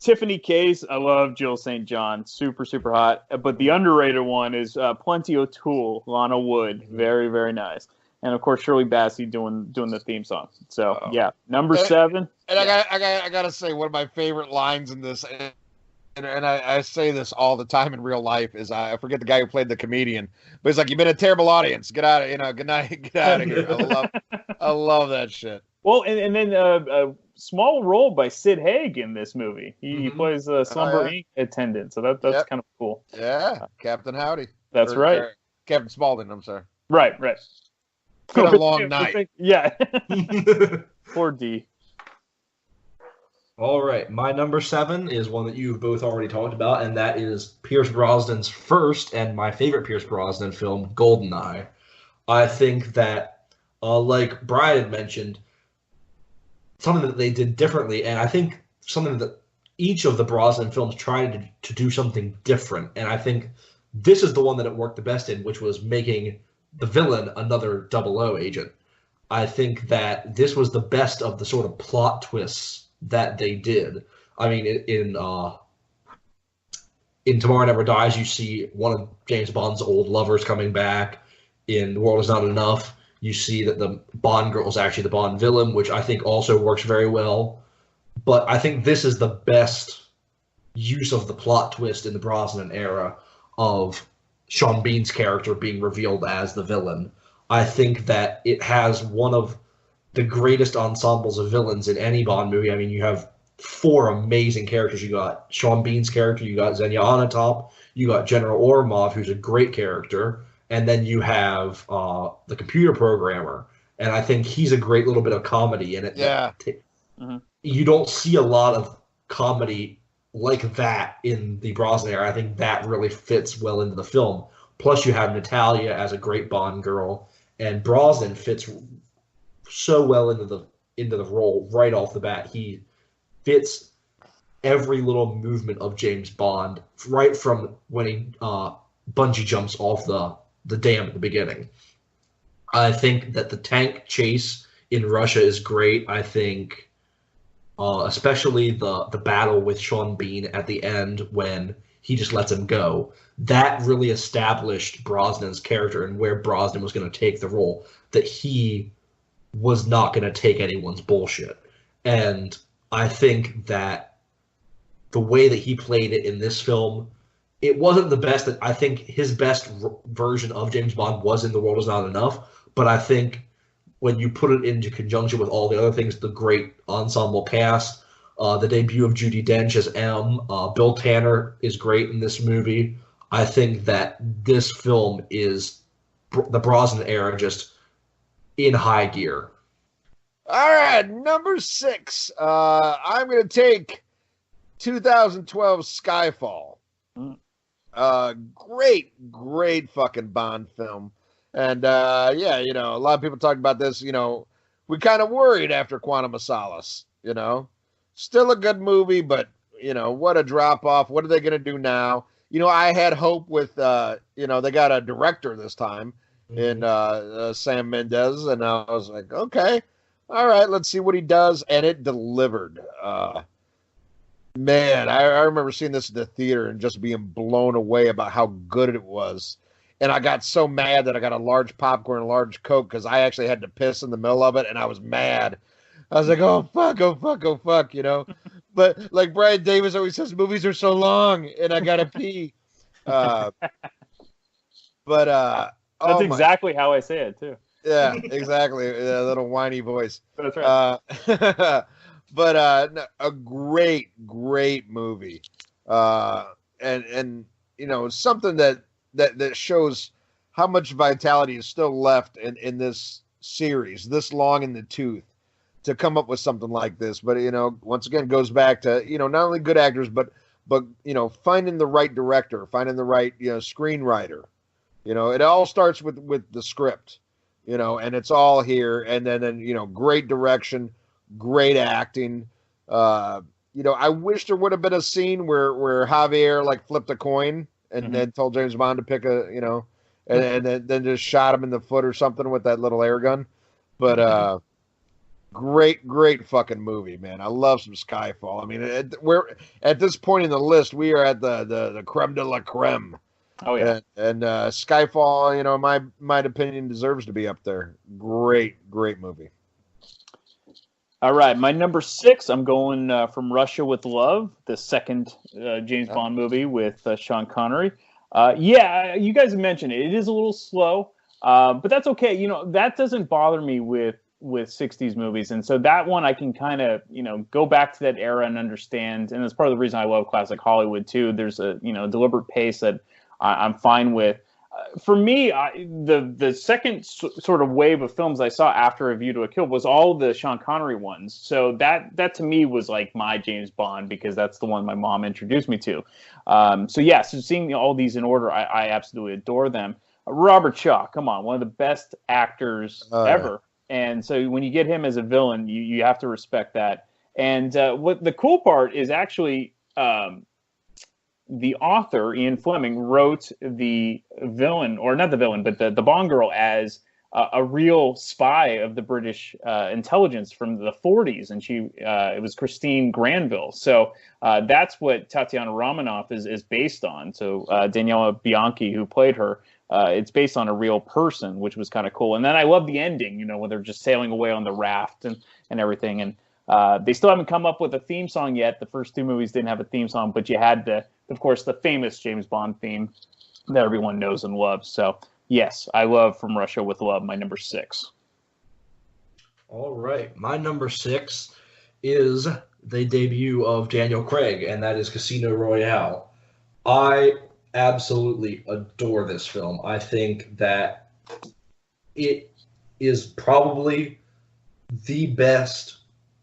Tiffany Case, I love Jill St. John. Super, super hot. But the underrated one is Plenty O'Toole, Lana Wood. Very, very nice. And of course, Shirley Bassey doing the theme song. So yeah, number 7. And I gotta say, one of my favorite lines in this, and I say this all the time in real life, is I forget the guy who played the comedian, but he's like, "You've been a terrible audience. Get out of, good night, get out of here." I love that shit. Well, and then a small role by Sid Haig in this movie. He plays a Slumber Inc. attendant, so that's kind of cool. Yeah, Captain Howdy. That's right. Captain Spaulding. I'm sorry. Right. It's been a long night. Yeah. Poor D. All right, my number 7 is one that you've both already talked about, and that is Pierce Brosnan's first and my favorite Pierce Brosnan film, GoldenEye. I think that, like Brian had mentioned, something that they did differently, and I think something that each of the Brosnan films tried to do something different, and I think this is the one that it worked the best in, which was making the villain another 000 agent. I think that this was the best of the sort of plot twists that they did. I mean, in Tomorrow Never Dies, you see one of James Bond's old lovers coming back. In The World Is Not Enough, you see that the Bond girl is actually the Bond villain, which I think also works very well. But I think this is the best use of the plot twist in the Brosnan era of Sean Bean's character being revealed as the villain. I think that it has one of the greatest ensembles of villains in any Bond movie. I mean, you have 4 amazing characters. You got Sean Bean's character, you got Xenia Onatopp, you got General Ormov, who's a great character, and then you have the computer programmer. And I think he's a great little bit of comedy in it. Yeah. You don't see a lot of comedy like that in the Brosnan era. I think that really fits well into the film. Plus, you have Natalia as a great Bond girl, and Brosnan fits so well into the role right off the bat. He fits every little movement of James Bond, right from when he bungee jumps off the dam at the beginning. I think that the tank chase in Russia is great. I think especially the battle with Sean Bean at the end when he just lets him go. That really established Brosnan's character and where Brosnan was going to take the role, that he was not going to take anyone's bullshit. And I think that the way that he played it in this film, it wasn't the best. I think his best version of James Bond was in The World Is Not Enough, but I think when you put it into conjunction with all the other things, the great ensemble cast, the debut of Judi Dench as M, Bill Tanner is great in this movie. I think that this film is the Brosnan era just in high gear. All right, number 6. I'm going to take 2012 Skyfall. Great fucking Bond film. And, a lot of people talk about this, we kind of worried after Quantum of Solace, Still a good movie, but, what a drop-off. What are they going to do now? I had hope with, they got a director this time in Sam Mendes, and I was like, okay, all right, let's see what he does. And it delivered. Man, I remember seeing this at the theater and just being blown away about how good it was. And I got so mad that I got a large popcorn and a large Coke because I actually had to piss in the middle of it, and I was mad. I was like, oh, fuck, But like Brian Davis always says, movies are so long, and I got to pee. That's exactly how I say it, too. Yeah, exactly. A little whiny voice. That's right. But a great movie. And something that shows how much vitality is still left in this series, this long in the tooth, to come up with something like this. But, once again, goes back to, not only good actors, but finding the right director, finding the right, screenwriter. It all starts with the script, and it's all here. And then, great direction, great acting. I wish there would have been a scene where Javier flipped a coin and then told James Bond to pick and then just shot him in the foot or something with that little air gun. But great fucking movie, man. I love some Skyfall. I mean, we're at this point in the list, we are at the creme de la creme. Oh yeah, and Skyfall, you know, my opinion deserves to be up there. Great movie. All right, my number 6, I'm going From Russia with Love, the second James Bond movie with Sean Connery. Yeah, you guys mentioned it. It is a little slow, but that's okay. You know, that doesn't bother me with 60s movies. And so that one I can kind of, you know, go back to that era and understand. And that's part of the reason I love classic Hollywood too. There's a, you know, deliberate pace that I'm fine with. For me, the second sort of wave of films I saw after A View to a Kill was all the Sean Connery ones. So that to me was like my James Bond, because that's the one my mom introduced me to. So seeing all these in order, I absolutely adore them. Robert Shaw, come on, one of the best actors ever. And so when you get him as a villain, you have to respect that. And what the cool part is actually the author, Ian Fleming, wrote the villain, or not the villain, but the Bond girl as a real spy of the British intelligence from the 40s. And it was Christine Granville. So that's what Tatiana Romanoff is based on. So Daniela Bianchi, who played her, it's based on a real person, which was kind of cool. And then I love the ending, you know, when they're just sailing away on the raft and everything. And they still haven't come up with a theme song yet. The first 2 movies didn't have a theme song, but you had of course, the famous James Bond theme that everyone knows and loves. So yes, I love From Russia with Love, my number 6. All right. My number 6 is the debut of Daniel Craig, and that is Casino Royale. I absolutely adore this film. I think that it is probably the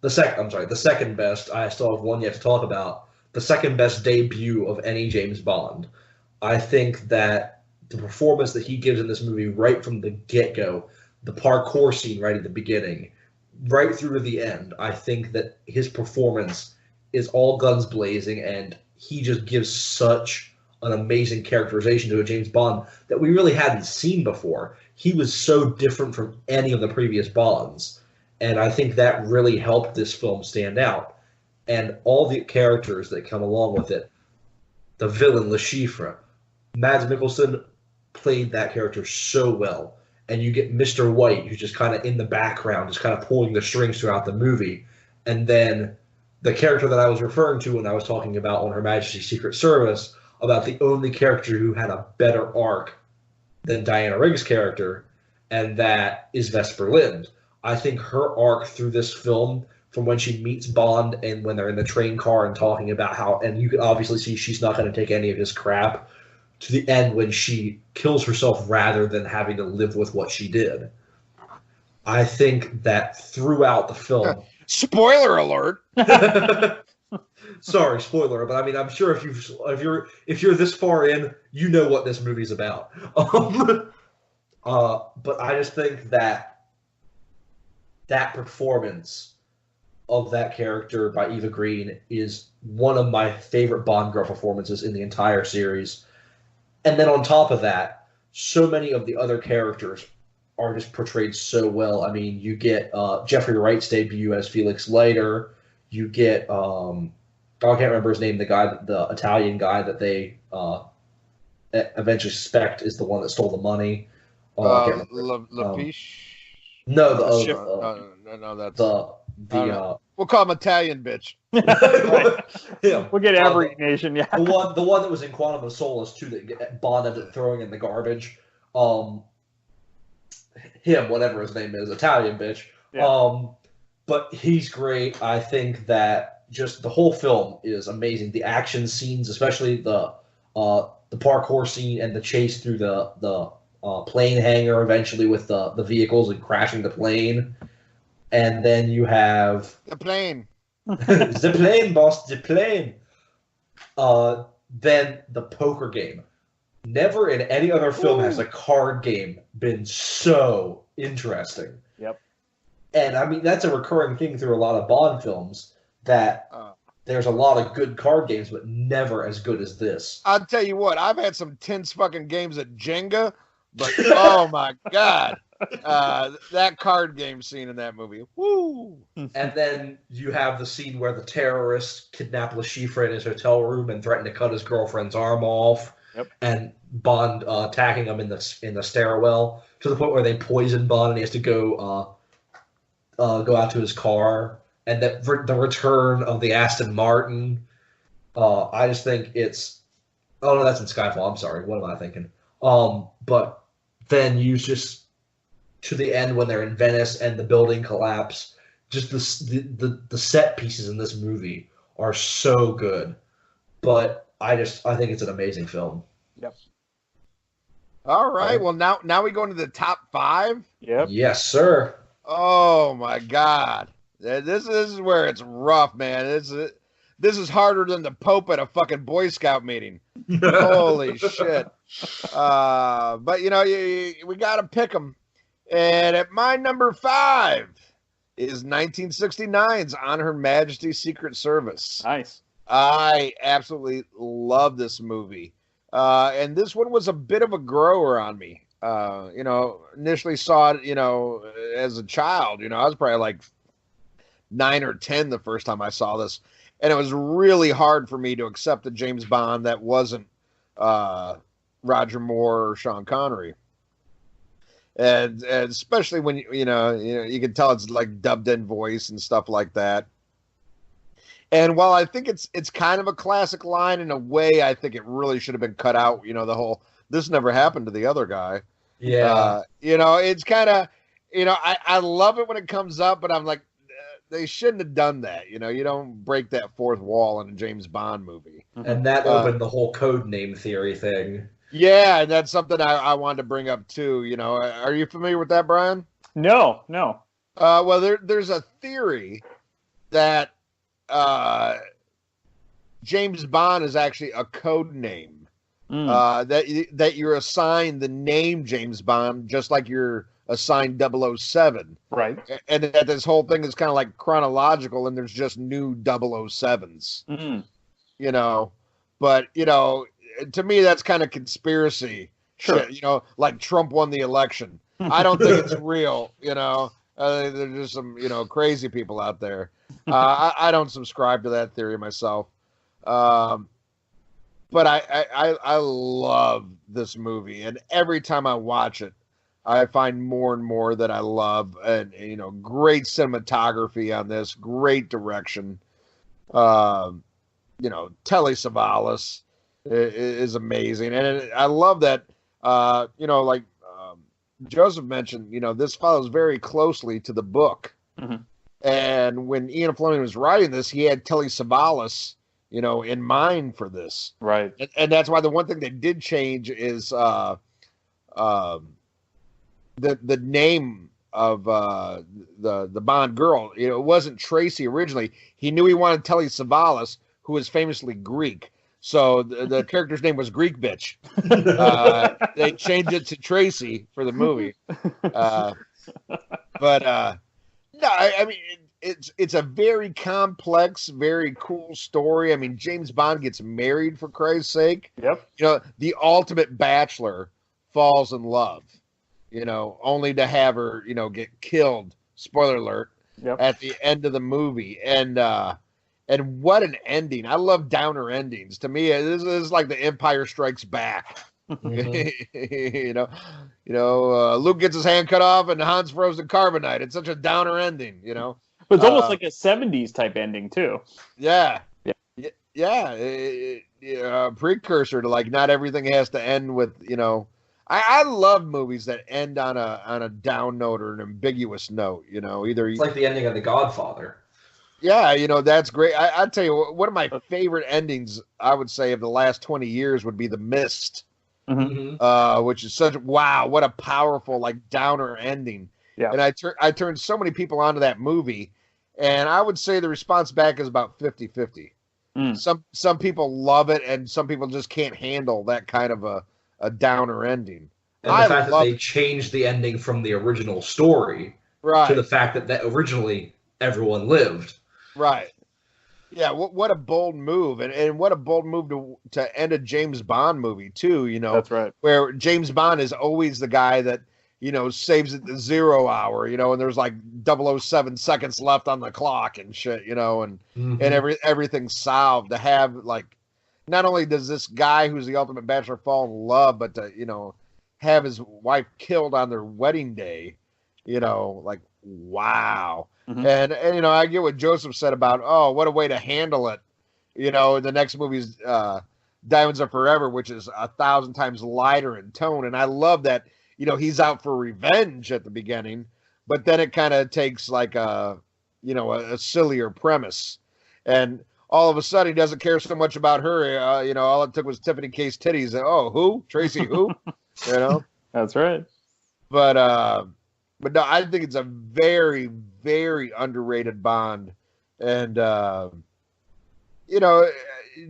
second best. I still have one yet to talk about. The second best debut of any James Bond. I think that the performance that he gives in this movie right from the get-go, the parkour scene right at the beginning, right through to the end, I think that his performance is all guns blazing, and he just gives such an amazing characterization to a James Bond that we really hadn't seen before. He was so different from any of the previous Bonds, and I think that really helped this film stand out. And all the characters that come along with it, the villain, Le Chiffre, Mads Mikkelsen played that character so well. And you get Mr. White, who's just kind of in the background, just kind of pulling the strings throughout the movie. And then the character that I was referring to when I was talking about on Her Majesty's Secret Service, about the only character who had a better arc than Diana Rigg's character, and that is Vesper Lynd. I think her arc through this film, from when she meets Bond and when they're in the train car and talking about how, and you can obviously see she's not going to take any of his crap, to the end when she kills herself rather than having to live with what she did. I think that throughout the film... Spoiler alert! Sorry, spoiler, but I mean, I'm sure if you're this far in, you know what this movie's about. But I just think that performance of that character by Eva Green is one of my favorite Bond girl performances in the entire series. And then on top of that, so many of the other characters are just portrayed so well. I mean, you get Jeffrey Wright's debut as Felix Leiter. You get I can't remember his name. The Italian guy that they eventually suspect is the one that stole the money. Lapiche. No, that's the we'll call him Italian bitch. Him. We'll get every nation. Yeah, the one that was in Quantum of Solace too, that Bond ended up throwing in the garbage. Him, whatever his name is, Italian bitch. Yeah. But he's great. I think that just the whole film is amazing. The action scenes, especially the parkour scene and the chase through the plane hangar, eventually with the vehicles and crashing the plane. And then you have... The plane. The plane, boss, the plane. Then the poker game. Never in any other film has a card game been so interesting. Yep. And, I mean, that's a recurring thing through a lot of Bond films, that there's a lot of good card games, but never as good as this. I'll tell you what, I've had some tense fucking games at Jenga But oh my god, that card game scene in that movie, woo! And then you have the scene where the terrorists kidnap Le Chiffre in his hotel room and threaten to cut his girlfriend's arm off. Yep. And Bond attacking him in the stairwell to the point where they poison Bond and he has to go out to his car. And the return of the Aston Martin. I just think it's. Oh no, that's in Skyfall. I'm sorry. What am I thinking? But then you just to the end when they're in Venice and the building collapse. Just the set pieces in this movie are so good. But I think it's an amazing film. Yep. All right. Well, now we go into the top 5. Yep. Yes, sir. Oh my God. This is where it's rough, man. This is harder than the Pope at a fucking Boy Scout meeting. Holy shit. But we got to pick them. And at my number 5 is 1969's On Her Majesty's Secret Service. Nice. I absolutely love this movie. And this one was a bit of a grower on me. Initially saw it, as a child. I was probably like 9 or 10 the first time I saw this. And it was really hard for me to accept a James Bond that wasn't Roger Moore or Sean Connery. And especially when you can tell it's like dubbed in voice and stuff like that. And while I think it's kind of a classic line in a way, I think it really should have been cut out. The whole "this never happened to the other guy." Yeah. It's kind of I love it when it comes up, but I'm like, they shouldn't have done that. You don't break that fourth wall in a James Bond movie. And that opened the whole code name theory thing. Yeah, and that's something I wanted to bring up too. Are you familiar with that, Brian? No. Well, there's a theory that James Bond is actually a code name. That you're assigned the name James Bond, just like you're assigned 007. Right. And that this whole thing is kind of like chronological, and there's just new 007s. But to me, that's kind of conspiracy. Sure. Shit, like Trump won the election. I don't think it's real. There's just some crazy people out there. I don't subscribe to that theory myself. But I love this movie, and every time I watch it, I find more and more that I love. And great cinematography on this, great direction. Telly Savalas is amazing, and I love that. Like Joseph mentioned, this follows very closely to the book. Mm-hmm. And when Ian Fleming was writing this, he had Telly Savalas, in mind for this. Right. And that's why the one thing they did change is the name of the Bond girl. It wasn't Tracy originally. He knew he wanted Telly Savalas, who is famously Greek. So the character's name was Greek Bitch. They changed it to Tracy for the movie. No, I mean, it's a very complex, very cool story. I mean, James Bond gets married, for Christ's sake. Yep. The ultimate bachelor falls in love, only to have her, get killed. Spoiler alert. Yep. At the end of the movie. And what an ending. I love downer endings. To me, this is like the Empire Strikes Back. Mm-hmm. Luke gets his hand cut off and Han's frozen carbonite. It's such a downer ending, But it's almost like a 70s type ending too. Yeah. Yeah. Precursor to like not everything has to end with, I love movies that end on a down note or an ambiguous note, either It's like the ending of The Godfather. Yeah, that's great. I tell you, one of my favorite endings, I would say, of the last 20 years would be The Mist, which is what a powerful, like, downer ending. Yeah. And I turned so many people onto that movie, and I would say the response back is about 50-50. Some people love it, and some people just can't handle that kind of a downer ending. And the fact that they changed the ending from the original story to the fact that originally everyone lived. Right. Yeah, what a bold move, and what a bold move to end a James Bond movie too. That's right. Where James Bond is always the guy that saves at the 0 hour, and there's like 007 seconds left on the clock and shit, and everything's solved. To have like, not only does this guy who's the ultimate bachelor fall in love, but to have his wife killed on their wedding day, like wow. Mm-hmm. And I get what Joseph said about, oh, what a way to handle it. The next movie's Diamonds Are Forever, which is 1,000 times lighter in tone. And I love that, he's out for revenge at the beginning, but then it kind of takes like a sillier premise. And all of a sudden he doesn't care so much about her. All it took was Tiffany K's titties. Oh, who? Tracy who? That's right. But no, I think it's a very, very underrated Bond. And,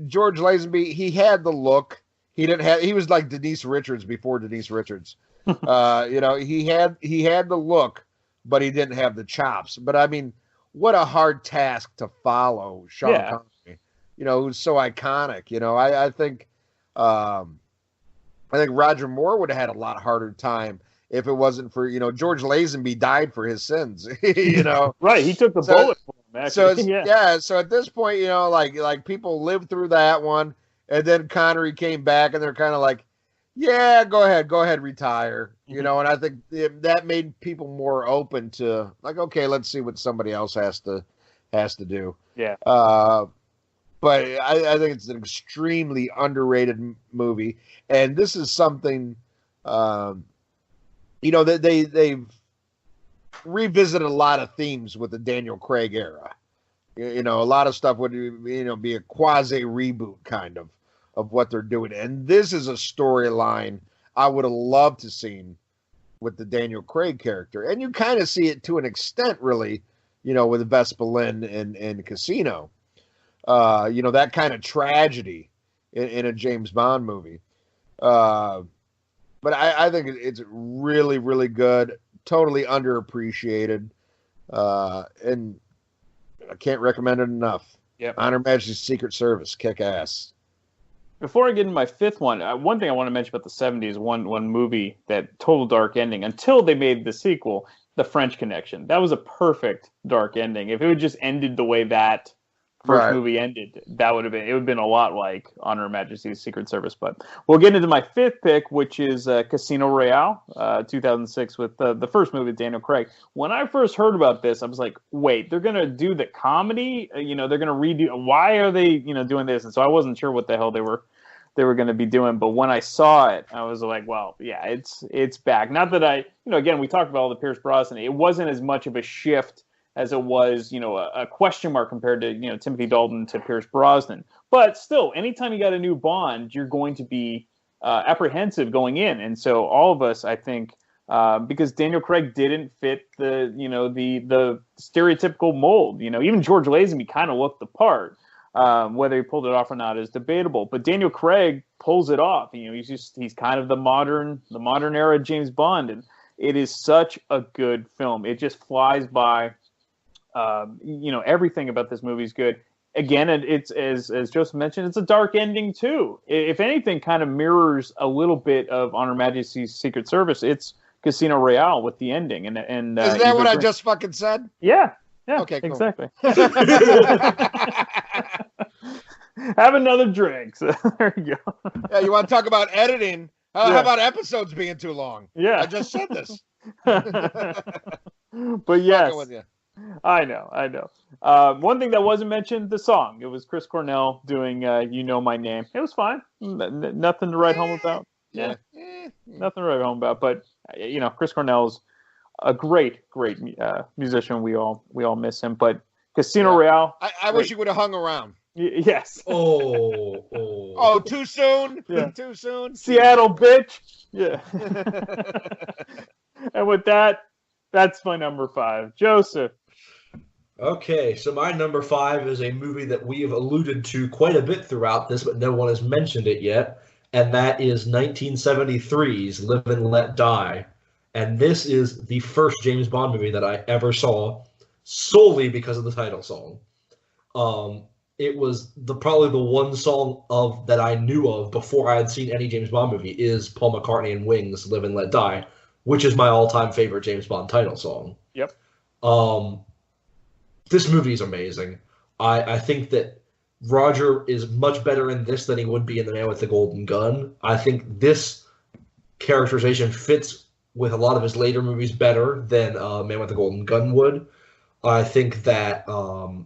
George Lazenby, he had the look. He was like Denise Richards before Denise Richards. He had the look, but he didn't have the chops. But I mean, what a hard task to follow Sean Connery, who's so iconic. I think Roger Moore would have had a lot harder time if it wasn't for, George Lazenby died for his sins, Right. He took the bullet for him, actually. So at this point, like people lived through that one, and then Connery came back and they're kind of like, yeah, go ahead, retire, and I think that made people more open to like, okay, let's see what somebody else has to do. Yeah. But I think it's an extremely underrated movie, and this is something, that they've revisited a lot of themes with the Daniel Craig era. A lot of stuff would be a quasi reboot kind of what they're doing, and this is a storyline I would have loved to seen with the Daniel Craig character, and you kind of see it to an extent, really, with Vespa Lynn and Casino. That kind of tragedy in a James Bond movie. But I think it's really, really good, totally underappreciated, and I can't recommend it enough. Yep. Honor Majesty's Secret Service, kick ass. Before I get into my fifth one, one thing I want to mention about the 70s, one movie that total dark ending, until they made the sequel, The French Connection. That was a perfect dark ending. If it had just ended the way that first movie ended, it would have been a lot like Honor Majesty's Secret Service. But we'll get into my fifth pick, which is Casino Royale, 2006, with the first movie with Daniel Craig. When I first heard about this, I was like, wait, they're going to do the comedy? They're going to redo. Why are they doing this? And so I wasn't sure what the hell they were going to be doing. But when I saw it, I was like, well, yeah, it's back. Not that again, we talked about all the Pierce Brosnan. It wasn't as much of a shift as it was, a question mark compared to, Timothy Dalton to Pierce Brosnan. But still, anytime you got a new Bond, you're going to be apprehensive going in. And so all of us, I think, because Daniel Craig didn't fit the stereotypical mold. Even George Lazenby kind of looked the part. Whether he pulled it off or not is debatable. But Daniel Craig pulls it off. He's kind of the modern era James Bond, and it is such a good film. It just flies by. Everything about this movie is good. Again, it's as Joseph mentioned, it's a dark ending too. If anything, kind of mirrors a little bit of Honor Majesty's Secret Service. It's Casino Royale with the ending, and is that what I just fucking said? Yeah. Okay. Cool. Exactly. Have another drink. So there you go. Yeah, you want to talk about editing? How about episodes being too long? Yeah, I just said this. But yes. I know. One thing that wasn't mentioned, the song. It was Chris Cornell doing "You Know My Name." It was fine. Nothing to write home about. Yeah. Nothing to write home about. But Chris Cornell's a great musician. We all miss him. But Casino Royale. I wish he would have hung around. Yes. Oh, too soon. Yeah. Too soon. Seattle, bitch. Yeah. And with that, that's my number 5. Joseph. Okay, so my number 5 is a movie that we have alluded to quite a bit throughout this, but no one has mentioned it yet, and that is 1973's Live and Let Die. And this is the first James Bond movie that I ever saw solely because of the title song. it was probably the one song of that I knew of before I had seen any James Bond movie is Paul McCartney and Wings' "Live and Let Die," which is my all-time favorite James Bond title song. Yep. Um, this movie is amazing. I think that Roger is much better in this than he would be in The Man with the Golden Gun. I think this characterization fits with a lot of his later movies better than Man with the Golden Gun would. I think that the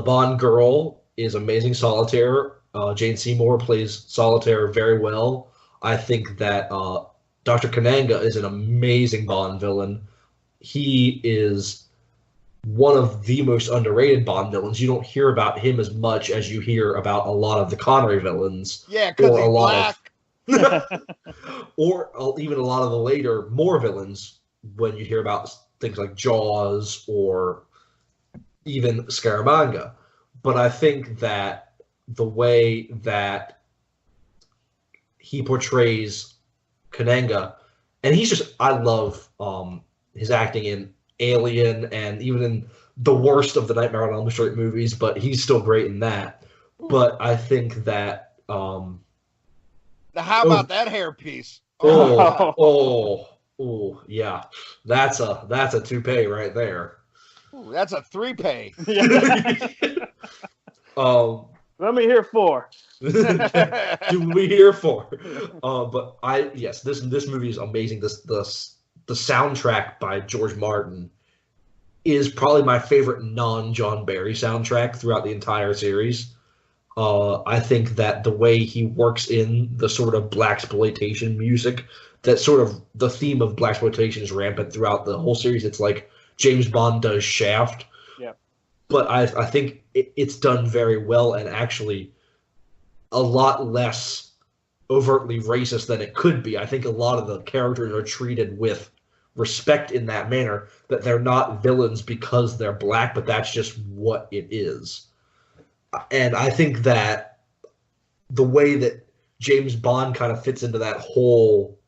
Bond girl is amazing solitaire. Jane Seymour plays solitaire very well. I think that Dr. Kananga is an amazing Bond villain. He is one of the most underrated Bond villains. You don't hear about him as much as you hear about a lot of the Connery villains. Yeah, because he's black. Or even a lot of the later Moore villains when you hear about things like Jaws or even Scaramanga. But I think that the way that he portrays Kananga, and I love his acting in Alien and even in the worst of the Nightmare on Elm Street movies, but he's still great in that. But I think that how about that hairpiece? Yeah, that's a toupee right there. Ooh, that's a 3-pay. Let me hear 4. Do we hear 4? But this movie is amazing. The soundtrack by George Martin is probably my favorite non-John Barry soundtrack throughout the entire series. I think that the way he works in the sort of blaxploitation music, that sort of the theme of blaxploitation is rampant throughout the whole series. It's like James Bond does Shaft. Yeah. But I think it's done very well and actually a lot less overtly racist than it could be. I think a lot of the characters are treated with respect in that manner, that they're not villains because they're black, but that's just what it is. And I think that the way that James Bond kind of fits into that whole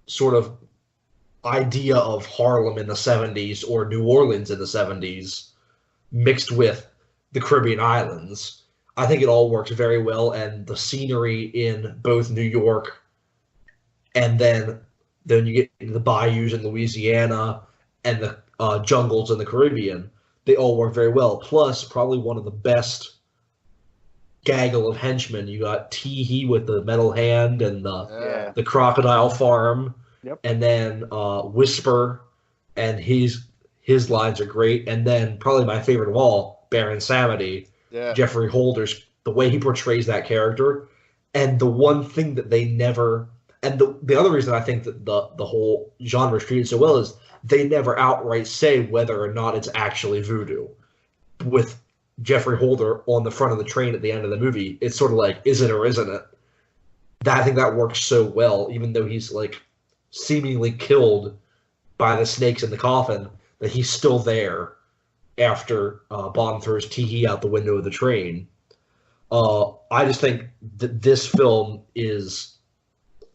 sort of idea of Harlem in the 70s or New Orleans in the 70s mixed with the Caribbean islands, I think it all works very well. And the scenery in both New York and then you get into the bayous in Louisiana and the jungles in the Caribbean, they all work very well. Plus, probably one of the best gaggle of henchmen. You got Tee-Hee with the metal hand and the crocodile farm. Yep. And then Whisper, and his lines are great. And then probably my favorite of all, Baron Samedi, Jeffrey Holder's, the way he portrays that character. And the one thing that they never, and the other reason I think that the whole genre is treated so well is they never outright say whether or not it's actually voodoo. With Jeffrey Holder on the front of the train at the end of the movie, it's sort of like, is it or isn't it? I think that works so well, even though he's like seemingly killed by the snakes in the coffin, that he's still there after Bond throws Tee-Hee out the window of the train. I just think that this film is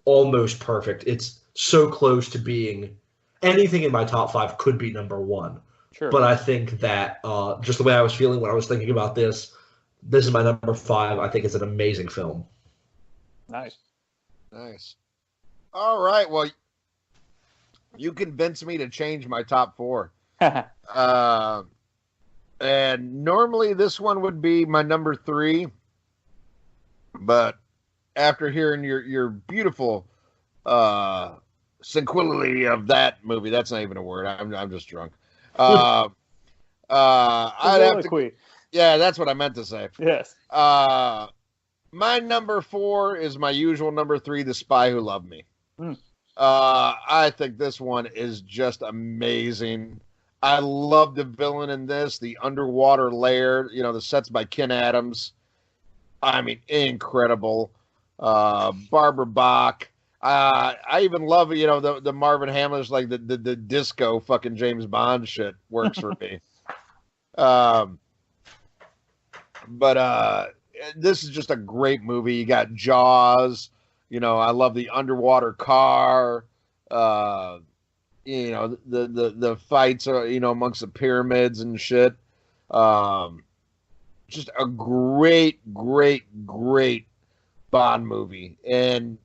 almost perfect. It's so close to being anything in my top 5 could be number 1. Sure. But I think that just the way I was feeling when I was thinking about this is my number 5. I think it's an amazing film. Nice. All right. Well, you convinced me to change my top 4. And normally this one would be my number 3. But after hearing your beautiful sequelity of that movie, that's not even a word. I'm just drunk. I'd have to. Yeah, that's what I meant to say. Yes. My number 4 is my usual number 3, The Spy Who Loved Me. I think this one is just amazing. I love the villain in this, the underwater lair, the sets by Ken Adams. I mean, incredible. Barbara Bach. I even love, the Marvin Hamlin's like the disco fucking James Bond shit works for me. But this is just a great movie. You got Jaws. I love the underwater car. The fights are, amongst the pyramids and shit. Just a great, great, great Bond movie. And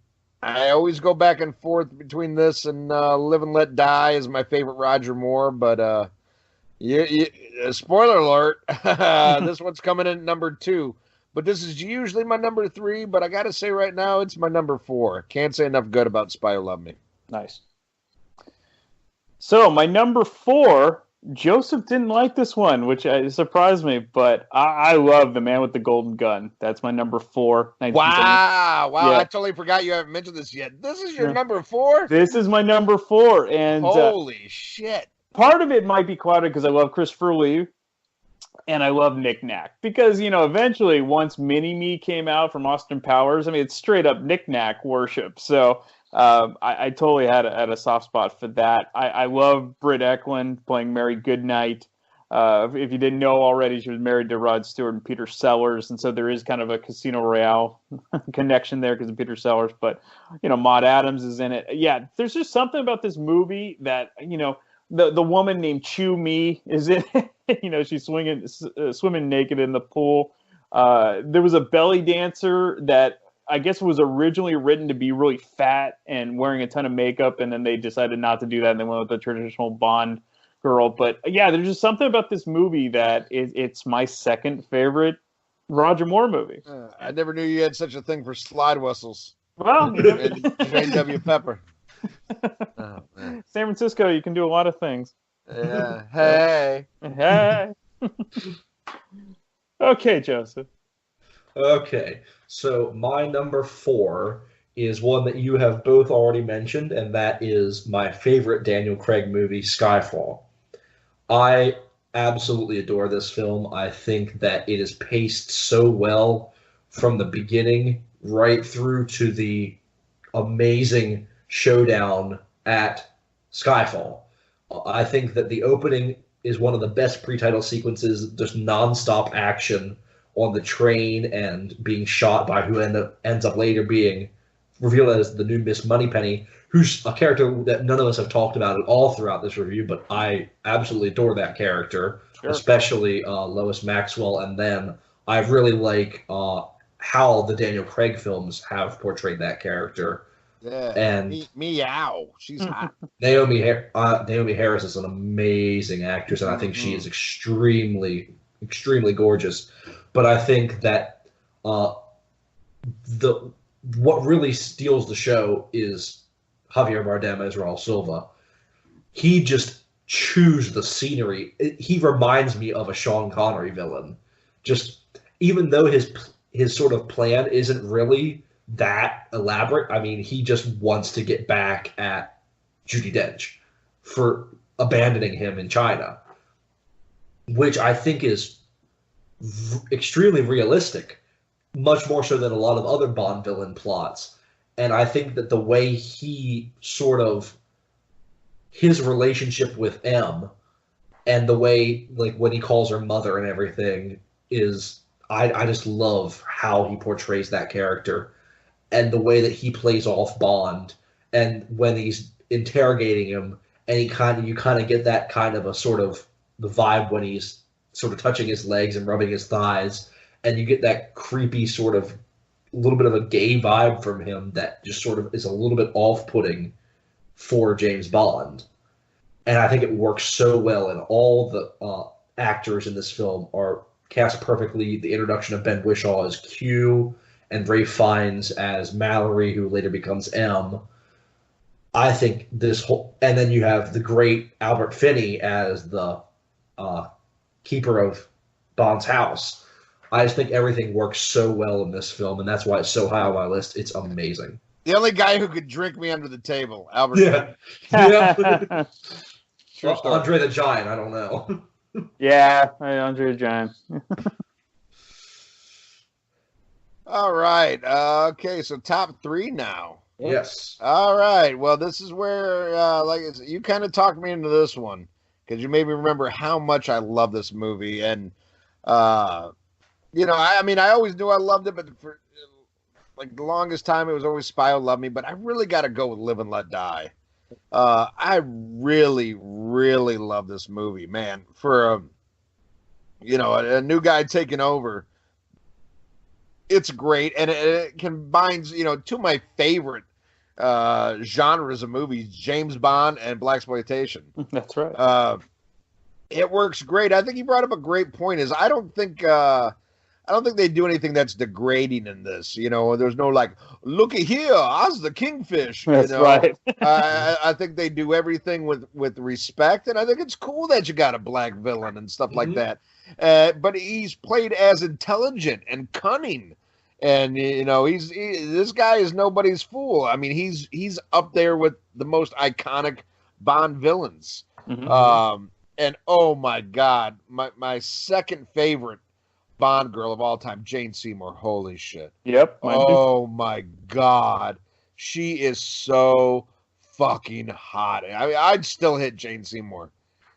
I always go back and forth between this and Live and Let Die is my favorite Roger Moore. But spoiler alert, this one's coming in at number 2. But this is usually my number 3. But I got to say right now, it's my number 4. Can't say enough good about Spy Who Loved Me. Nice. So my number 4, Joseph didn't like this one, which surprised me, but I love The Man with the Golden Gun. That's my number 4. Wow. Yeah. I totally forgot you haven't mentioned this yet. This is your number 4? This is my number 4. And holy shit. Part of it might be clouded because I love Christopher Lee and I love Knick Knack. Because, eventually once Mini-Me came out from Austin Powers, it's straight up Knick Knack worship. So I totally had a soft spot for that. I love Britt Eklund playing Mary Goodnight. If you didn't know already, she was married to Rod Stewart and Peter Sellers, and so there is kind of a Casino Royale connection there because of Peter Sellers. But Maude Adams is in it. Yeah, there's just something about this movie that the woman named Chu Mi is in it. She's swimming naked in the pool. There was a belly dancer that I guess was originally written to be really fat and wearing a ton of makeup, and then they decided not to do that, and they went with the traditional Bond girl. But yeah, there's just something about this movie that it's my second favorite Roger Moore movie. I never knew you had such a thing for slide whistles. Well, and J.W. Pepper. Oh, San Francisco, you can do a lot of things. Yeah. Hey. Okay, Joseph. Okay, so my number 4 is one that you have both already mentioned, and that is my favorite Daniel Craig movie, Skyfall. I absolutely adore this film. I think that it is paced so well from the beginning right through to the amazing showdown at Skyfall. I think that the opening is one of the best pre-title sequences, just nonstop action on the train and being shot by who ends up later being revealed as the new Miss Moneypenny, who's a character that none of us have talked about at all throughout this review, but I absolutely adore that character, sure. Especially Lois Maxwell. And then I really like how the Daniel Craig films have portrayed that character. Yeah, and meow, she's hot. Naomi Harris is an amazing actress, and I think she is extremely, extremely gorgeous. But I think that what really steals the show is Javier Bardem as Raul Silva. He just chews the scenery. He reminds me of a Sean Connery villain. Just even though his sort of plan isn't really that elaborate, he just wants to get back at Judi Dench for abandoning him in China, which I think is extremely realistic, much more so than a lot of other Bond villain plots. And I think that the way he his relationship with M and the way, like, when he calls her mother and everything is, I just love how he portrays that character and the way that he plays off Bond. And when he's interrogating him and you kind of get that kind of a sort of the vibe when he's sort of touching his legs and rubbing his thighs, and you get that creepy sort of little bit of a gay vibe from him that just sort of is a little bit off-putting for James Bond. And I think it works so well, and all the actors in this film are cast perfectly. The introduction of Ben Whishaw as Q and Ralph Fiennes as Mallory, who later becomes M. I think this whole... And then you have the great Albert Finney as the keeper of Bond's house. I just think everything works so well in this film, and that's why it's so high on my list. It's amazing. The only guy who could drink me under the table, Albert. Yeah. Yeah. Well, Andre the Giant, I don't know. Yeah, Andre the Giant. All right. Okay, so top 3 now. Yes. All right. Well, this is where, like I said, you kind of talked me into this one because you made me remember how much I love this movie. And, I always knew I loved it, but for the longest time, it was always Spy Who Loved Me. But I really got to go with Live and Let Die. I really, really love this movie, man. For a new guy taking over. It's great, and it combines, two of my favorite genres of movies, James Bond and blaxploitation. That's right. It works great. I think you brought up a great point. Is I don't think they do anything that's degrading in this. There's no like, look at here, Oz the Kingfish. That's right. I think they do everything with respect, and I think it's cool that you got a black villain and stuff like that. But he's played as intelligent and cunning, and this guy is nobody's fool. I mean, he's up there with the most iconic Bond villains. And oh my God, my second favorite Bond girl of all time, Jane Seymour. Holy shit. Yep. Oh my God. She is so fucking hot. I mean, I'd still hit Jane Seymour.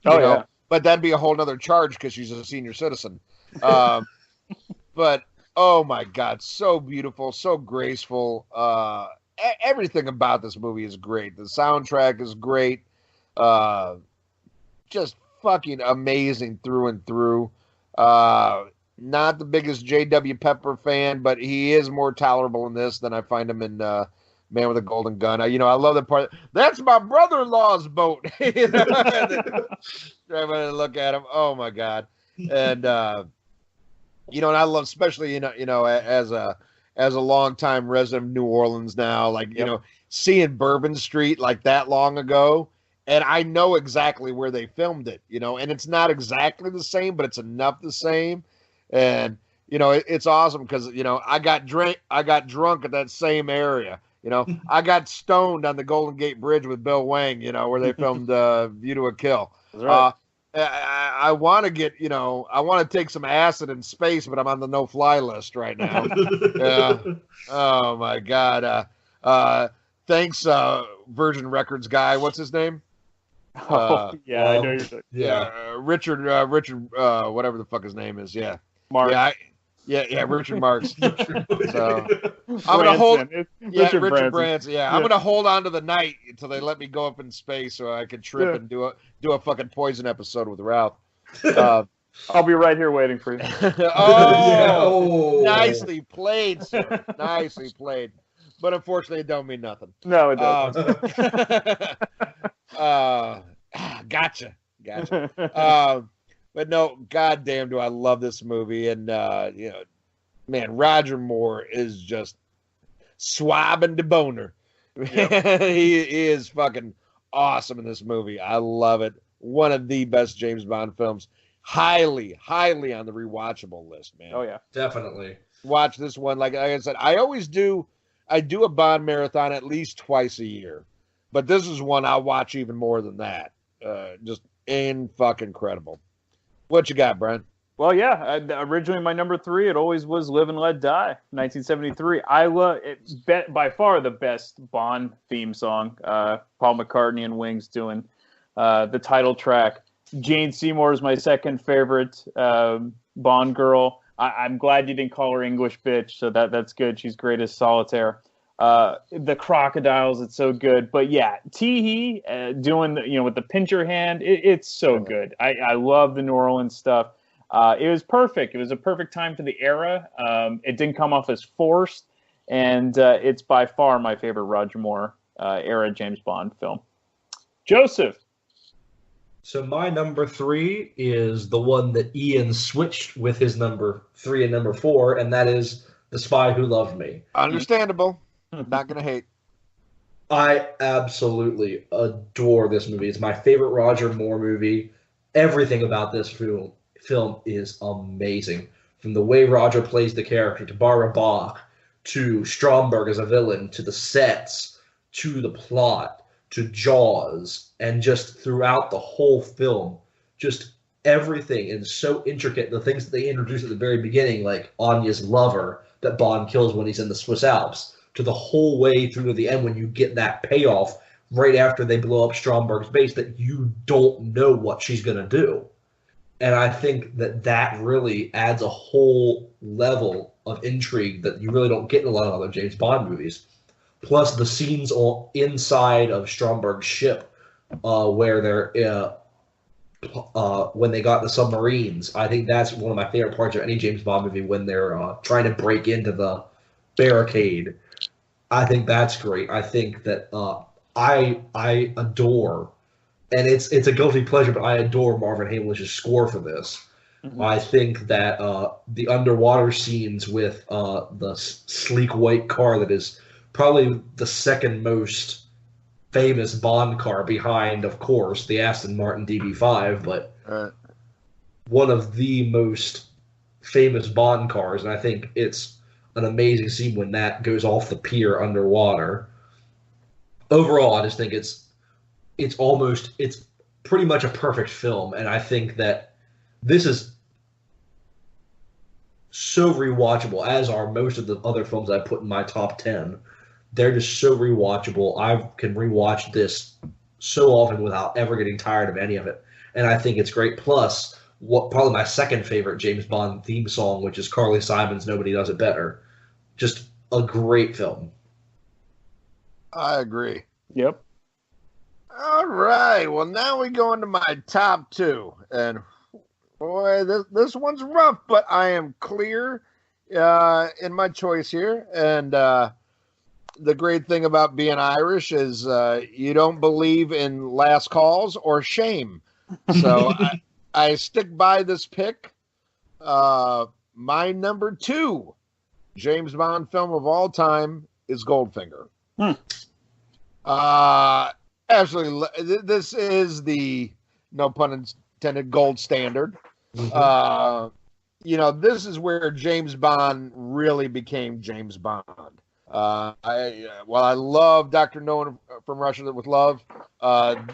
Yeah. But that'd be a whole nother charge because she's a senior citizen. But oh my God, so beautiful, so graceful. Everything about this movie is great. The soundtrack is great. Just fucking amazing through and through. Not the biggest J.W. Pepper fan, but he is more tolerable in this than I find him in Man with a Golden Gun. I love the part. That's my brother-in-law's boat. Trying to look at him. Oh my God. And and I love, especially as a longtime resident of New Orleans now, like seeing Bourbon Street like that long ago. And I know exactly where they filmed it, and it's not exactly the same, but it's enough the same. And, it's awesome because, I got drunk at that same area. I got stoned on the Golden Gate Bridge with Bill Wang, where they filmed View to a Kill. Right. I want to get, I want to take some acid in space, but I'm on the no-fly list right now. Yeah. Oh, my God. Thanks, Virgin Records guy. What's his name? I know you're talking. Yeah, Richard, whatever the fuck his name is. Yeah, Mark. Yeah, Richard Marks. So I'm gonna hold. Richard Branson. Yeah, I'm gonna hold on to the night until they let me go up in space so I can trip and do a fucking Poison episode with Ralph. I'll be right here waiting for you. Nicely played, sir. Nicely played. But unfortunately, it don't mean nothing. No, it doesn't. Gotcha. But no, goddamn, do I love this movie. And, man, Roger Moore is just swabbing the boner. Yep. He is fucking awesome in this movie. I love it. One of the best James Bond films. Highly, highly on the rewatchable list, man. Oh, yeah. Definitely. Watch this one. Like I said, I do a Bond marathon at least twice a year. But this is one I'll watch even more than that. Just fucking incredible. What you got, Brian? Well, yeah. Originally, my number 3, it always was Live and Let Die, 1973. I love it. By far the best Bond theme song. Paul McCartney and Wings doing the title track. Jane Seymour is my second favorite Bond girl. I'm glad you didn't call her English bitch, so that's good. She's great as Solitaire. The crocodiles, it's so good. But yeah, Tee doing with the pincher hand, it's so good. I love the New Orleans stuff. It was perfect. It was a perfect time for the era. It didn't come off as forced, and it's by far my favorite Roger Moore era James Bond film. Joseph. So my number 3 is the one that Ian switched with his number 3 and number 4, and that is The Spy Who Loved Me. Understandable. Not gonna hate. I absolutely adore this movie. It's my favorite Roger Moore movie. Everything about this film is amazing. From the way Roger plays the character, to Barbara Bach, to Stromberg as a villain, to the sets, to the plot, to Jaws, and just throughout the whole film, just everything is so intricate. The things that they introduce at the very beginning, like Anya's lover that Bond kills when he's in the Swiss Alps, to the whole way through to the end when you get that payoff right after they blow up Stromberg's base that you don't know what she's going to do. And I think that really adds a whole level of intrigue that you really don't get in a lot of other James Bond movies. Plus the scenes inside of Stromberg's ship where they're when they got the submarines. I think that's one of my favorite parts of any James Bond movie when they're trying to break into the barricade. I think that's great. I think that I adore, and it's a guilty pleasure, but I adore Marvin Hamlish's score for this. Mhm. I think that the underwater scenes with the sleek white car that is probably the second most famous Bond car behind, of course, the Aston Martin DB5, but Uh, one of the most famous Bond cars, and I think it's an amazing scene when that goes off the pier underwater. Overall, I just think it's pretty much a perfect film, and I think that this is so rewatchable, as are most of the other films I put in my top 10. They're just so rewatchable. I can rewatch this so often without ever getting tired of any of it. And I think it's great. Plus, what probably my second favorite James Bond theme song, which is Carly Simon's Nobody Does It Better. Just a great film. I agree. Yep. All right. Well, now we go into my top two, and boy, this one's rough, but I am clear in my choice here. And the great thing about being Irish is you don't believe in last calls or shame. So I stick by this pick. My number two James Bond film of all time is Goldfinger. Absolutely, this is the, no pun intended, gold standard. Mm-hmm. This is where James Bond really became James Bond. I love Dr. No One from Russia with Love.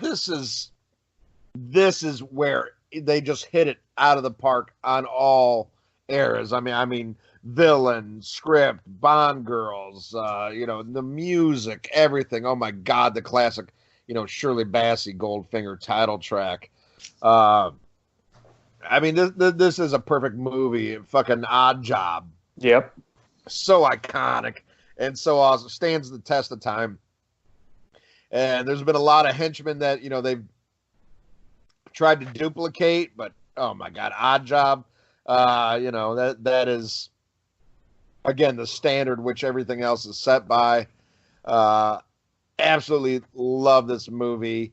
This is where they just hit it out of the park on all eras. I mean, villain, script, Bond girls, the music, everything. Oh my God, the classic, Shirley Bassey Goldfinger title track. This is a perfect movie. Fucking Odd Job. Yep. So iconic and so awesome. Stands the test of time. And there's been a lot of henchmen that, they've tried to duplicate, but oh my God, Odd Job. That is, again, the standard which everything else is set by. Absolutely love this movie.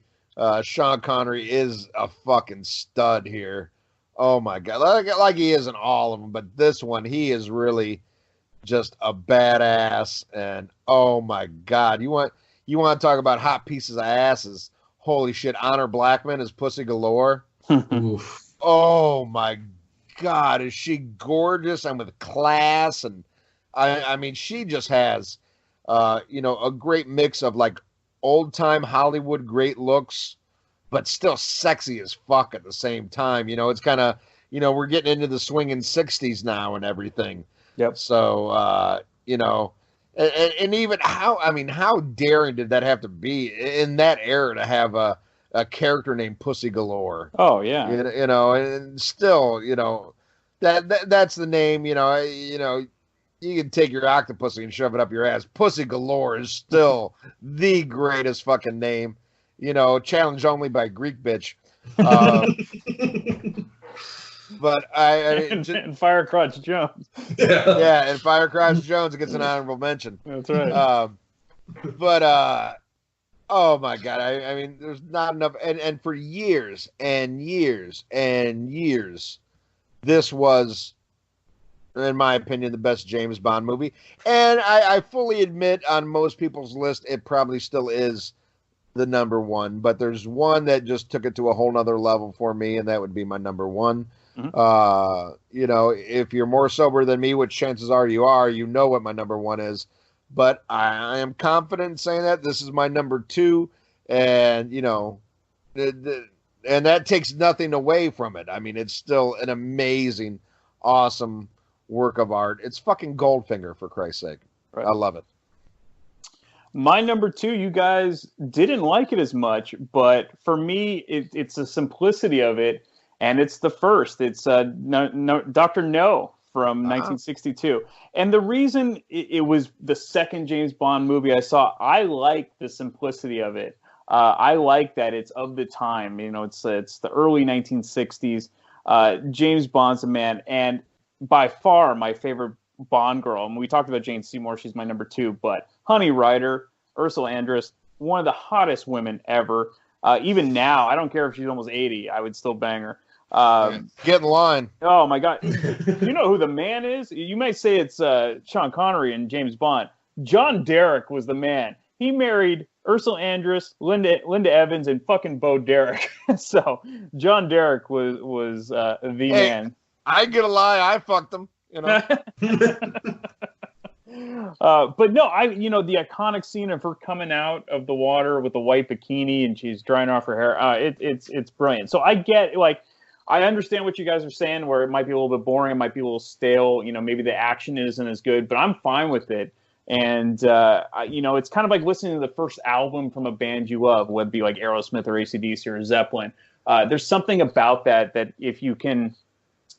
Sean Connery is a fucking stud here. Oh my God, like he is in all of them, but this one, he is really just a badass. And oh my God, you want to talk about hot pieces of asses? Holy shit, Honor Blackman is Pussy Galore. Oof. Oh my God, is she gorgeous and with class? And I mean, she just has, a great mix of like old time Hollywood great looks, but still sexy as fuck at the same time. It's kind of, we're getting into the swinging 60s now and everything. Yep. So, and even how daring did that have to be in that era to have a character named Pussy Galore? Oh yeah. And still, that's the name. You can take your octopussy and shove it up your ass. Pussy Galore is still the greatest fucking name. Challenged only by Greek bitch. But and Firecrotch Jones. Yeah, and Firecrotch Jones gets an honorable mention. That's right. Oh my God, I mean, there's not enough, and for years and years and years, this was, in my opinion, the best James Bond movie. And I fully admit, on most people's list, it probably still is the number one. But there's one that just took it to a whole nother level for me, and that would be my number one. Mm-hmm. If you're more sober than me, which chances are you are, what my number one is. But I am confident in saying that this is my number two, and and that takes nothing away from it. I mean, it's still an amazing, awesome work of art. It's fucking Goldfinger, for Christ's sake. Right. I love it. My number two, you guys didn't like it as much, but for me, it's the simplicity of it, and it's the first. It's Dr. No from 1962. And the reason it was the second James Bond movie I saw, I like the simplicity of it. I like that it's of the time. It's the early 1960s. James Bond's a man, and by far my favorite Bond girl. And we talked about Jane Seymour; she's my number 2. But Honey Ryder, Ursula Andress, one of the hottest women ever. Even now, I don't care if she's almost 80, I would still bang her. Get in line. Oh my God! You know who the man is? You might say it's Sean Connery and James Bond. John Derek was the man. He married Ursula Andress, Linda Evans, and fucking Bo Derek. So John Derek was the man. I get a lie. I fucked him. But no, the iconic scene of her coming out of the water with the white bikini and she's drying off her hair. It's brilliant. So I understand what you guys are saying, where it might be a little bit boring, it might be a little stale. Maybe the action isn't as good, but I'm fine with it. And it's kind of like listening to the first album from a band you love, whether it be like Aerosmith or AC/DC or Zeppelin. There's something about that if you can,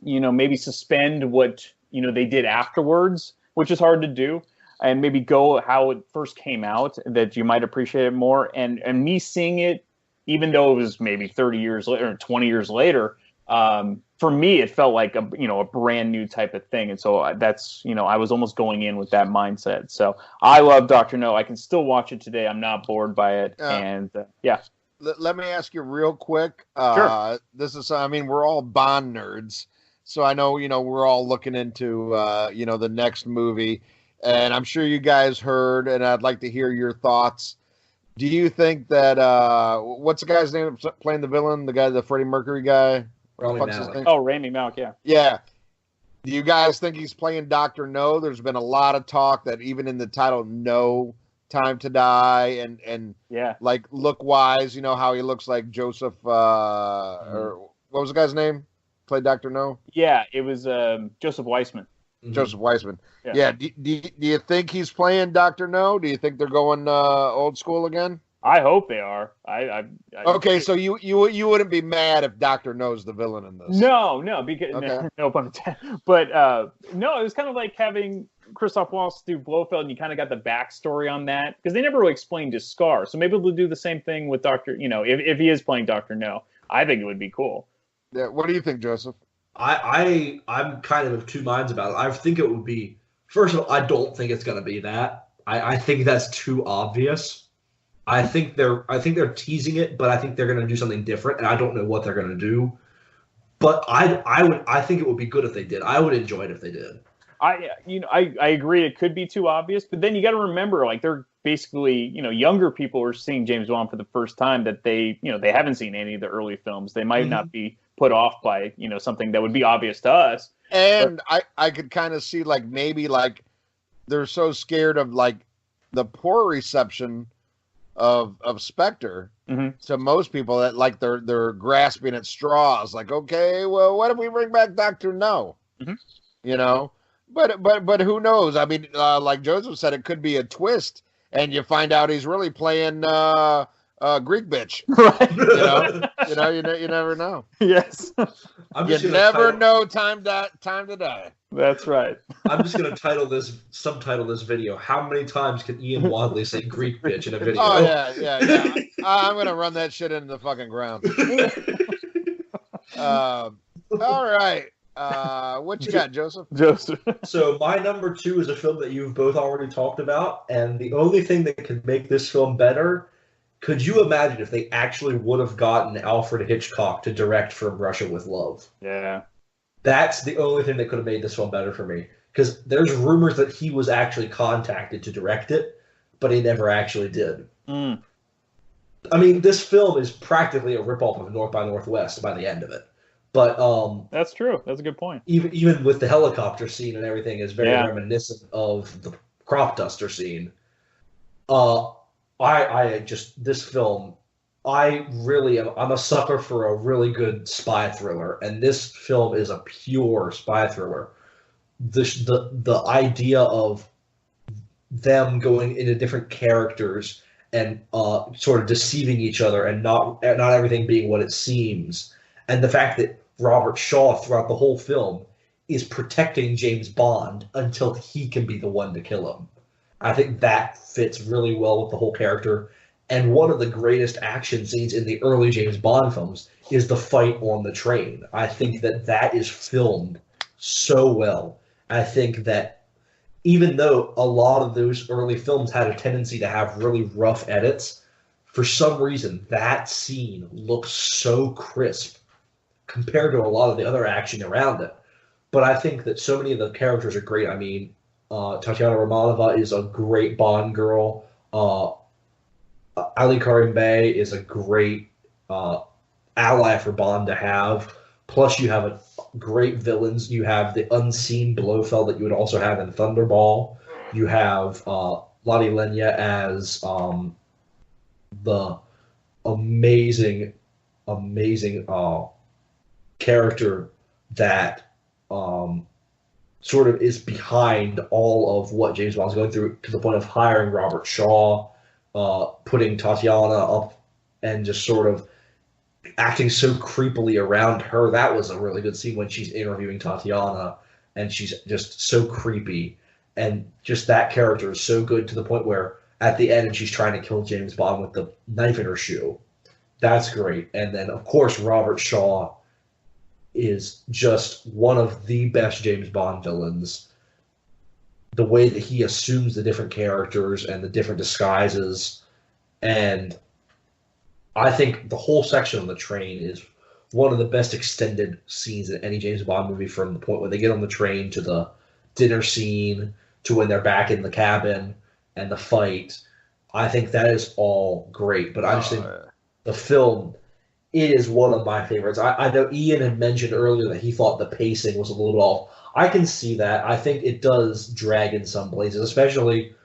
maybe suspend what they did afterwards, which is hard to do, and maybe go how it first came out, that you might appreciate it more. And me seeing it, even though it was maybe 30 years later or 20 years later, for me, it felt like a brand new type of thing. And so that's, I was almost going in with that mindset. So I love Dr. No. I can still watch it today. I'm not bored by it. Let me ask you real quick. Sure. This is, we're all Bond nerds. So I know, we're all looking into, the next movie, and I'm sure you guys heard, and I'd like to hear your thoughts. Do you think that, what's the guy's name playing the villain? The Freddie Mercury guy? Rami Malek, yeah. Yeah. Do you guys think he's playing Dr. No? There's been a lot of talk that even in the title, No Time to Die, and yeah, like look-wise, how he looks like Joseph, or what was the guy's name? Played Dr. No? Yeah, it was Joseph Weissman. Mm-hmm. Joseph Weissman. Yeah. Do you think he's playing Dr. No? Do you think they're going old school again? I hope they are. Okay, so you wouldn't be mad if Dr. No's the villain in this? No, because no pun intended. But no, it was kind of like having Christoph Waltz do Blofeld, and you kind of got the backstory on that, because they never really explained his scar. So maybe they'll do the same thing with Dr. If he is playing Dr. No, I think it would be cool. Yeah. What do you think, Joseph? I'm kind of two minds about it. I think it would be, first of all, I don't think it's going to be that. I think that's too obvious. I think they're teasing it, but I think they're going to do something different, and I don't know what they're going to do. But I think it would be good if they did. I would enjoy it if they did. I agree. It could be too obvious, but then you got to remember, like, they're basically, younger people are seeing James Bond for the first time, that they haven't seen any of the early films. They might not be put off by, something that would be obvious to us. And I could kind of see, like, maybe, like, they're so scared of, like, the poor reception of Spectre to most people that, like, they're grasping at straws. Like, okay, well, what if we bring back Dr. No? But who knows? I mean, like Joseph said, it could be a twist, and you find out he's really playing Greek bitch. Right. You never know. Yes. You never know time to die. That's right. I'm just gonna subtitle this video. How many times can Ian Wadley say Greek bitch in a video? Oh yeah. I'm gonna run that shit into the fucking ground. All right. What you got, Joseph? So my number 2 is a film that you've both already talked about, and the only thing that could make this film better, could you imagine if they actually would have gotten Alfred Hitchcock to direct From Russia with Love? Yeah. That's the only thing that could have made this film better for me. Because there's rumors that he was actually contacted to direct it, but he never actually did. I mean, this film is practically a ripoff of North by Northwest by the end of it. But that's true. That's a good point. Even with the helicopter scene and everything is very reminiscent of the crop duster scene. This film, I'm a sucker for a really good spy thriller, and this film is a pure spy thriller. The idea of them going into different characters and sort of deceiving each other, and not everything being what it seems, and the fact that Robert Shaw throughout the whole film is protecting James Bond until he can be the one to kill him. I think that fits really well with the whole character. And one of the greatest action scenes in the early James Bond films is the fight on the train. I think that is filmed so well. I think that even though a lot of those early films had a tendency to have really rough edits, for some reason that scene looks so crisp compared to a lot of the other action around it. But I think that so many of the characters are great. I mean, Tatiana Romanova is a great Bond girl. Ali Karim Bey is a great ally for Bond to have. Plus, you have great villains. You have the unseen Blofeld that you would also have in Thunderball. You have Lottie Lenya as the amazing character that sort of is behind all of what James Bond's going through, to the point of hiring Robert Shaw, putting Tatiana up and just sort of acting so creepily around her. That was a really good scene when she's interviewing Tatiana and she's just so creepy. And just that character is so good, to the point where at the end she's trying to kill James Bond with the knife in her shoe. That's great. And then, of course, Robert Shaw is just one of the best James Bond villains. The way that he assumes the different characters and the different disguises. And I think the whole section on the train is one of the best extended scenes in any James Bond movie, from the point where they get on the train to the dinner scene to when they're back in the cabin and the fight. I think that is all great. But I just think the film, it is one of my favorites. I know Ian had mentioned earlier that he thought the pacing was a little bit off. I can see that. I think it does drag in some places, especially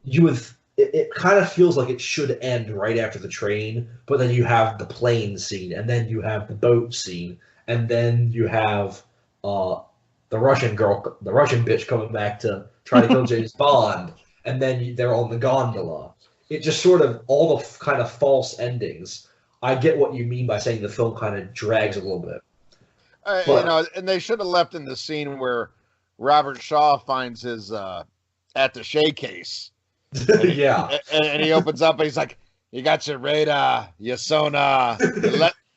it kind of feels like it should end right after the train, but then you have the plane scene, and then you have the boat scene, and then you have the Russian bitch coming back to try to kill James Bond, and then they're on the gondola. It just sort of, all the kind of false endings. I get what you mean by saying the film kind of drags a little bit. And they should have left in the scene where Robert Shaw finds his attaché case. Yeah. And he opens up and he's like, "You got your radar, your sonar,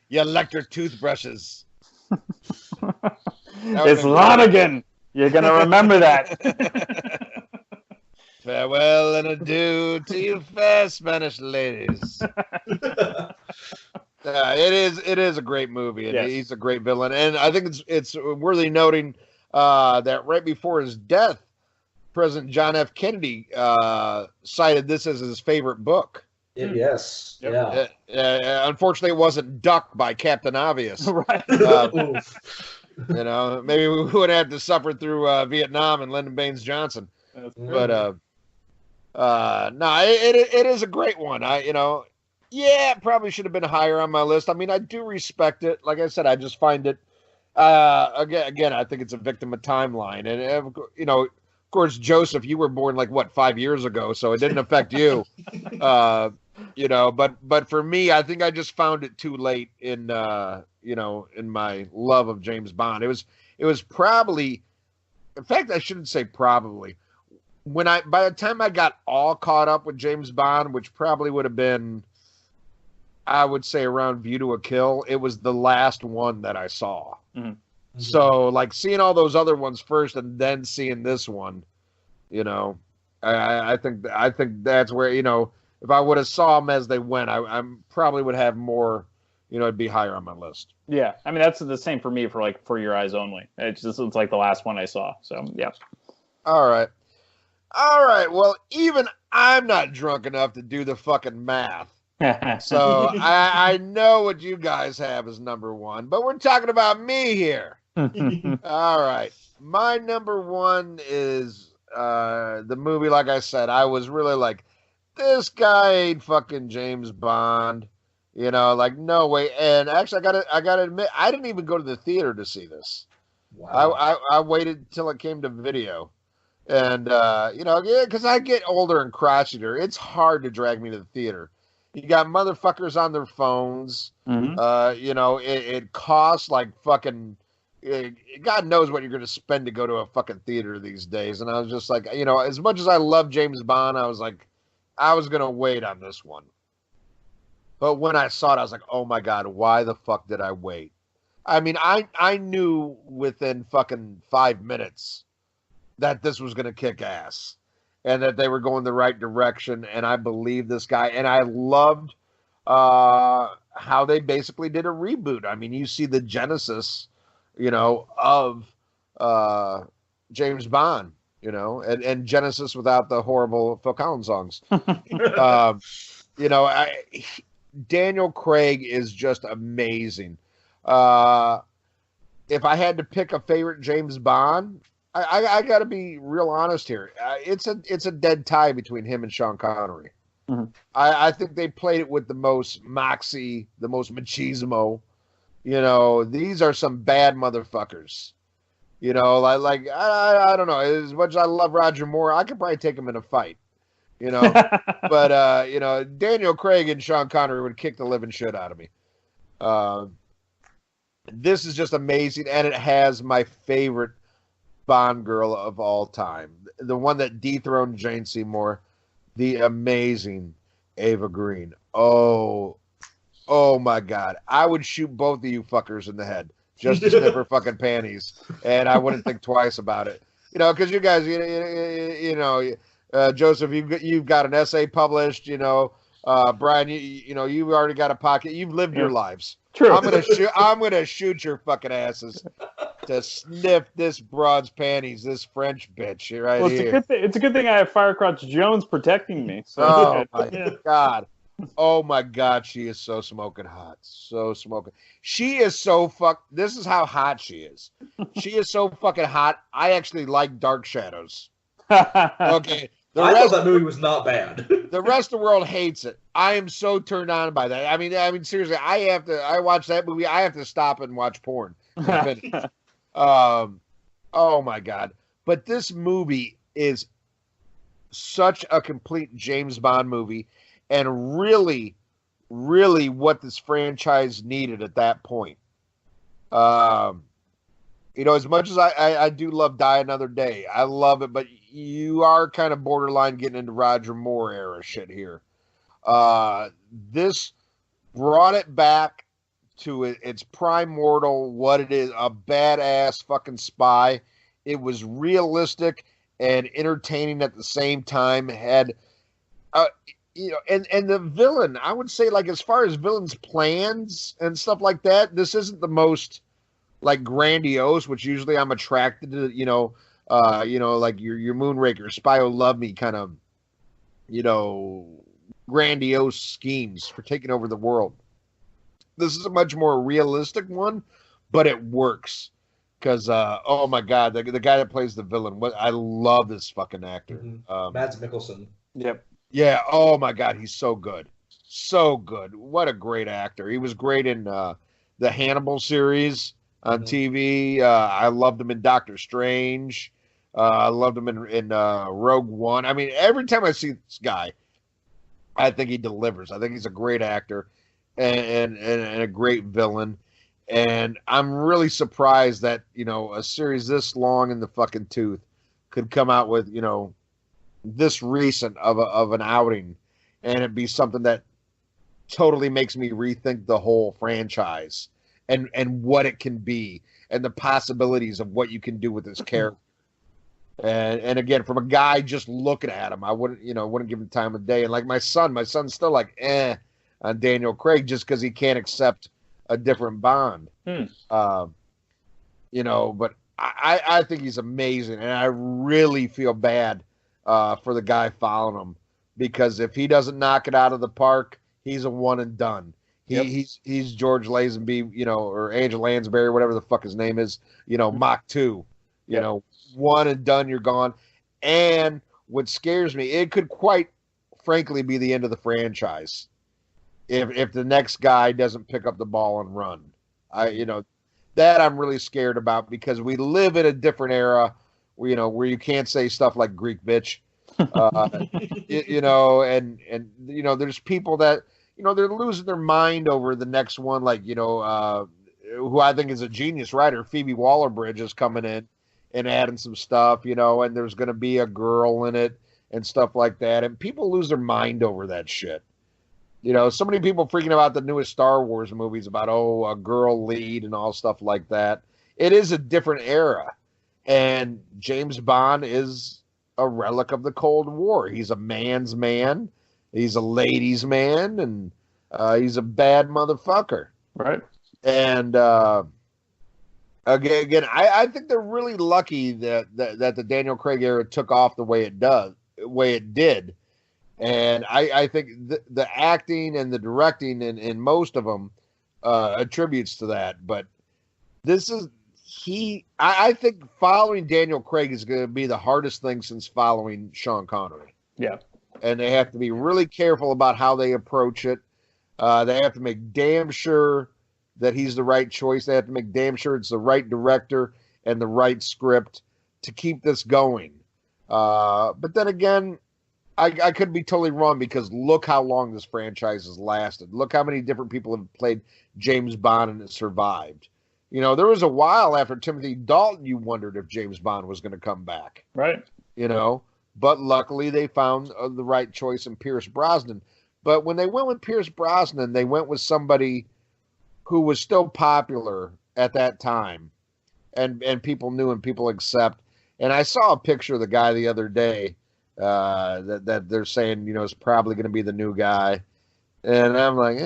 your electric toothbrushes." It's Lonigan. You're going to remember that. Farewell and adieu to you fair Spanish ladies. It is a great movie, and he's a great villain. And I think it's worthy noting that right before his death, President John F. Kennedy cited this as his favorite book. Yes. Yeah. Unfortunately, it wasn't Duck by Captain Obvious. Right. Maybe we would have to suffer through Vietnam and Lyndon Baines Johnson. But no, it is a great one. It probably should have been higher on my list. I mean, I do respect it. Like I said, I just find it again, I think it's a victim of timeline. And of course, Joseph, you were born 5 years ago, so it didn't affect you. But for me, I think I just found it too late in in my love of James Bond. It was probably, in fact, I shouldn't say probably. By the time I got all caught up with James Bond, which probably would have been, I would say, around View to a Kill, it was the last one that I saw. Mm-hmm. So, seeing all those other ones first and then seeing this one, I think that's where, if I would have saw them as they went, I probably would have more, it'd be higher on my list. Yeah, I mean, that's the same for me For Your Eyes Only. It's like the last one I saw. So, yeah. All right. Well, even I'm not drunk enough to do the fucking math. So I know what you guys have as number one, but we're talking about me here. All right. My number one is the movie, like I said, I was really like, this guy ain't fucking James Bond. No way. And actually, I gotta admit, I didn't even go to the theater to see this. Wow. I waited till it came to video. And, because I get older and crotchetier, it's hard to drag me to the theater. You got motherfuckers on their phones. Mm-hmm. It costs fucking, God knows what you're going to spend to go to a fucking theater these days. And I was just like, as much as I love James Bond, I was like, I was going to wait on this one. But when I saw it, I was like, oh my God, why the fuck did I wait? I mean, I knew within fucking 5 minutes that this was going to kick ass and that they were going the right direction. And I believed this guy. And I loved how they basically did a reboot. I mean, you see the genesis, of James Bond, and Genesis without the horrible Phil Collins songs. Daniel Craig is just amazing. If I had to pick a favorite James Bond, I got to be real honest here. It's a dead tie between him and Sean Connery. Mm-hmm. I think they played it with the most moxie, the most machismo. These are some bad motherfuckers. I don't know. As much as I love Roger Moore, I could probably take him in a fight. But Daniel Craig and Sean Connery would kick the living shit out of me. This is just amazing, and it has my favorite Bond girl of all time, the one that dethroned Jane Seymour, the amazing Ava Green. Oh my God! I would shoot both of you fuckers in the head just to snip her fucking panties, and I wouldn't think twice about it. Because you guys, Joseph, you've got an essay published. Brian, you've already got a pocket. You've lived your lives. True. I'm gonna shoot your fucking asses to sniff this broad's panties, this French bitch right here. It's a good thing I have Firecrotch Jones protecting me. So oh my God. Oh my God, she is so smoking hot. So smoking. She is so this is how hot she is. She is so fucking hot. I actually like Dark Shadows. Okay. I thought that movie was not bad. The rest of the world hates it. I am so turned on by that. I mean, seriously, I watch that movie. I have to stop and watch porn. Oh my God. But this movie is such a complete James Bond movie, and really, really what this franchise needed at that point. As much as I do love Die Another Day, I love it, but you are kind of borderline getting into Roger Moore era shit here. This brought it back to its primordial, what it is, a badass fucking spy. It was realistic and entertaining at the same time. Had, and the villain, I would say, like, as far as villains' plans and stuff like that, this isn't the most, like, grandiose, which usually I'm attracted to, like your Moonraker, Spy Who Loved Me kind of, grandiose schemes for taking over the world. This is a much more realistic one, but it works because, oh my God, the guy that plays the villain, I love this fucking actor. Mm-hmm. Mads Mikkelsen. Yep. Yeah. Oh my God, he's so good, so good. What a great actor. He was great in the Hannibal series on TV. I loved him in Doctor Strange. I loved him in Rogue One. I mean, every time I see this guy, I think he delivers. I think he's a great actor and a great villain. And I'm really surprised that, a series this long in the fucking tooth could come out with, this recent of an outing, and it be something that totally makes me rethink the whole franchise and what it can be and the possibilities of what you can do with this character. And again, from a guy just looking at him, I wouldn't give him time of day. And like my son's still like, on Daniel Craig just because he can't accept a different Bond. But I think he's amazing, and I really feel bad for the guy following him, because if he doesn't knock it out of the park, he's a one and done. He's George Lazenby, or Angel Lansbury, whatever the fuck his name is, Mach 2, one and done, you're gone. And what scares me, it could quite frankly be the end of the franchise if the next guy doesn't pick up the ball and run. That I'm really scared about, because we live in a different era, where you can't say stuff like Greek bitch, and there's people that, they're losing their mind over the next one, like, who I think is a genius writer, Phoebe Waller-Bridge, is coming in and adding some stuff, and there's going to be a girl in it and stuff like that. And people lose their mind over that shit. So many people freaking about the newest Star Wars movies about, a girl lead and all stuff like that. It is a different era. And James Bond is a relic of the Cold War. He's a man's man. He's a ladies' man. And he's a bad motherfucker. Right. And again, I think they're really lucky that the Daniel Craig era took off the way it did. And I think the acting and the directing in most of them attributes to that. But I think following Daniel Craig is going to be the hardest thing since following Sean Connery. Yeah. And they have to be really careful about how they approach it. They have to make damn sure that he's the right choice. They have to make damn sure it's the right director and the right script to keep this going. But then again, I could be totally wrong because look how long this franchise has lasted. Look how many different people have played James Bond and it survived. There was a while after Timothy Dalton you wondered if James Bond was going to come back. Right. But luckily they found the right choice in Pierce Brosnan. But when they went with Pierce Brosnan, they went with somebody who was still popular at that time and people knew and people accept. And I saw a picture of the guy the other day that they're saying, is probably going to be the new guy. And I'm like,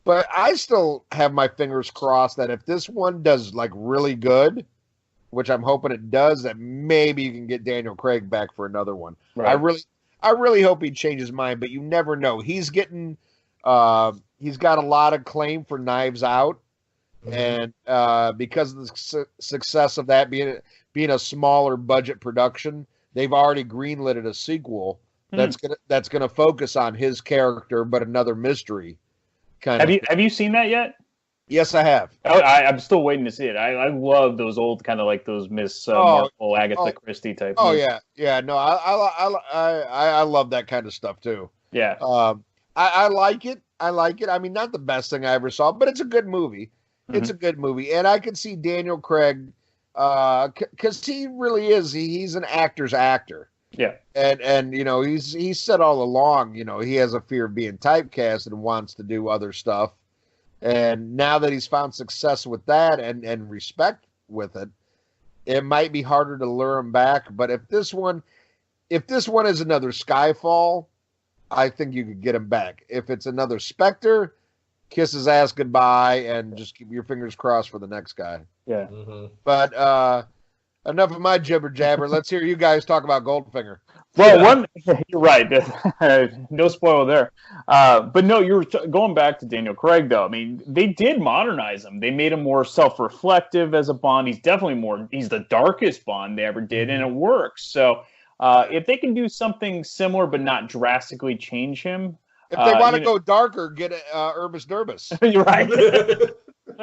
But I still have my fingers crossed that if this one does like really good, which I'm hoping it does, that maybe you can get Daniel Craig back for another one. Right. I really hope he changes his mind, but you never know. He's getting, he's got a lot of claim for Knives Out, and because of the success of that being a smaller budget production, they've already greenlit a sequel that's gonna focus on his character, but another mystery. Have you seen that yet? Yes, I have. I'm still waiting to see it. I love those old kind of like those Miss Marple, Agatha Christie type. Oh movies. yeah. No, I love that kind of stuff too. Yeah. I like it. I mean, not the best thing I ever saw, but it's a good movie. It's a good movie, and I can see Daniel Craig because he really is. He's an actor's actor. Yeah. And he's said all along, he has a fear of being typecast and wants to do other stuff. And now that he's found success with that and respect with it, it might be harder to lure him back. But if this one is another Skyfall, I think you could get him back. If it's another Spectre, kiss his ass goodbye and just keep your fingers crossed for the next guy. Yeah. But enough of my jibber jabber. Let's hear you guys talk about Goldfinger. Well, you're right. No spoiler there. But no, you were going back to Daniel Craig, though. I mean, they did modernize him. They made him more self-reflective as a Bond. He's definitely he's the darkest Bond they ever did, and it works. So if they can do something similar but not drastically change him. If they want to go darker, get Urbis Durbis. You're right.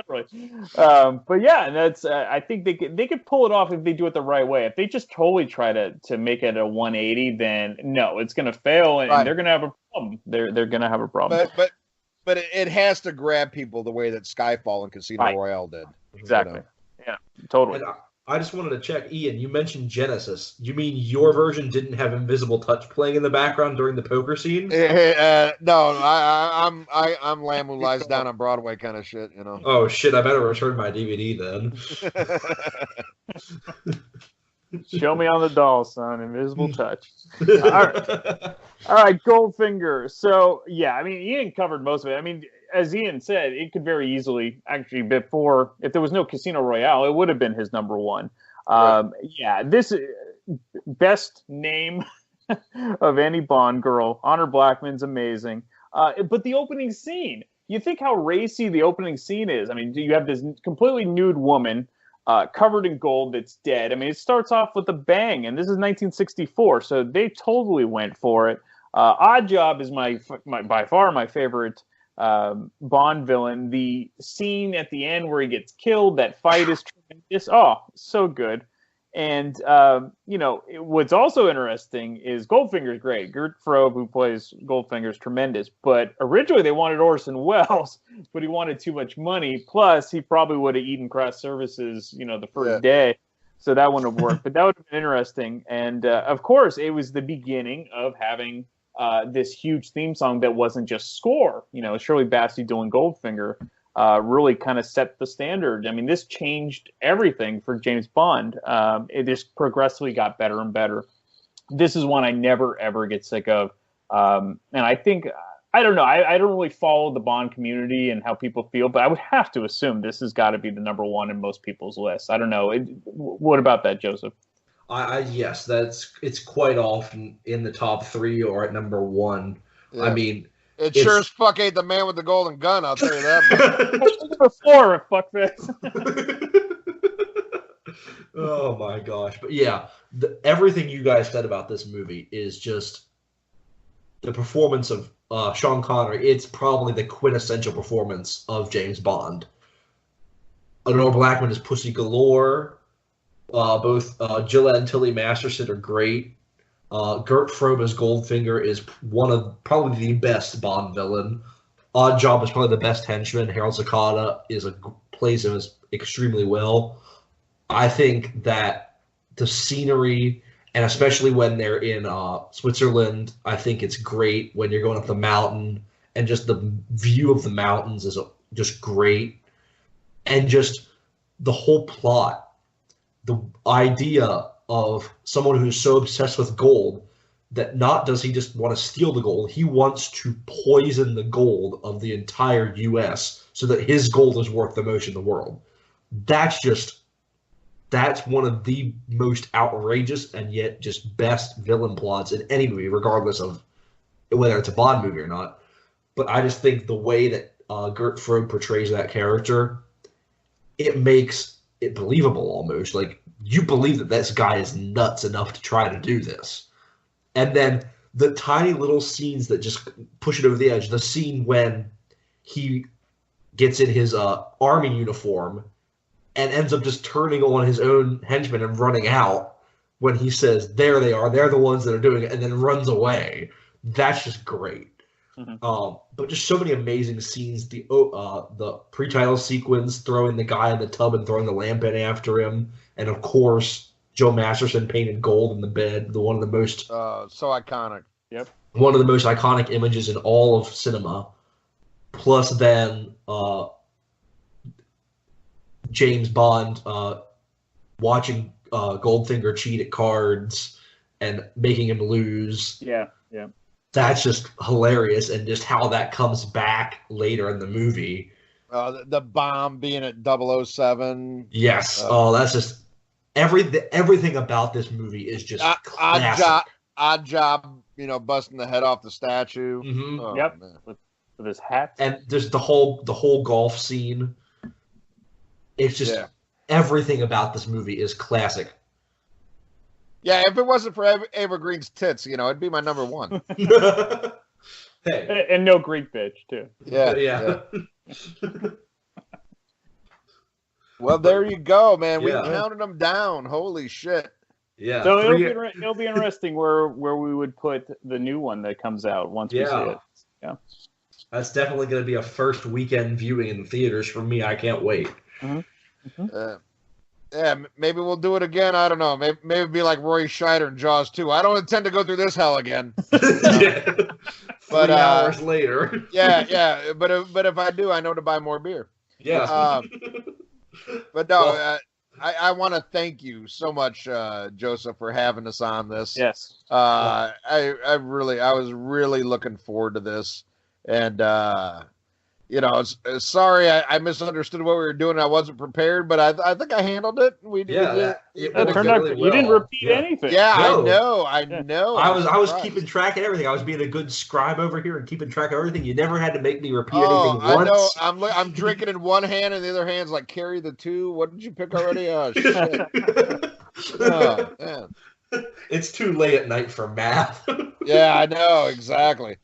Right. But yeah, that's I think they could pull it off if they do it the right way. If they just totally try to make it a 180, then no, it's going to fail, and they're going to have a problem. They're going to have a problem. But it has to grab people the way that Skyfall and Casino Royale did. Exactly. Yeah, totally. And I just wanted to check, Ian. You mentioned Genesis. You mean your version didn't have Invisible Touch playing in the background during the poker scene? No, I'm Lamb Who Lies Down on Broadway kind of shit. Oh shit! I better return my DVD then. Show me on the doll, son. Invisible Touch. All right, Goldfinger. So yeah, I mean, Ian covered most of it. I mean, as Ian said, it could very easily, actually, if there was no Casino Royale, it would have been his number one. Yeah, this best name of any Bond girl. Honor Blackman's amazing. But the opening scene, you think how racy the opening scene is. I mean, you have this completely nude woman covered in gold that's dead. I mean, it starts off with a bang, and this is 1964, so they totally went for it. Odd Job is by far my favorite Bond villain. The scene at the end where he gets killed, that fight is tremendous. Oh, so good. And what's also interesting is Goldfinger's great. Gert Frobe, who plays Goldfinger, is tremendous. But originally they wanted Orson Welles, but he wanted too much money. Plus, he probably would have eaten craft services, the first day. So that wouldn't have worked. But that would have been interesting. And of course, it was the beginning of having this huge theme song that wasn't just score. Shirley Bassey doing Goldfinger really kind of set the standard. I mean, this changed everything for James Bond. It just progressively got better and better. This is one I never, ever get sick of. And I think, I don't know, I don't really follow the Bond community and how people feel, but I would have to assume this has got to be the number one in most people's lists. I don't know. What about that, Joseph? Yes, it's quite often in the top 3 or at number 1. Yeah. I mean, it sure as fuck ain't the Man with the Golden Gun, I'll tell you that. Number 4, fuck this. Oh my gosh. But yeah, everything you guys said about this movie is just the performance of Sean Connery. It's probably the quintessential performance of James Bond. Honora Blackman is Pussy Galore. Both Gillette and Tilly Masterson are great. Gert Froba's Goldfinger is one of probably the best Bond villain. Oddjob is probably the best henchman. Harold Sakata plays him extremely well. I think that the scenery, and especially when they're in Switzerland, I think it's great when you're going up the mountain, and just the view of the mountains is just great. And just the whole plot, the idea of someone who's so obsessed with gold that not does he just want to steal the gold, he wants to poison the gold of the entire U.S. so that his gold is worth the most in the world. That's one of the most outrageous and yet just best villain plots in any movie, regardless of whether it's a Bond movie or not. But I just think the way that Gert Frobe portrays that character, it makes it believable almost. Like, you believe that this guy is nuts enough to try to do this. And then the tiny little scenes that just push it over the edge. The scene when he gets in his army uniform and ends up just turning on his own henchmen and running out when he says, there they are, they're the ones that are doing it, and then runs away. That's just great. Mm-hmm. But just so many amazing scenes. The pre-title sequence, throwing the guy in the tub and throwing the lamp in after him. And, of course, Joe Masterson painted gold in the bed. One of the most... so iconic. Yep. One of the most iconic images in all of cinema. Plus then... James Bond watching Goldfinger cheat at cards and making him lose. Yeah. That's just hilarious, and just how that comes back later in the movie. The bomb being at 007. Yes. That's just everything about this movie is just classic. Oddjob, busting the head off the statue. Mm-hmm. Oh, yep. With his hat. And there's the whole golf scene. It's just everything about this movie is classic. Yeah, if it wasn't for Ava Green's tits, it'd be my number 1. Hey. And no Greek bitch, too. Yeah. Well, there you go, man. We counted them down. Holy shit. Yeah. So it'll be interesting where we would put the new one that comes out once we see it. Yeah. That's definitely going to be a first weekend viewing in the theaters for me. I can't wait. Mm-hmm. Mm-hmm. Maybe we'll do it again. I don't know. Maybe it'd be like Roy Scheider and Jaws 2. I don't intend to go through this hell again. But 3 hours later. Yeah. But if I do, I know to buy more beer. Yeah. But no, I want to thank you so much, Joseph, for having us on this. Yes. I was really looking forward to this, and sorry I misunderstood what we were doing. I wasn't prepared, but I think I handled it. You didn't repeat anything. Yeah, no. I know. I was keeping track of everything. I was being a good scribe over here and keeping track of everything. You never had to make me repeat anything once. I know. I'm drinking in one hand, and the other hand's like carry the 2. What did you pick already? Oh shit. Oh man. It's too late at night for math. Yeah, I know exactly.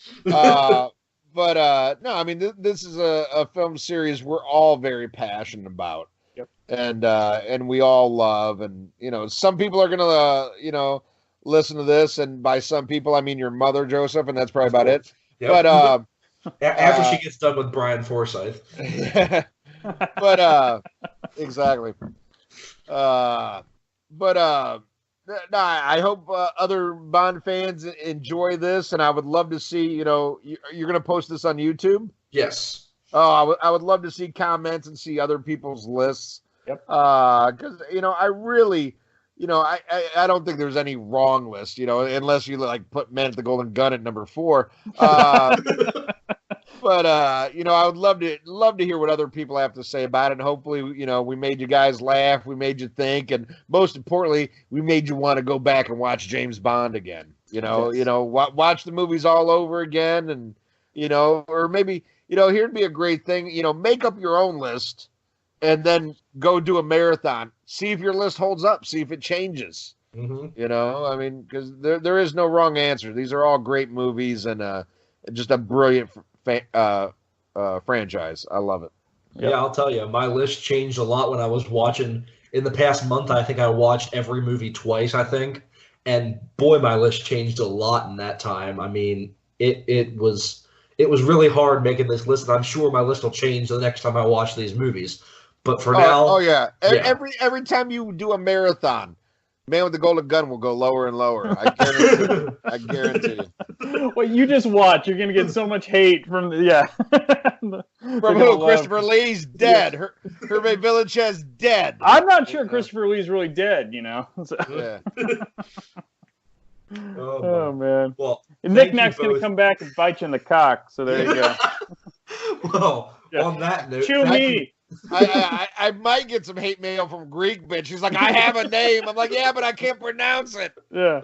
But no, I mean this is a film series we're all very passionate about. Yep. And we all love, and some people are gonna listen to this, and by some people I mean your mother, Joseph, and that's probably about it. Yep. But after she gets done with Brian Forsyth. But exactly. But No, I hope other Bond fans enjoy this, and I would love to see. You're going to post this on YouTube. Yes. Oh, I would love to see comments and see other people's lists. Yep. Because I really, I don't think there's any wrong list. Unless you like put Man at the Golden Gun at number 4. But I would love to hear what other people have to say about it. And hopefully, we made you guys laugh, we made you think, and most importantly, we made you want to go back and watch James Bond again. Yes. Watch the movies all over again, and or maybe here'd be a great thing. Make up your own list, and then go do a marathon. See if your list holds up. See if it changes. Mm-hmm. Because there is no wrong answer. These are all great movies, and just a brilliant franchise. I love it. Yeah, I'll tell you, my list changed a lot when I was watching. In the past month, I think I watched every movie twice, I think. And boy, my list changed a lot in that time. I mean, it was really hard making this list, and I'm sure my list will change the next time I watch these movies. But for now... Oh, yeah. Every time you do a marathon, Man with the Golden Gun will go lower and lower. I guarantee you. Well, you just watch. You're going to get so much hate from From who? Christopher Lee's dead. Hervé Villachez dead. I'm not sure Christopher Lee's really dead, So. Yeah. Oh, man. Well, Nick Nack's going to come back and bite you in the cock, so there you go. Well, on that note... Chew me! I might get some hate mail from Greek bitch. She's like, I have a name. I'm like, yeah, but I can't pronounce it. Yeah.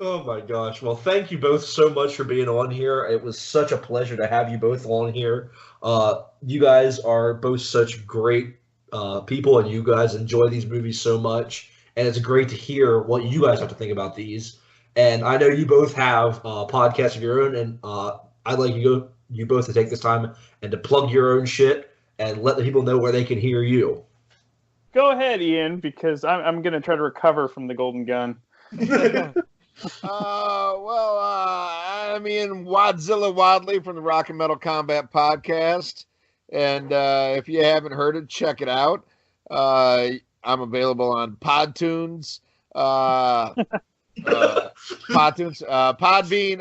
Oh my gosh. Well, thank you both so much for being on here. It was such a pleasure to have you both on here. You guys are both such great people, and you guys enjoy these movies so much. And it's great to hear what you guys have to think about these. And I know you both have podcasts of your own, and I'd like you both to take this time and to plug your own shit and let the people know where they can hear you. Go ahead, Ian, because I'm going to try to recover from the Golden Gun. I'm Ian Wadley from the Rock and Metal Combat Podcast. And if you haven't heard it, check it out. I'm available on Podtunes, Podbean,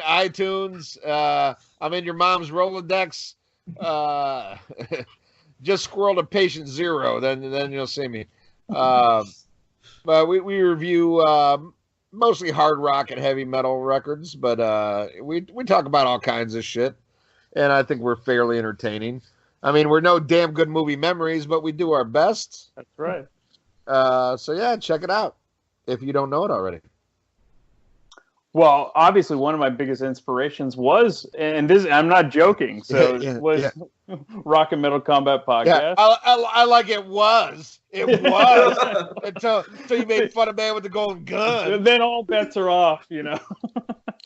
iTunes. I'm in your mom's Rolodex. Just scroll to patient 0, then you'll see me. But we review mostly hard rock and heavy metal records, but we talk about all kinds of shit, and I think we're fairly entertaining. I mean, we're no damn good movie memories, but we do our best. That's right. So yeah, check it out if you don't know it already. Well, obviously, one of my biggest inspirations was, and this I'm not joking, Rock and Metal Combat Podcast. Yeah, I like it was. It was until you made fun of Man with the Golden Gun. And then all bets are off, Now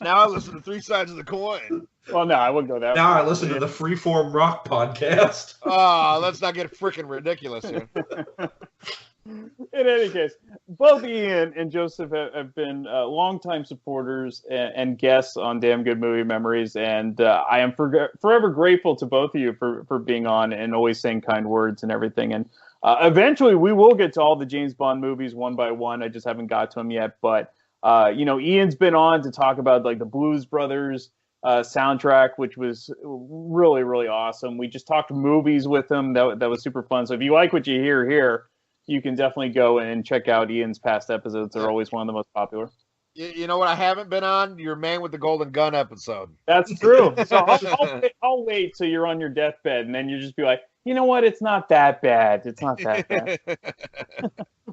I listen to Three Sides of the Coin. Well, no, I wouldn't go that Now far. I listen to the Freeform Rock Podcast. Let's not get freaking ridiculous here. In any case, both Ian and Joseph have been longtime supporters and guests on Damn Good Movie Memories, and I am forever grateful to both of you for being on and always saying kind words and everything. And eventually, we will get to all the James Bond movies one by one. I just haven't got to them yet, but Ian's been on to talk about like the Blues Brothers soundtrack, which was really, really awesome. We just talked movies with him. That was super fun. So if you like what you hear here, you can definitely go and check out Ian's past episodes. They're always one of the most popular. You know what I haven't been on? Your Man with the Golden Gun episode. That's true. So I'll wait till you're on your deathbed, and then you just be like, you know what? It's not that bad. It's not that bad.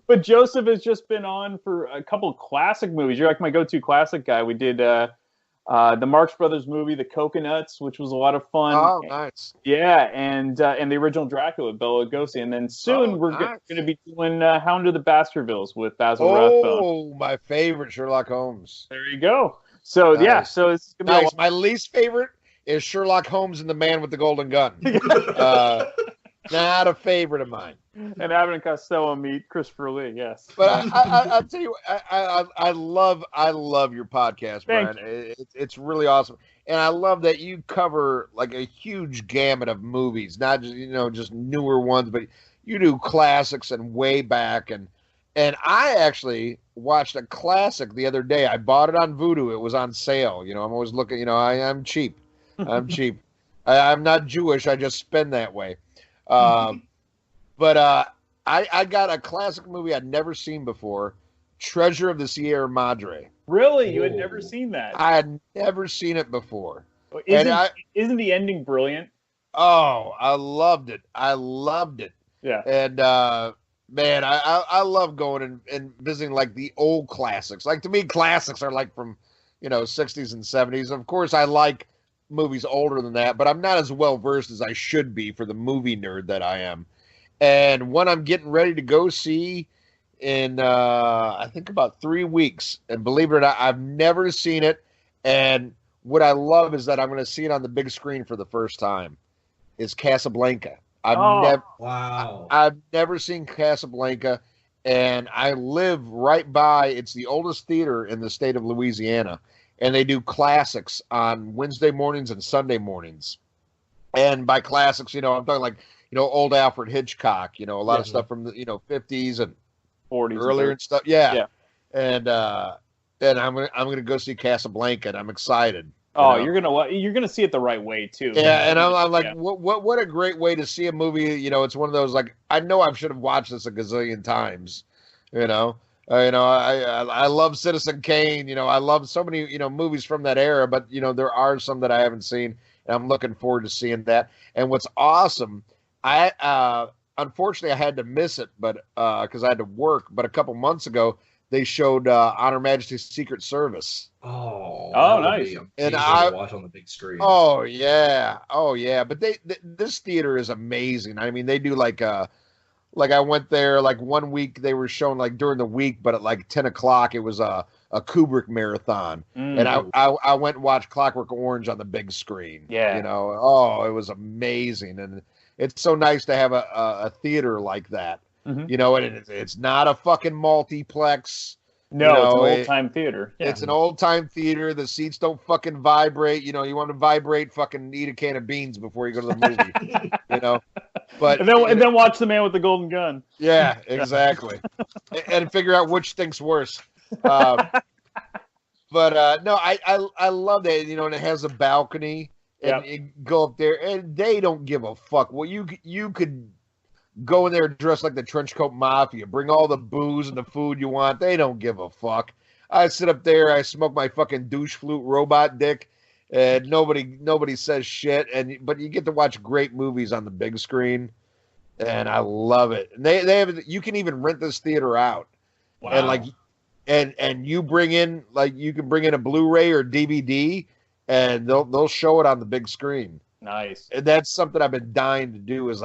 But Joseph has just been on for a couple of classic movies. You're like my go-to classic guy. We did the Marx Brothers movie, The Coconuts, which was a lot of fun. Oh, nice. Yeah, and the original Dracula, Bela Lugosi. And then soon we're going to be doing Hound of the Baskervilles with Basil Rathbone. Oh, my favorite Sherlock Holmes. There you go. So, nice. Yeah, so it's going to be My least favorite is Sherlock Holmes and the Man with the Golden Gun. Not a favorite of mine. And Abbott and Costello meet Christopher Lee, yes. But I'll tell you, I love your podcast, Brian. It's really awesome, and I love that you cover like a huge gamut of movies, not just just newer ones, but you do classics and way back, and And I actually watched a classic the other day. I bought it on Vudu. It was on sale. You know, I'm always looking. You know, I'm cheap. I'm cheap. I'm not Jewish. I just spend that way. Uh, but I got a classic movie I'd never seen before, Treasure of the Sierra Madre. Really? You had never seen that? I had never seen it before. Isn't the ending brilliant? Oh, I loved it. I loved it. Yeah. And man, I love going and visiting like the old classics. Like to me, classics are like from, 60s and 70s. Of course, I like movies older than that, but I'm not as well versed as I should be for the movie nerd that I am. And one I'm getting ready to go see in I think about 3 weeks. And believe it or not, I've never seen it. And what I love is that I'm going to see it on the big screen for the first time. Is Casablanca. I've never seen Casablanca, and I live right by. It's the oldest theater in the state of Louisiana, and they do classics on Wednesday mornings and Sunday mornings. And by classics, I'm talking like old Alfred Hitchcock. A lot of stuff from the 50s and 40s earlier and stuff. Yeah. And I'm gonna go see Casablanca, and I'm excited. Oh, you're gonna see it the right way too. Yeah, and I'm like, what a great way to see a movie. It's one of those like I know I should have watched this a gazillion times. I love Citizen Kane. I love so many movies from that era, but there are some that I haven't seen, and I'm looking forward to seeing that. And what's awesome, I unfortunately I had to miss it, but because I had to work. But a couple months ago, they showed On Her Majesty's Secret Service. Oh, nice! And I watch on the big screen. Oh yeah. But this theater is amazing. I mean, they do like I went there like 1 week. They were showing like during the week, but at like 10 o'clock it was a Kubrick marathon, and I went and watched Clockwork Orange on the big screen. Yeah, it was amazing, and it's so nice to have a theater like that. And it's not a fucking multiplex. No, it's an old-time theater. Yeah. It's an old-time theater. The seats don't fucking vibrate. You want to vibrate, fucking eat a can of beans before you go to the movie. But and then watch The Man with the Golden Gun. Yeah, exactly. and figure out which stinks worse. But no, I love that. And it has a balcony, and you go up there, and they don't give a fuck. Well, you could go in there dressed like the Trenchcoat Mafia, bring all the booze and the food you want. They don't give a fuck. I sit up there, I smoke my fucking douche flute robot dick, and nobody says shit. But you get to watch great movies on the big screen, and I love it. And they have, you can even rent this theater out. Wow. And you bring in you can bring in a Blu-ray or DVD, and they'll show it on the big screen. Nice. And that's something I've been dying to do. Is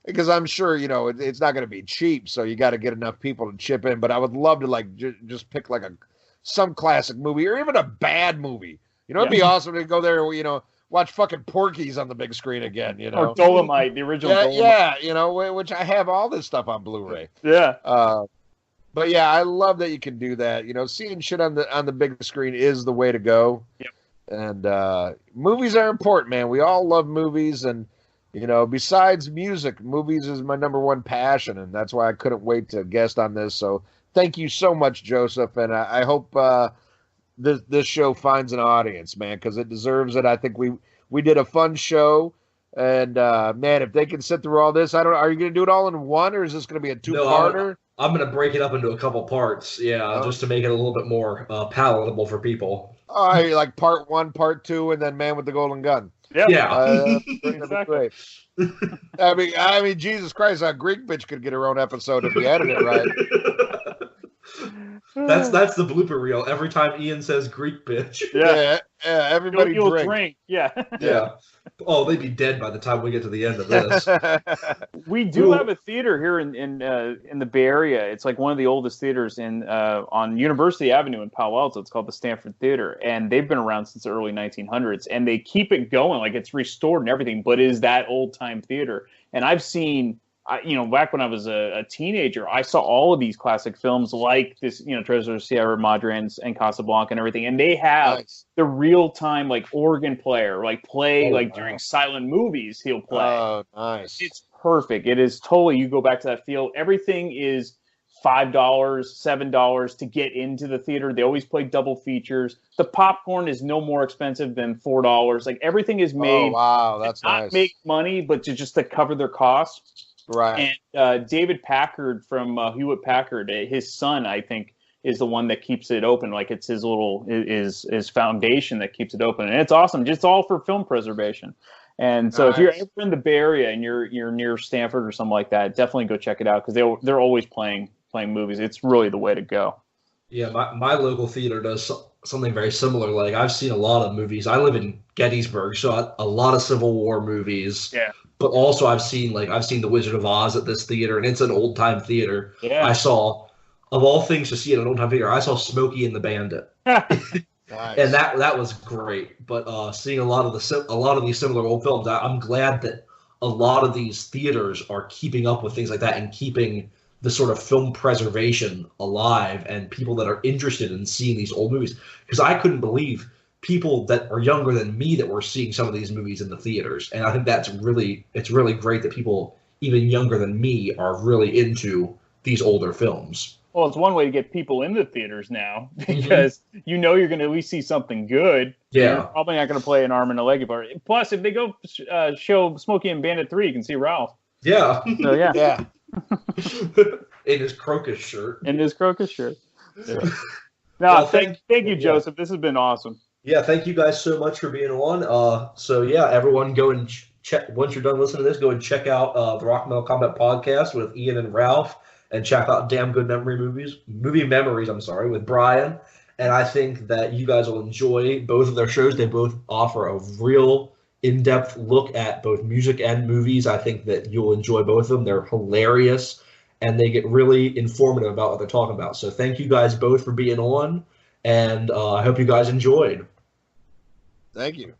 because I'm sure, it's not going to be cheap, so you got to get enough people to chip in. But I would love to just pick some classic movie or even a bad movie. It'd be awesome to go there, watch fucking Porky's on the big screen again, Or Dolomite, the original Dolomite. Yeah, which I have all this stuff on Blu-ray. Yeah. But yeah, I love that you can do that. Seeing shit on the big screen is the way to go. Yep. And movies are important, man. We all love movies, and besides music, movies is my number one passion, and that's why I couldn't wait to guest on this. So thank you so much, Joseph, and I hope this show finds an audience, man, because it deserves it. I think we did a fun show, and man, if they can sit through all this, are you going to do it all in one, or is this going to be a two-parter? No, I'm going to break it up into a couple parts, just to make it a little bit more palatable for people. All right, like part 1, part 2, and then Man with the Golden Gun. Yep. Yeah. Exactly. Great. I mean, Jesus Christ, a Greek bitch could get her own episode if you edited it right. That's the blooper reel. Every time Ian says Greek bitch. Yeah. Everybody you'll drink. Yeah. Oh, they'd be dead by the time we get to the end of this. We do have a theater here in the Bay Area. It's like one of the oldest theaters on University Avenue in Palo Alto. It's called the Stanford Theater, and they've been around since the early 1900s. And they keep it going, like it's restored and everything, but it is that old time theater. And I've seen. Back when I was a teenager, I saw all of these classic films like this, Treasure of Sierra Madre and Casablanca and everything. And they have the real time, like organ player, during silent movies, he'll play. Oh, nice. It's perfect. It is totally, you go back to that feel. Everything is $5, $7 to get into the theater. They always play double features. The popcorn is no more expensive than $4. Like everything is made. Oh, wow, that's not nice. Make money, but just to cover their costs. Right. And David Packard from Hewlett Packard, his son, I think, is the one that keeps it open. Like it's his little his foundation that keeps it open, and it's awesome. Just all for film preservation. And so, if you're ever in the Bay Area and you're near Stanford or something like that, definitely go check it out because they're always playing movies. It's really the way to go. Yeah, my local theater does something very similar. Like I've seen a lot of movies. I live in Gettysburg, so a lot of Civil War movies. Yeah. But also I've seen The Wizard of Oz at this theater, and it's an old time theater. Yeah. I saw, of all things to see at an old time theater, I saw Smokey and the Bandit. Nice. And that was great. But seeing a lot of these similar old films, I'm glad that a lot of these theaters are keeping up with things like that and keeping the sort of film preservation alive, and people that are interested in seeing these old movies. Because I couldn't believe people that are younger than me that were seeing some of these movies in the theaters, and I think it's really great that people even younger than me are really into these older films. Well, it's one way to get people into theaters now because you're going to at least see something good. Yeah. You're probably not going to play an arm and a leg part. Plus, if they go show Smokey and Bandit 3, you can see Ralph. Yeah. So, yeah. Yeah. In his crocus shirt. Yeah. No, Well, thank you, Joseph. This has been awesome. Yeah, thank you guys so much for being on. So yeah, everyone go and check, once you're done listening to this, go and check out the Rock Metal Combat podcast with Ian and Ralph, and check out Damn Good Movie Memories, with Brian. And I think that you guys will enjoy both of their shows. They both offer a real in-depth look at both music and movies. I think that you'll enjoy both of them. They're hilarious, and they get really informative about what they're talking about. So thank you guys both for being on, and I hope you guys enjoyed. Thank you.